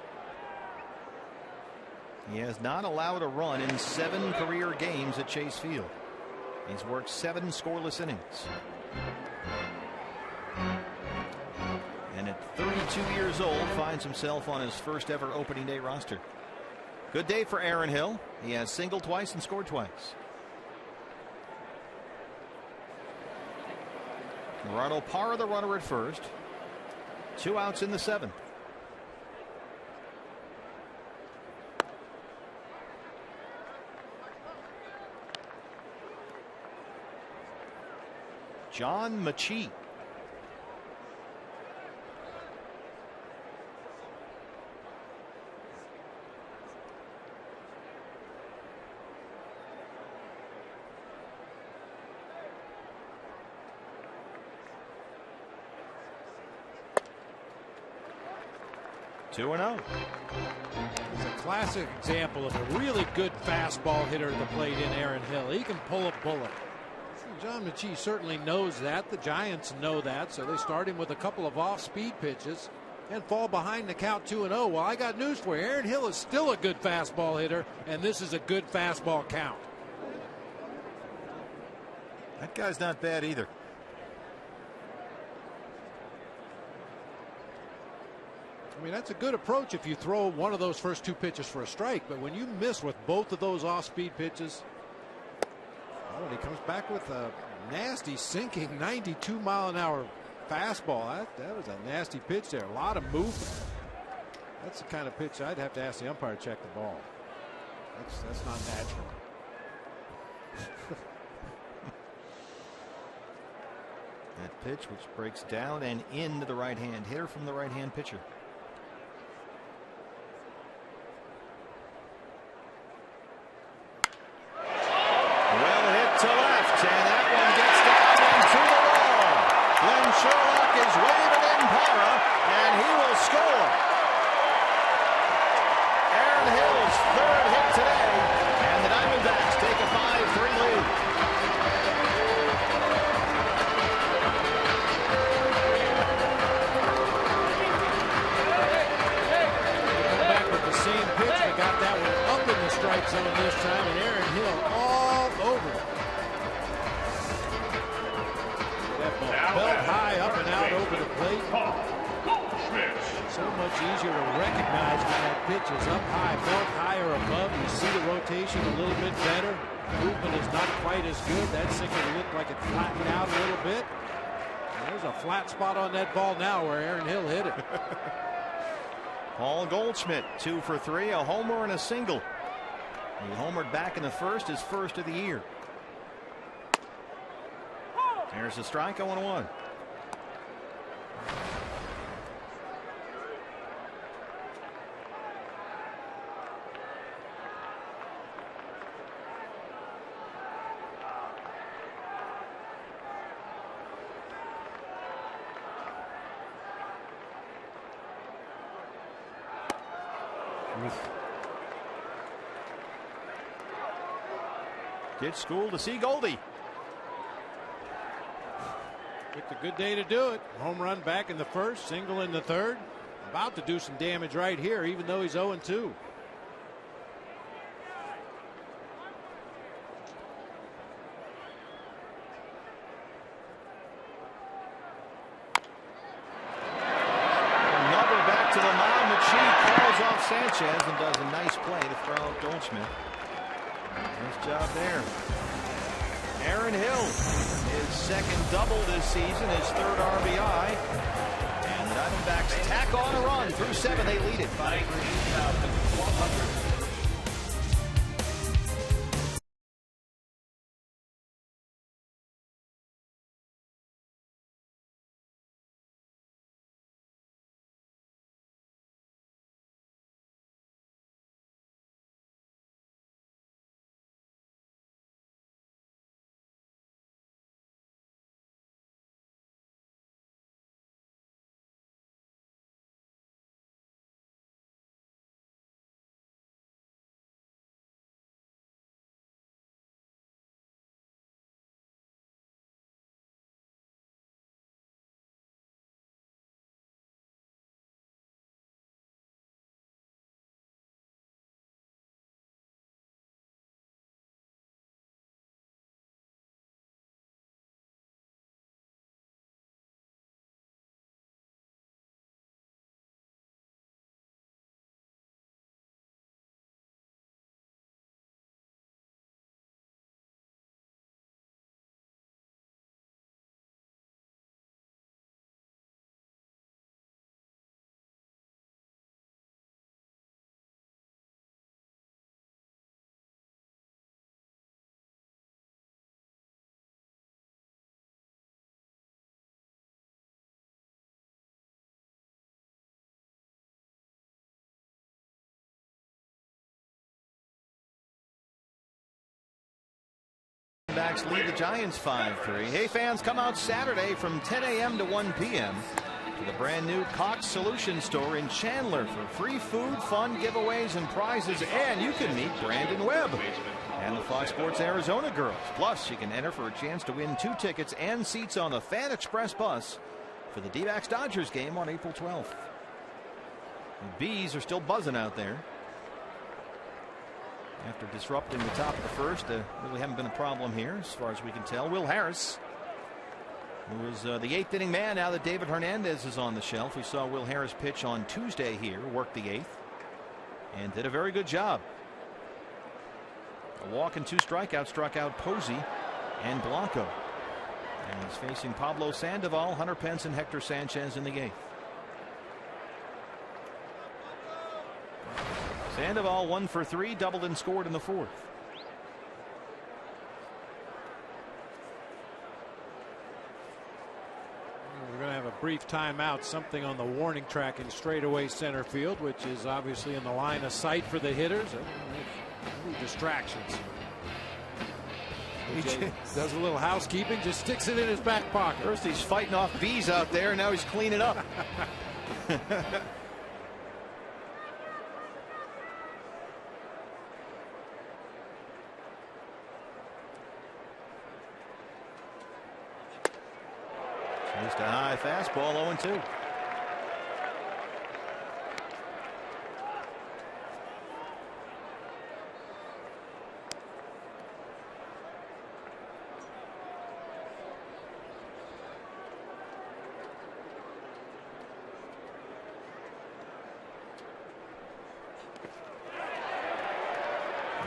He has not allowed a run in 7 career games at Chase Field. He's worked 7 scoreless innings. And at 32 years old, finds himself on his first ever opening day roster. Good day for Aaron Hill. He has singled twice and scored twice. Gerardo Parra, the runner at first. 2 outs in the 7th. John Mechie. Two 2-0. It's a classic example of a really good fastball hitter at the plate in Aaron Hill. He can pull a bullet. John Mechie certainly knows that. The Giants know that, so they start him with a couple of off-speed pitches and fall behind the count 2-0. Well, I got news for you. Aaron Hill is still a good fastball hitter, and this is a good fastball count. That guy's not bad either. I mean, that's a good approach if you throw one of those first 2 pitches for a strike, but when you miss with both of those off-speed pitches, oh, and he comes back with a nasty sinking 92-mile-an-hour fastball. That was a nasty pitch there. A lot of movement. That's the kind of pitch I'd have to ask the umpire to check the ball. That's not natural. That pitch, which breaks down and into the right-hand hitter from the right-hand pitcher. Well hit to left, and that one gets down into the wall. Glenn Sherlock is waving in para, and he will score. Aaron Hill's third hit today, and the Diamondbacks take a 5-3 lead. Back with the same pitch, they got that one up in the strike zone this time, and Aaron Hill all over it. That ball belt high, up and out over the plate. So much easier to recognize when that pitch is up high, belt high or above. You see the rotation a little bit better. Movement is not quite as good. That sinker looked like it flattened out a little bit. And there's a flat spot on that ball now where Aaron Hill hit it. Paul Goldschmidt, 2 for 3, a homer and a single. He homered back in the first, his first of the year. There's a strike, 0-1. Kid school to see Goldie. Picked a good day to do it. Home run back in the first, single in the third. About to do some damage right here, even though he's 0-2. Sanchez and does a nice play to throw out Goldschmidt. Nice job there. Aaron Hill, his second double this season, his third RBI. And the Diamondbacks tack on a run through 7. They lead it 5-3. Diamondbacks lead the Giants 5-3. Hey fans, come out Saturday from 10 a.m. to 1 p.m. to the brand new Cox Solution Store in Chandler for free food, fun, giveaways, and prizes. And you can meet Brandon Webb and the Fox Sports Arizona girls. Plus, you can enter for a chance to win 2 tickets and seats on the Fan Express bus for the D-backs Dodgers game on April 12th. The bees are still buzzing out there. After disrupting the top of the first, really haven't been a problem here as far as we can tell. Will Harris, who was the 8th inning man now that David Hernandez is on the shelf. We saw Will Harris pitch on Tuesday here, work the 8th, and did a very good job. A walk and 2 strikeouts, struck out Posey and Blanco. And he's facing Pablo Sandoval, Hunter Pence, and Hector Sanchez in the eighth. Sandoval 1 for 3, doubled and scored in the fourth. We're going to have a brief timeout, something on the warning track in straightaway center field, which is obviously in the line of sight for the hitters. Any distractions. He does a little housekeeping, just sticks it in his back pocket. First he's fighting off bees out there, now he's cleaning up. Chased a high fastball, 0-2.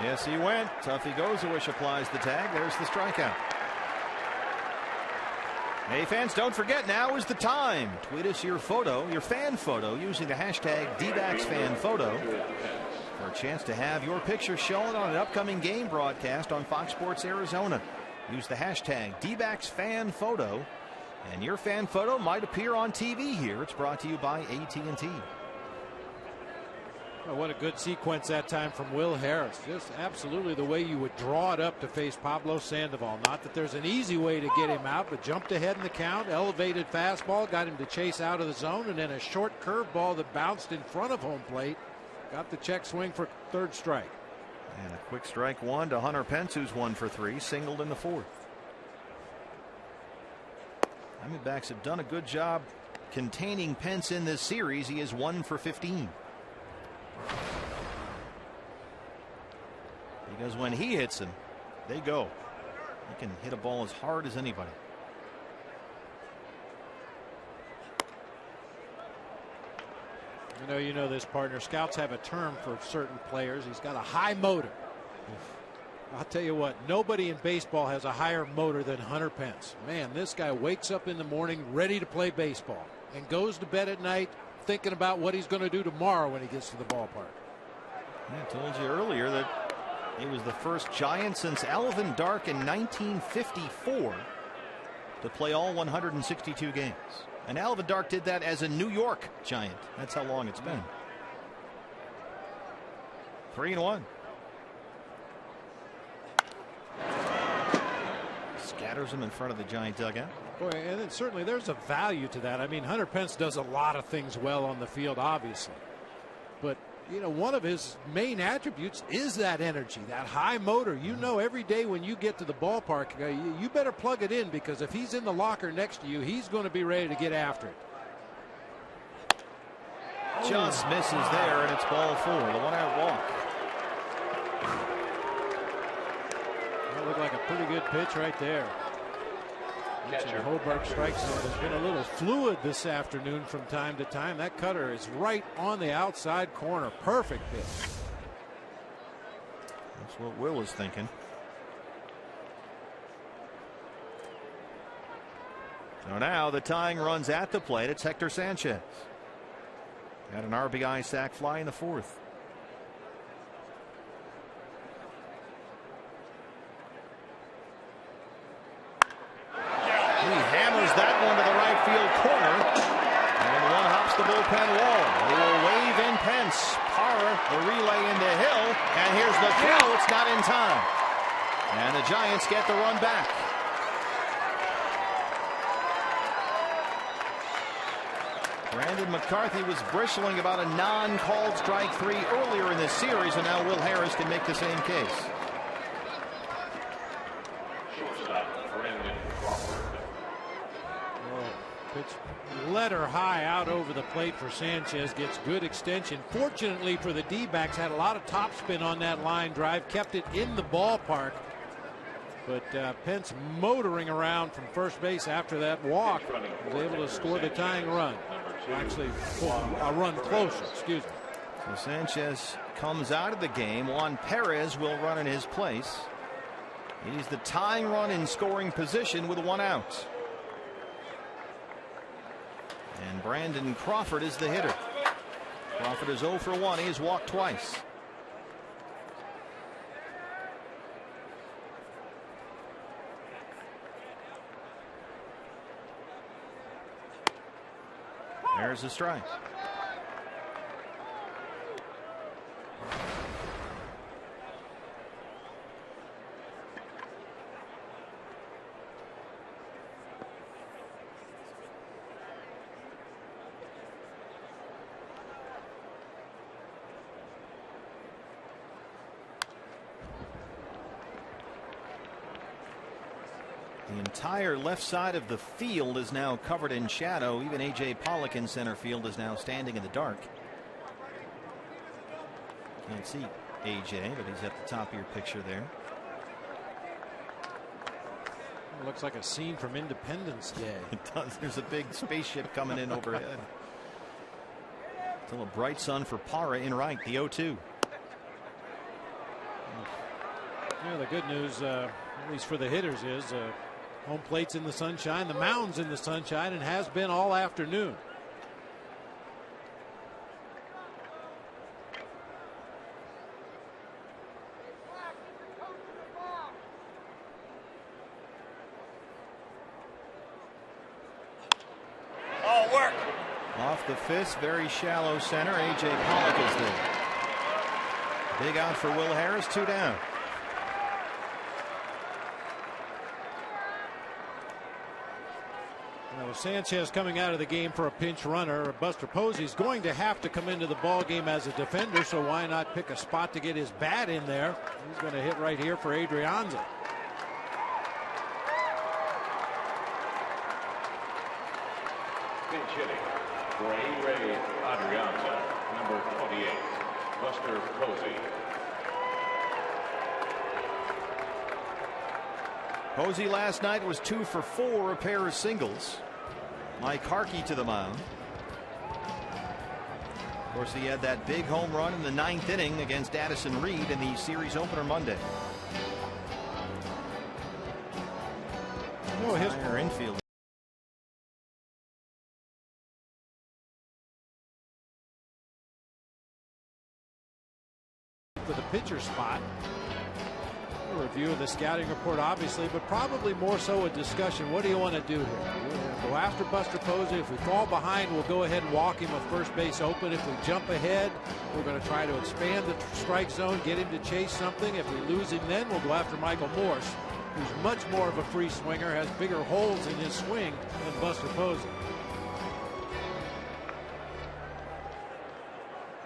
Yes, he went. Tuffy Gozawish applies the tag. There's the strikeout. Hey, fans, don't forget, now is the time. Tweet us your photo, your fan photo, using the hashtag DBacksFanPhoto for a chance to have your picture shown on an upcoming game broadcast on Fox Sports Arizona. Use the hashtag DBacksFanPhoto, and your fan photo might appear on TV here. It's brought to you by AT&T. Oh, what a good sequence that time from Will Harris. Just absolutely the way you would draw it up to face Pablo Sandoval. Not that there's an easy way to get him out, but jumped ahead in the count, elevated fastball, got him to chase out of the zone, and then a short curveball that bounced in front of home plate. Got the check swing for third strike. And a quick strike one to Hunter Pence, who's 1 for 3, singled in the fourth. Diamondbacks have done a good job containing Pence in this series. He is 1 for 15. Because when he hits them, they go. He can hit a ball as hard as anybody. You know this, partner. Scouts have a term for certain players. He's got a high motor. I'll tell you what, nobody in baseball has a higher motor than Hunter Pence. Man, this guy wakes up in the morning ready to play baseball and goes to bed at night thinking about what he's going to do tomorrow when he gets to the ballpark. I told you earlier that he was the first Giant since Alvin Dark in 1954 to play all 162 games. And Alvin Dark did that as a New York Giant. That's how long it's been. 3-1. Scatters him in front of the Giant dugout. Boy, and then certainly there's a value to that. I mean, Hunter Pence does a lot of things well on the field, obviously. But, you know, one of his main attributes is that energy, that high motor. You know, every day when you get to the ballpark, you better plug it in, because if he's in the locker next to you, he's going to be ready to get after it. Just misses there, and it's ball 4, the 1-out walk. That looked like a pretty good pitch right there. Hobart strike zone has been a little fluid this afternoon from time to time. That cutter is right on the outside corner. Perfect pitch. That's what Will is thinking. So now the tying runs at the plate. It's Hector Sanchez. Got an RBI sac fly in the fourth. He hammers that one to the right field corner, and one hops the bullpen wall. He will wave in Pence. Parra, the relay into Hill, and here's the throw. It's not in time, and the Giants get the run back. Brandon McCarthy was bristling about a non-called strike 3 earlier in this series, and now Will Harris can make the same case. Pitch letter high out over the plate for Sanchez, gets good extension. Fortunately for the D-backs, had a lot of topspin on that line drive, kept it in the ballpark. But Pence motoring around from first base after that walk was able to score the tying run. Actually, a run closer, excuse me. So Sanchez comes out of the game. Juan Perez will run in his place. He's the tying run in scoring position with 1 out. And Brandon Crawford is the hitter. Crawford is 0 for 1. He has walked twice. There's a strike. The entire left side of the field is now covered in shadow. Even A.J. Pollock in center field is now standing in the dark. Can't see A.J., but he's at the top of your picture there. It looks like a scene from Independence Day. It does. There's a big spaceship coming in overhead. Still a bright sun for Parra in right, the 0-2. Yeah, the good news, at least for the hitters, is home plate's in the sunshine, the mound's in the sunshine, and has been all afternoon. Oh, work. Off the fist, very shallow center. A.J. Pollock is there. Big out for Will Harris, 2 down. With Sanchez coming out of the game for a pinch runner, Buster Posey's going to have to come into the ball game as a defender, so why not pick a spot to get his bat in there? He's going to hit right here for Adrianza. Pinch hitting for A-Ray Adrianza, number 28, Buster Posey. Posey last night was 2 for 4, a pair of singles. Mike Harkey to the mound. Of course, he had that big home run in the 9th inning against Addison Reed in the series opener Monday. Oh, his infield. For the pitcher spot. A review of the scouting report, obviously, but probably more so a discussion. What do you want to do here? We'll go after Buster Posey. If we fall behind, we'll go ahead and walk him with first base open. If we jump ahead, we're going to try to expand the strike zone, get him to chase something. If we lose him, then we'll go after Michael Morse, who's much more of a free swinger, has bigger holes in his swing than Buster Posey.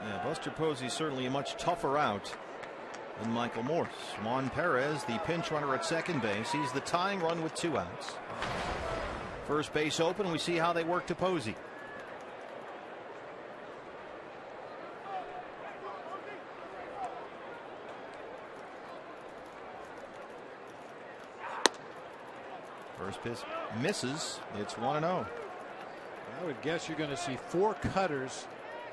Yeah, Buster Posey certainly a much tougher out than Michael Morse. Juan Perez, the pinch runner at second base. He's the tying run with 2 outs. First base open. We see how they work to Posey. First pitch misses. It's 1-0. I would guess you're going to see 4 cutters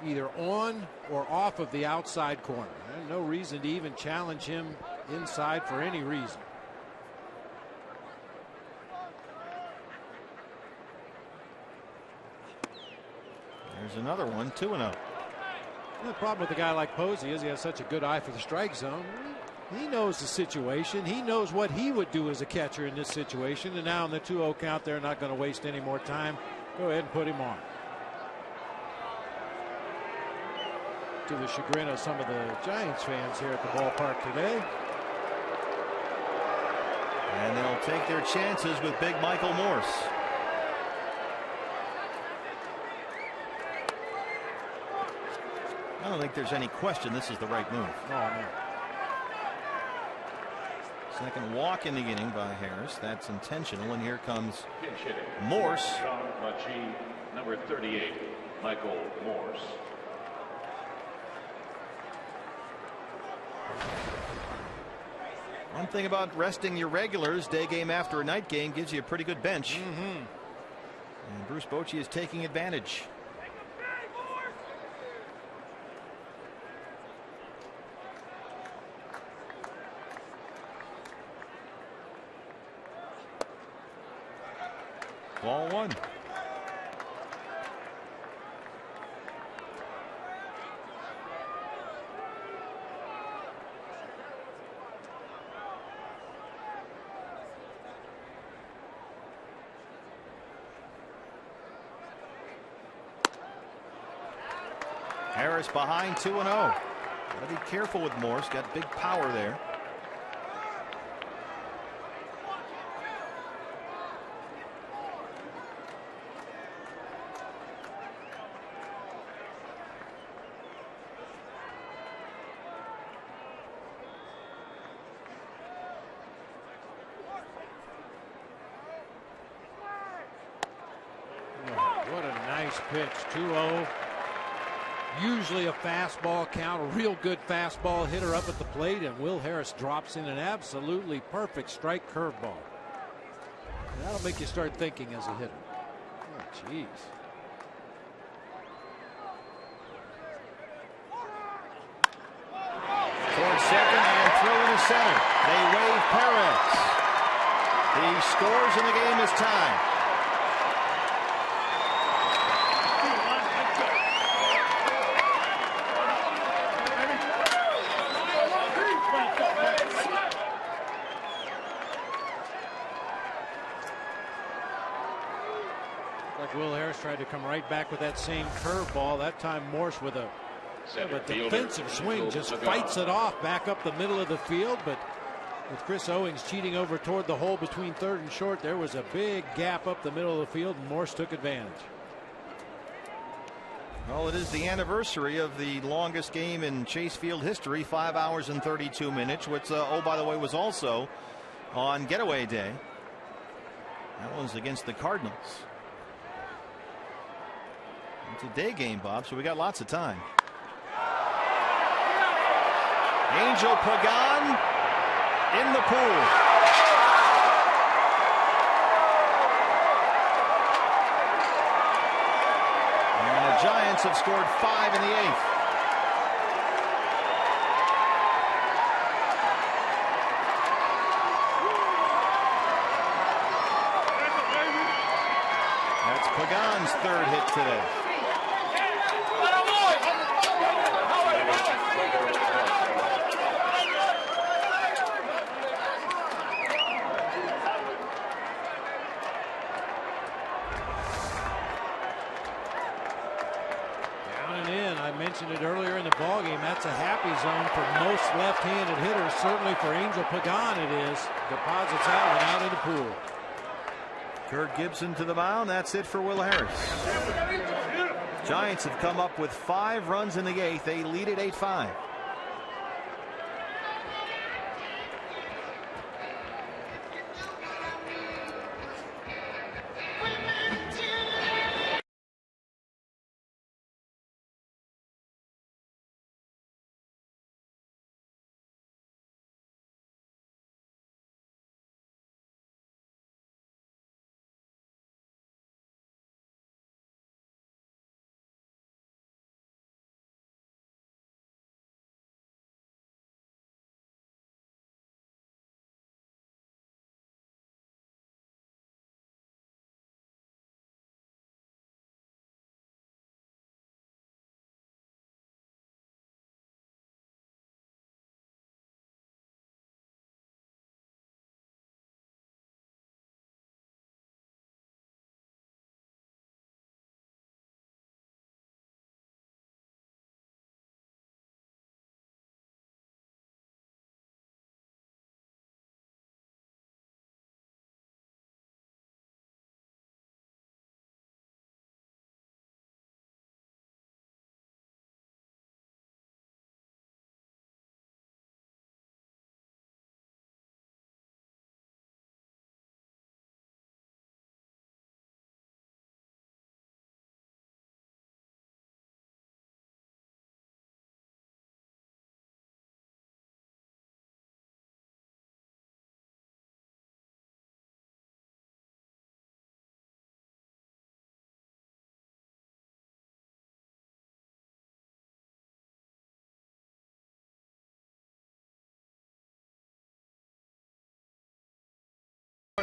either on or off of the outside corner. There's no reason to even challenge him inside for any reason. There's another one, 2-0. The problem with a guy like Posey is he has such a good eye for the strike zone. He knows the situation. He knows what he would do as a catcher in this situation. And now in the 2-0 count, they're not going to waste any more time. Go ahead and put him on. To the chagrin of some of the Giants fans here at the ballpark today. And they'll take their chances with big Michael Morse. I don't think there's any question this is the right move. Oh, no. Second walk in the inning by Harris. That's intentional. And here comes Morse. Number 38, Michael Morse. One thing about resting your regulars, day game after a night game, gives you a pretty good bench. And Bruce Bochy is taking advantage. Ball one. Harris behind 2-0. Gotta be careful with Morse. Got big power there. What a nice pitch. 2-0. Usually a fastball count, a real good fastball hitter up at the plate, and Will Harris drops in an absolutely perfect strike curveball. That'll make you start thinking as a hitter. Oh, jeez. Towards second and through into center. They wave Perez. He scores and the game is tied. Will Harris tried to come right back with that same curveball. That time Morse with a defensive swing just fights it off back up the middle of the field. But with Chris Owings cheating over toward the hole between third and short, there was a big gap up the middle of the field, and Morse took advantage. Well, it is the anniversary of the longest game in Chase Field history, 5 hours and 32 minutes, which, oh, by the way, was also on Getaway Day. That was against the Cardinals. It's a day game, Bob, so we got lots of time. Angel Pagan in the pool. And the Giants have scored 5 in the 8th. That's Pagan's 3rd hit today. Mentioned it earlier in the ballgame. That's a happy zone for most left-handed hitters. Certainly for Angel Pagan it is. Deposits that one out in the pool. Kirk Gibson to the mound. That's it for Will Harris. Giants have come up with 5 runs in the 8th. They lead at 8-5.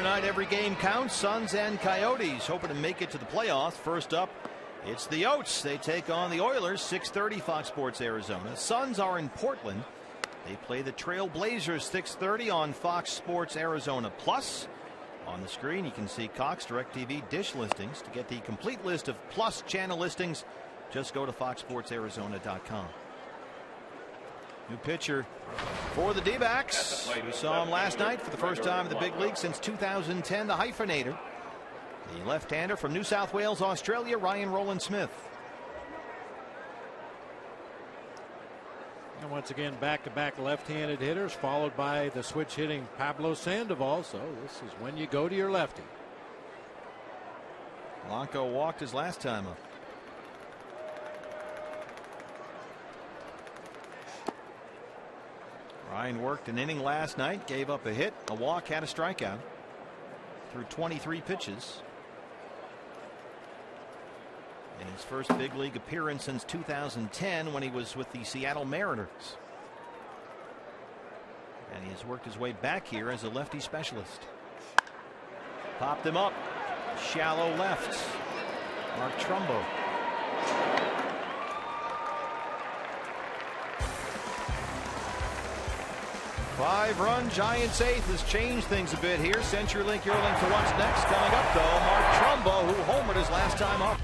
night, every game counts. Suns and Coyotes hoping to make it to the playoffs. First up, it's the Oats. They take on the Oilers, 6:30 Fox Sports Arizona. Suns are in Portland. They play the Trail Blazers, 6:30 on Fox Sports Arizona Plus. On the screen, you can see Cox DirecTV dish listings. To get the complete list of Plus channel listings, just go to foxsportsarizona.com. New pitcher for the D-backs. We saw him last night for the first time in the big league since 2010, the hyphenator. The left-hander from New South Wales, Australia, Ryan Rowland-Smith. And once again, back-to-back left-handed hitters, followed by the switch-hitting Pablo Sandoval. So this is when you go to your lefty. Blanco walked his last time up. Ryan worked an inning last night, gave up a hit, a walk, had a strikeout through 23 pitches. In his first big league appearance since 2010, when he was with the Seattle Mariners. And he has worked his way back here as a lefty specialist. Popped him up. Shallow left. Mark Trumbo. Five-run Giants eighth has changed things a bit here. CenturyLink, your link for what's next. Coming up, though, Mark Trumbo, who homered his last time up.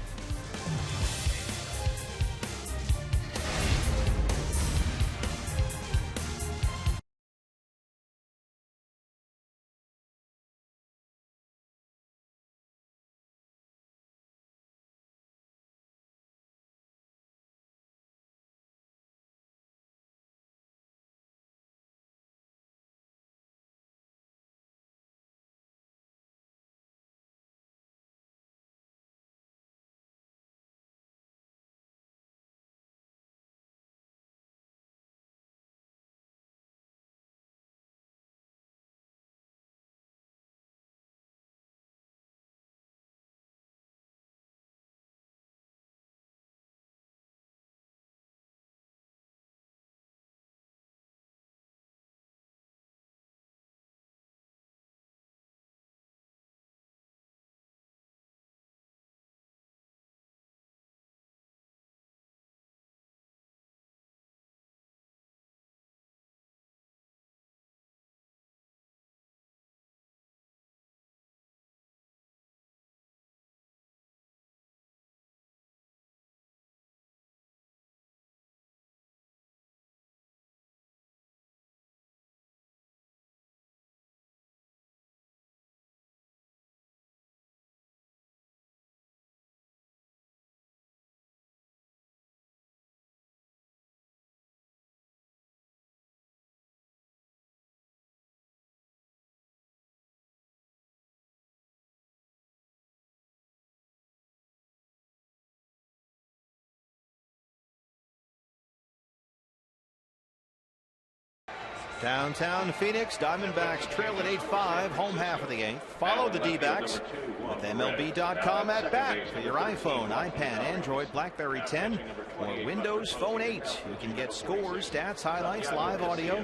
Downtown Phoenix, Diamondbacks trail at 8-5, home half of the eighth. Follow the D-backs with MLB.com at bat for your iPhone, iPad, Android, BlackBerry 10, or Windows Phone 8. You can get scores, stats, highlights, live audio,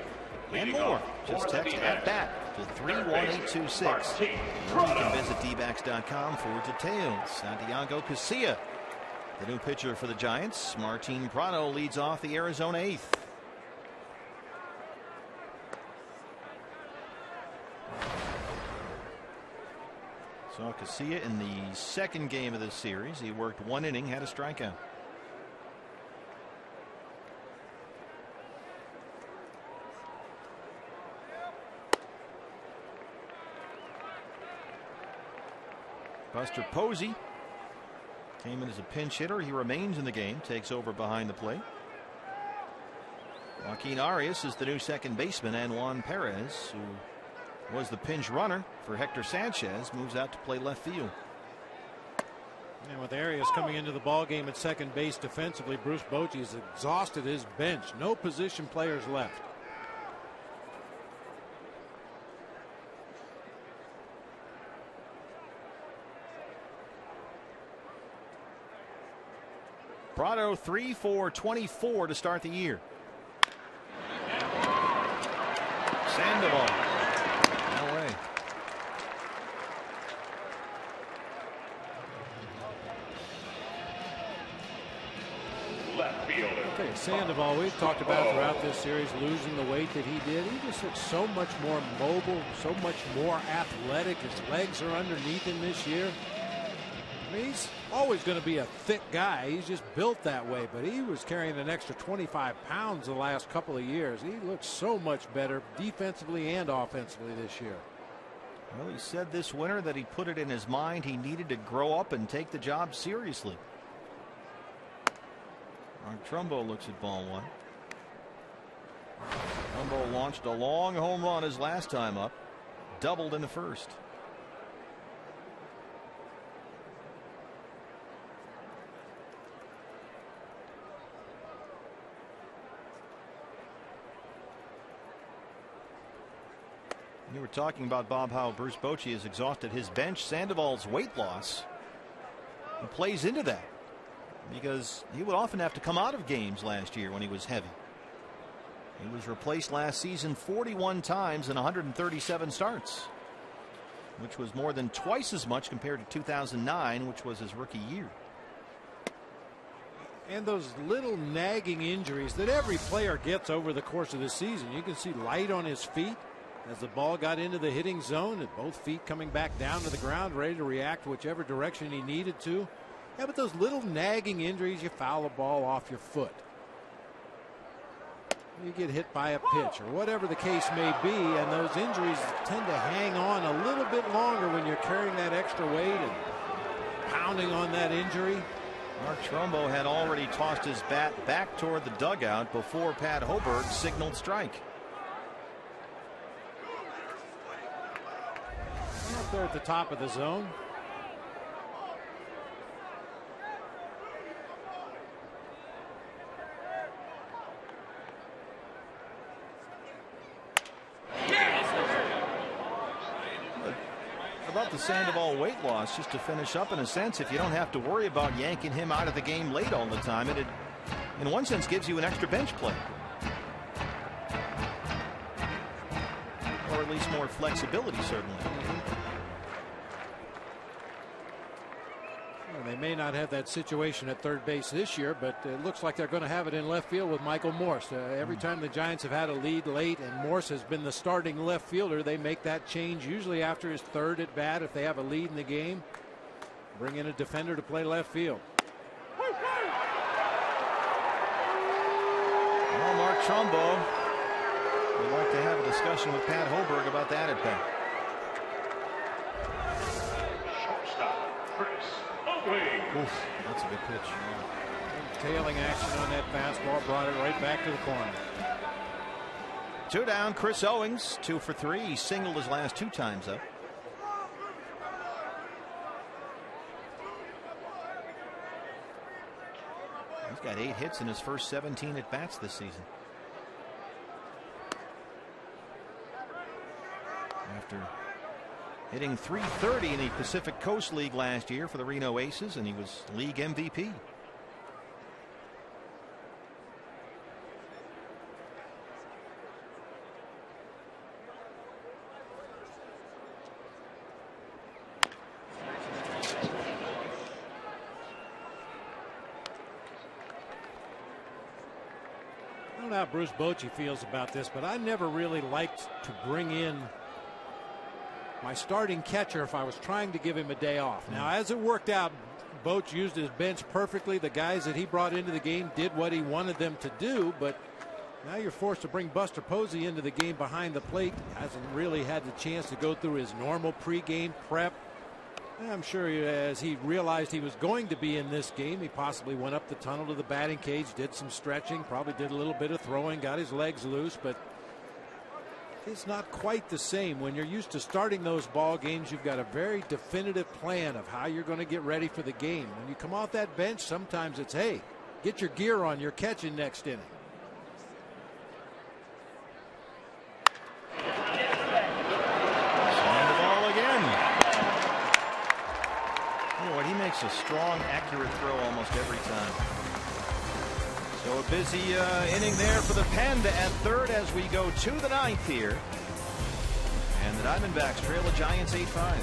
and more. Just text at bat to 31826. Or you can visit dbacks.com for details. Santiago Casilla, the new pitcher for the Giants. Martin Prado leads off the Arizona eighth. Saw Casilla in the second game of this series. He worked one inning, had a strikeout. Buster Posey came in as a pinch hitter. He remains in the game, takes over behind the plate. Joaquin Arias is the new second baseman, and Juan Perez, who was the pinch runner for Hector Sanchez, moves out to play left field. And with Arias coming into the ball game at second base defensively, Bruce Bochy has exhausted his bench. No position players left. Prado 3 for 24 to start the year. Sandoval. No way. left fielder. I'll tell you, Sandoval, we've talked about throughout this series, losing the weight that he did. He just looks so much more mobile, so much more athletic. His legs are underneath him this year. I mean, he's always going to be a thick guy. He's just built that way, but he was carrying an extra 25 pounds the last couple of years. He looks so much better defensively and offensively this year. Well, he said this winter that he put it in his mind he needed to grow up and take the job seriously. Mark Trumbo looks at ball one. Trumbo launched a long home run his last time up, doubled in the first. You were talking about, Bob, how Bruce Bochy has exhausted his bench. Sandoval's weight loss plays into that, because he would often have to come out of games last year when he was heavy. He was replaced last season 41 times in 137 starts, which was more than twice as much compared to 2009, which was his rookie year. And those little nagging injuries that every player gets over the course of the season. You can see light on his feet as the ball got into the hitting zone, and both feet coming back down to the ground, ready to react whichever direction he needed to. Yeah, but those little nagging injuries, you foul a ball off your foot, you get hit by a pitch, or whatever the case may be, and those injuries tend to hang on a little bit longer when you're carrying that extra weight and pounding on that injury. Mark Trumbo had already tossed his bat back toward the dugout before Pat Hoberg signaled strike. Up there at the top of the zone. About the Sandoval weight loss, just to finish up, in a sense, if you don't have to worry about yanking him out of the game late all the time, it in one sense gives you an extra bench play, or at least more flexibility, certainly. They may not have that situation at third base this year, but it looks like they're going to have it in left field with Michael Morse. Every time the Giants have had a lead late and Morse has been the starting left fielder, they make that change usually after his third at bat. If they have a lead in the game, bring in a defender to play left field. Well, Mark Trumbo would like to have a discussion with Pat Hoberg about that at bat. Oof, that's a good pitch. Tailing action on that fastball brought it right back to the corner. 2 down. Chris Owings 2 for 3. He singled his last 2 times up. He's got 8 hits in his first 17 at bats this season. After hitting .330 in the Pacific Coast League last year for the Reno Aces, and he was league MVP. I don't know how Bruce Bochy feels about this, but I never really liked to bring in my starting catcher if I was trying to give him a day off. Now, as it worked out, Boch used his bench perfectly. The guys that he brought into the game did what he wanted them to do, but now you're forced to bring Buster Posey into the game behind the plate. Hasn't really had the chance to go through his normal pregame prep. I'm sure as he realized he was going to be in this game, he possibly went up the tunnel to the batting cage, did some stretching, probably did a little bit of throwing, got his legs loose, but it's not quite the same. When you're used to starting those ball games, you've got a very definitive plan of how you're going to get ready for the game. When you come off that bench, sometimes it's, hey, get your gear on, you're catching next inning. He makes a strong, accurate throw almost every time. So a busy inning there for the Panda at third as we go to the 9th here. And the Diamondbacks trail the Giants 8-5.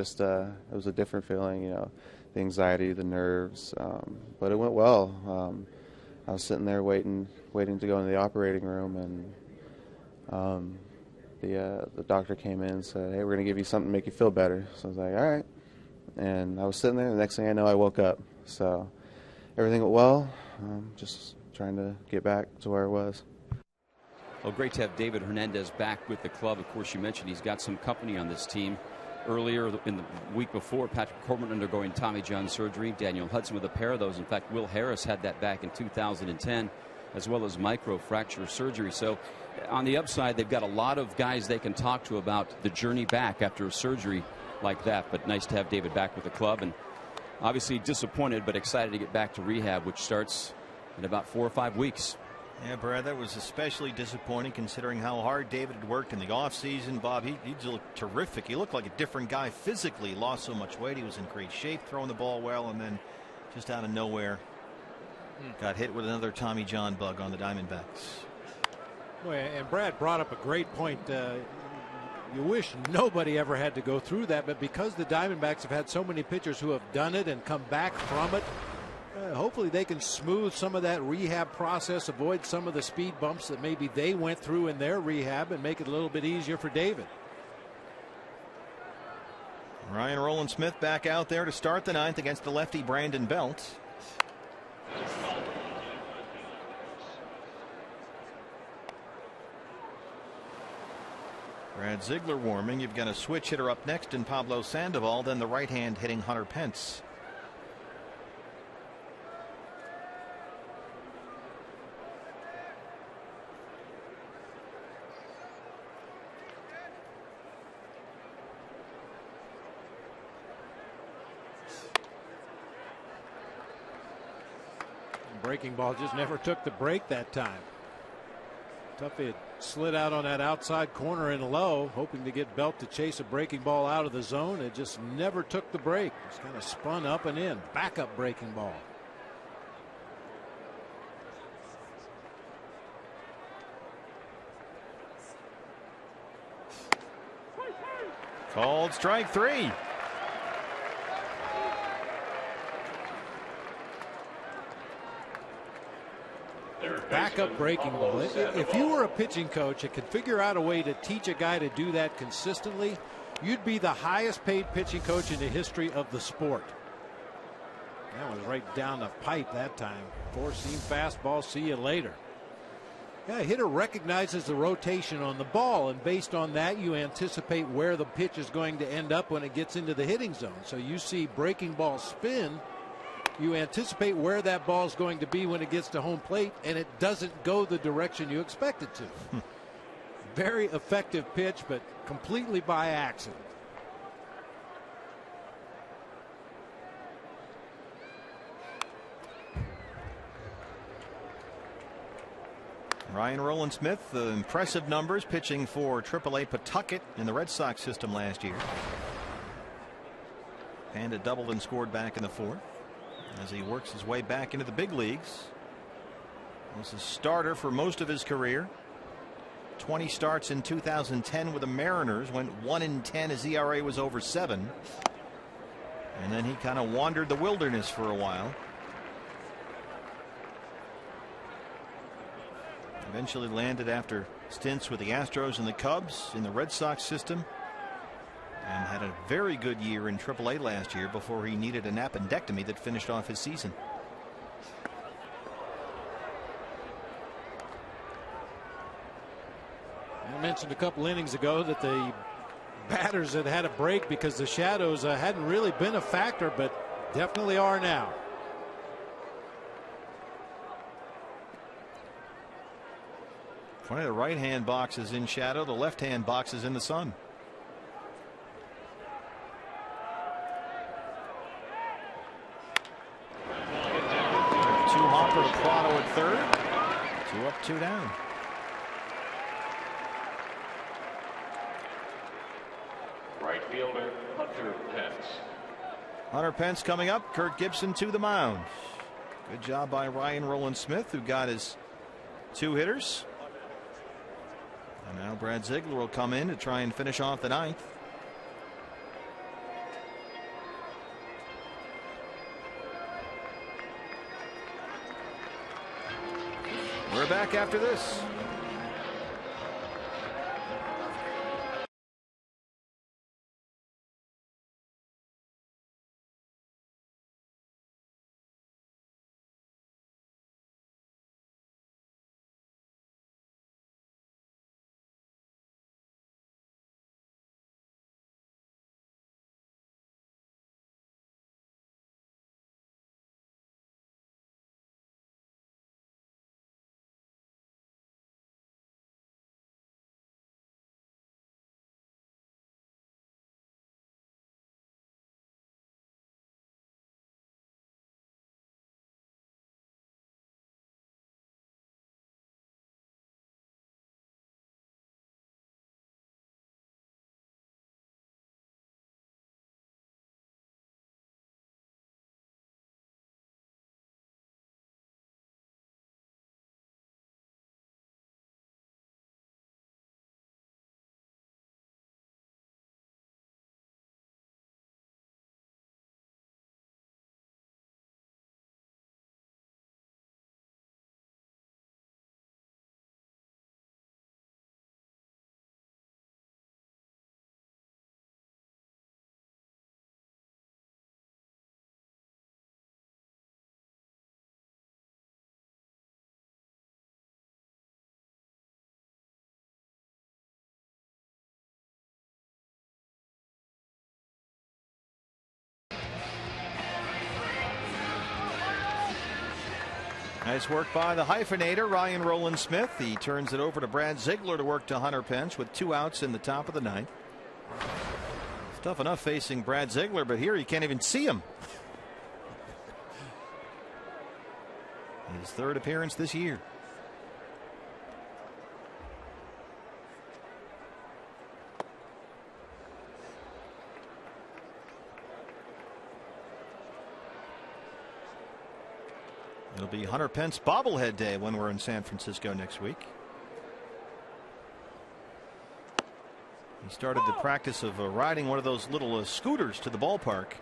Just it was a different feeling, you know, the anxiety, the nerves, but it went well. I was sitting there waiting to go into the operating room, and the doctor came in and said, "Hey, we're going to give you something to make you feel better." So I was like, "All right." And I was sitting there, and the next thing I know, I woke up. So everything went well. Just trying to get back to where I was. Well, great to have David Hernandez back with the club. Of course, you mentioned he's got some company on this team. Earlier in the week before, Patrick Corbin undergoing Tommy John surgery. Daniel Hudson with a pair of those. In fact, Will Harris had that back in 2010, as well as microfracture surgery. So on the upside, they've got a lot of guys they can talk to about the journey back after a surgery like that. But nice to have David back with the club, and obviously disappointed but excited to get back to rehab, which starts in about 4 or 5 weeks. Yeah, Brad, that was especially disappointing considering how hard David had worked in the offseason. Bob, he looked terrific. He looked like a different guy physically. Lost so much weight. He was in great shape, throwing the ball well, and then just out of nowhere got hit with another Tommy John bug on the Diamondbacks. Boy, and Brad brought up a great point. You wish nobody ever had to go through that, but because the Diamondbacks have had so many pitchers who have done it and come back from it, hopefully they can smooth some of that rehab process, avoid some of the speed bumps that maybe they went through in their rehab, and make it a little bit easier for David. Ryan Rowland-Smith back out there to start the ninth against the lefty Brandon Belt. Brad Ziegler warming. You've got a switch hitter up next in Pablo Sandoval, then the right hand hitting Hunter Pence. Breaking ball just never took the break that time. Tuffy had slid out on that outside corner and low, hoping to get Belt to chase a breaking ball out of the zone. It just never took the break. Just kind of spun up and in. Backup breaking ball. Called strike three. Backup breaking ball. If you were a pitching coach and could figure out a way to teach a guy to do that consistently, you'd be the highest paid pitching coach in the history of the sport. That was right down the pipe that time. Four-seam fastball, see you later. Yeah, a hitter recognizes the rotation on the ball, and based on that, you anticipate where the pitch is going to end up when it gets into the hitting zone. So you see breaking ball spin, you anticipate where that ball is going to be when it gets to home plate, and it doesn't go the direction you expect it to. Very effective pitch, but completely by accident. Ryan Rowland-Smith, the impressive numbers pitching for AAA Pawtucket in the Red Sox system last year. Panda doubled and scored back in the fourth as he works his way back into the big leagues. He was a starter for most of his career. 20 starts in 2010 with the Mariners, went 1-10. His ERA was over 7. And then he kind of wandered the wilderness for a while. Eventually landed after stints with the Astros and the Cubs in the Red Sox system, and had a very good year in AAA last year before he needed an appendectomy that finished off his season. I mentioned a couple innings ago that the batters had had a break because the shadows hadn't really been a factor, but definitely are now. Funny, the right hand box is in shadow, the left hand box is in the sun. Two Hopper to Prado at third. 2 up, 2 down. Right fielder Hunter Pence. Hunter Pence coming up. Kirk Gibson to the mound. Good job by Ryan Rowland-Smith, who got his 2 hitters. And now Brad Ziegler will come in to try and finish off the ninth. back after this. Nice work by the hyphenator, Ryan Rowland-Smith. He turns it over to Brad Ziegler to work to Hunter Pence with 2 outs in the top of the 9th. It's tough enough facing Brad Ziegler, but here you can't even see him. His 3rd appearance this year. It'll be Hunter Pence bobblehead day when we're in San Francisco next week. He started the practice of riding one of those little scooters to the ballpark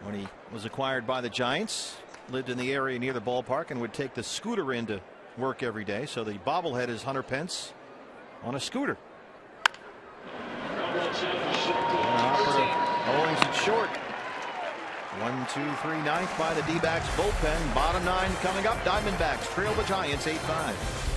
when he was acquired by the Giants. Lived in the area near the ballpark and would take the scooter in to work every day. So the bobblehead is Hunter Pence on a scooter. Owings it short. 1-2-3 ninth by the D-backs bullpen. Bottom 9 coming up. Diamondbacks trail the Giants 8-5.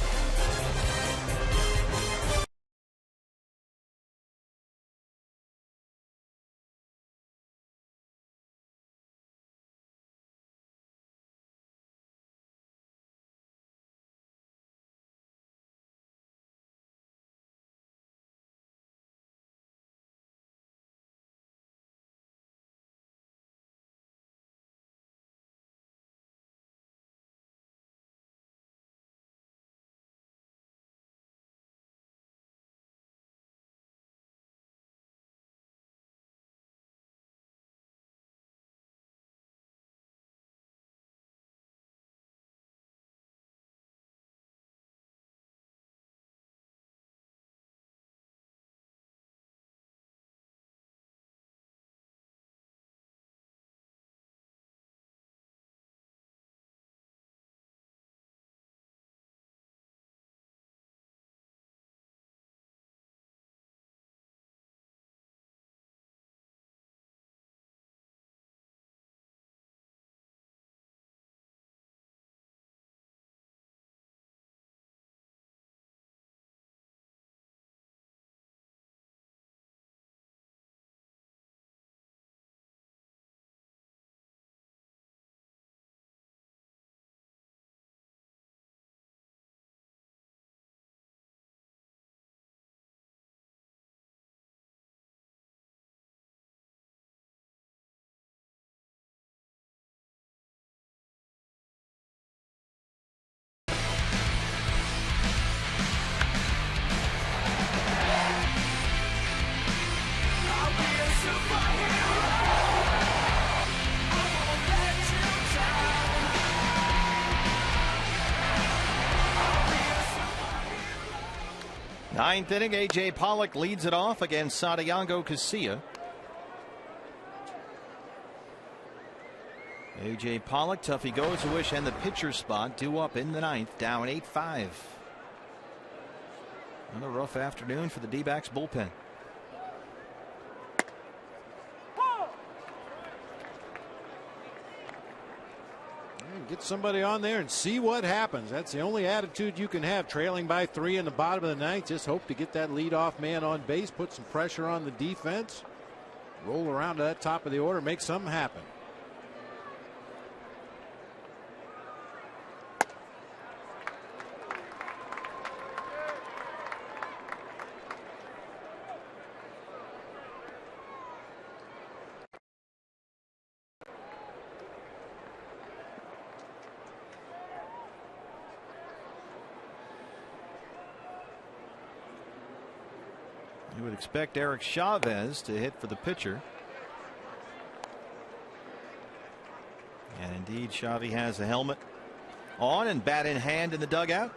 Ninth inning, A.J. Pollock leads it off against Santiago Casilla. A.J. Pollock, Tuffy Goes-Wish, and the pitcher spot due up in the ninth, down 8-5. Another rough afternoon for the D-backs bullpen. Get somebody on there and see what happens. That's the only attitude you can have, trailing by 3 in the bottom of the ninth. Just hope to get that leadoff man on base, put some pressure on the defense, roll around to that top of the order, make something happen. You would expect Eric Chavez to hit for the pitcher. And indeed, Chavez has a helmet on and bat in hand in the dugout.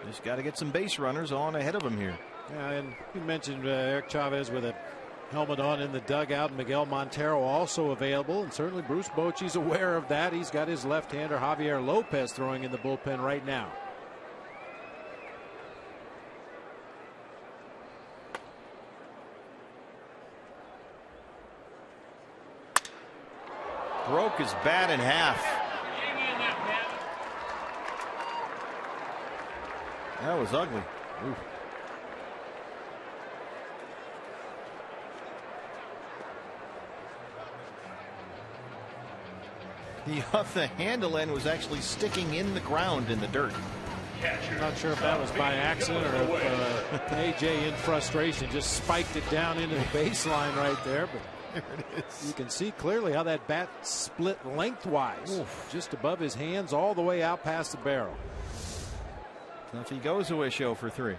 Just got to get some base runners on ahead of him here. Yeah, and you mentioned Eric Chavez with a helmet on in the dugout. Miguel Montero also available, and certainly Bruce Bochy's aware of that. He's got his left-hander Javier Lopez throwing in the bullpen right now. Broke his bat in half. That was ugly. Ooh. The off the handle end was actually sticking in the ground in the dirt. I'm not sure if that was by accident or if AJ in frustration just spiked it down into the baseline right there. But there it is. You can see clearly how that bat split lengthwise. Oof. Just above his hands all the way out past the barrel. Now if he goes away, show for 3.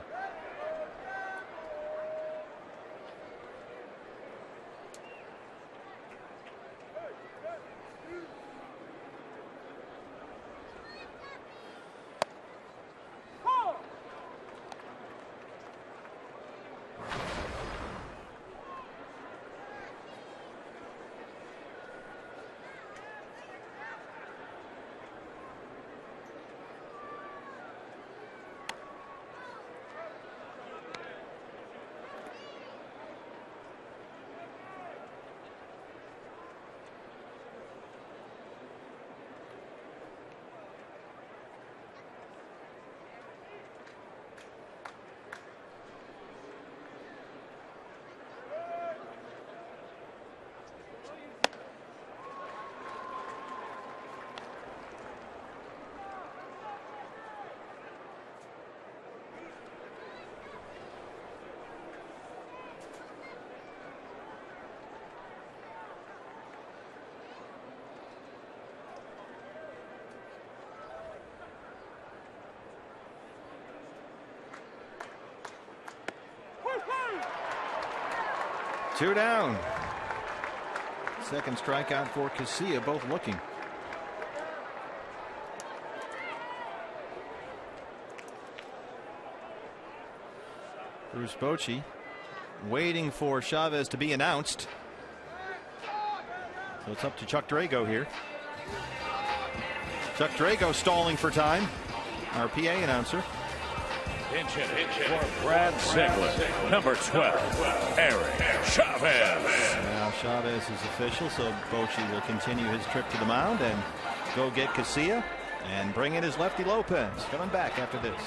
Two down. Second strikeout for Casilla, both looking. Bruce Bochy waiting for Chavez to be announced. So it's up to Chuck Drago here. Chuck Drago stalling for time. Our PA announcer. Pinch hit for Brad Ziegler, number 12, Eric Chavez. Now Chavez is official, so Bochy will continue his trip to the mound and go get Casilla and bring in his lefty Lopez. Coming back after this.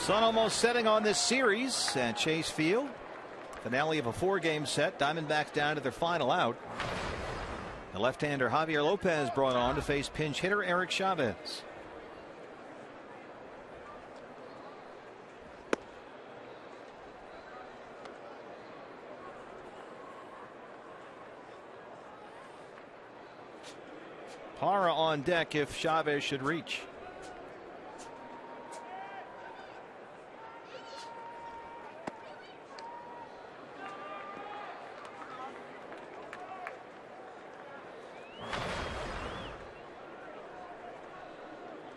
Sun almost setting on this series at Chase Field. Finale of a 4-game set. Diamondbacks down to their final out. The left-hander Javier Lopez brought on to face pinch hitter Eric Chavez. Parra on deck if Chavez should reach.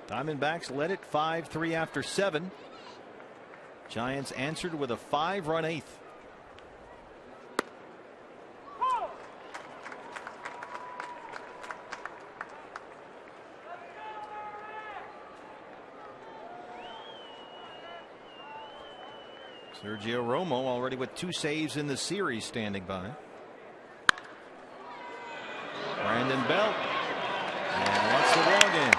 Diamondbacks led it 5-3 after 7. Giants answered with a 5-run 8th. Sergio Romo already with 2 saves in the series standing by. Brandon Belt. And that's the ball game.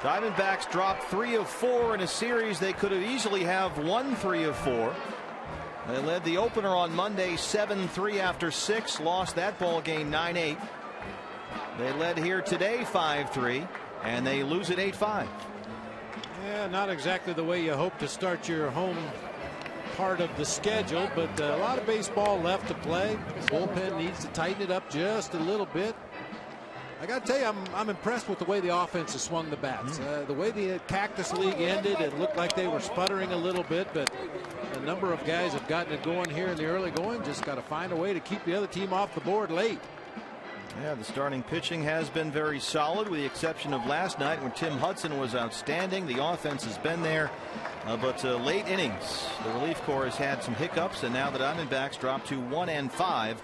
Diamondbacks dropped 3 of 4 in a series they could have easily have won 3 of 4. They led the opener on Monday 7-3 after 6, lost that ball game 9-8. They led here today 5-3, and they lose it 8-5. Yeah, not exactly the way you hope to start your home part of the schedule, but a lot of baseball left to play. The bullpen needs to tighten it up just a little bit. I got to tell you, I'm impressed with the way the offense has swung the bats. The way the Cactus League ended, it looked like they were sputtering a little bit, but a number of guys have gotten it going here in the early going. Just got to find a way to keep the other team off the board late. Yeah, the starting pitching has been very solid, with the exception of last night when Tim Hudson was outstanding. The offense has been there, but late innings, the relief corps has had some hiccups, and now the Diamondbacks drop to 1-5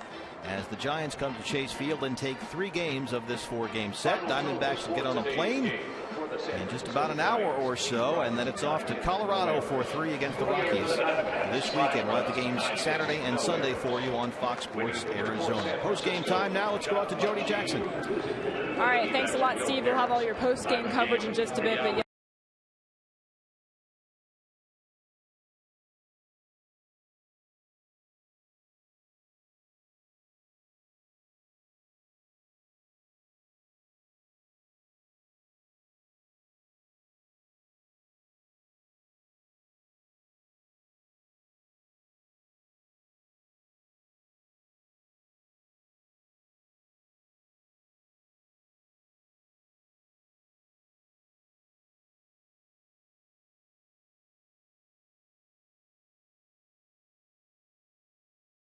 as the Giants come to Chase Field and take 3 games of this 4-game set. Diamondbacks will get on a plane in just about an hour or so, and then it's off to Colorado for 3 against the Rockies this weekend. We'll have the games Saturday and Sunday for you on Fox Sports Arizona. Post-game time now. Let's go out to Jody Jackson. All right, thanks a lot, Steve. We'll have all your post-game coverage in just a bit, but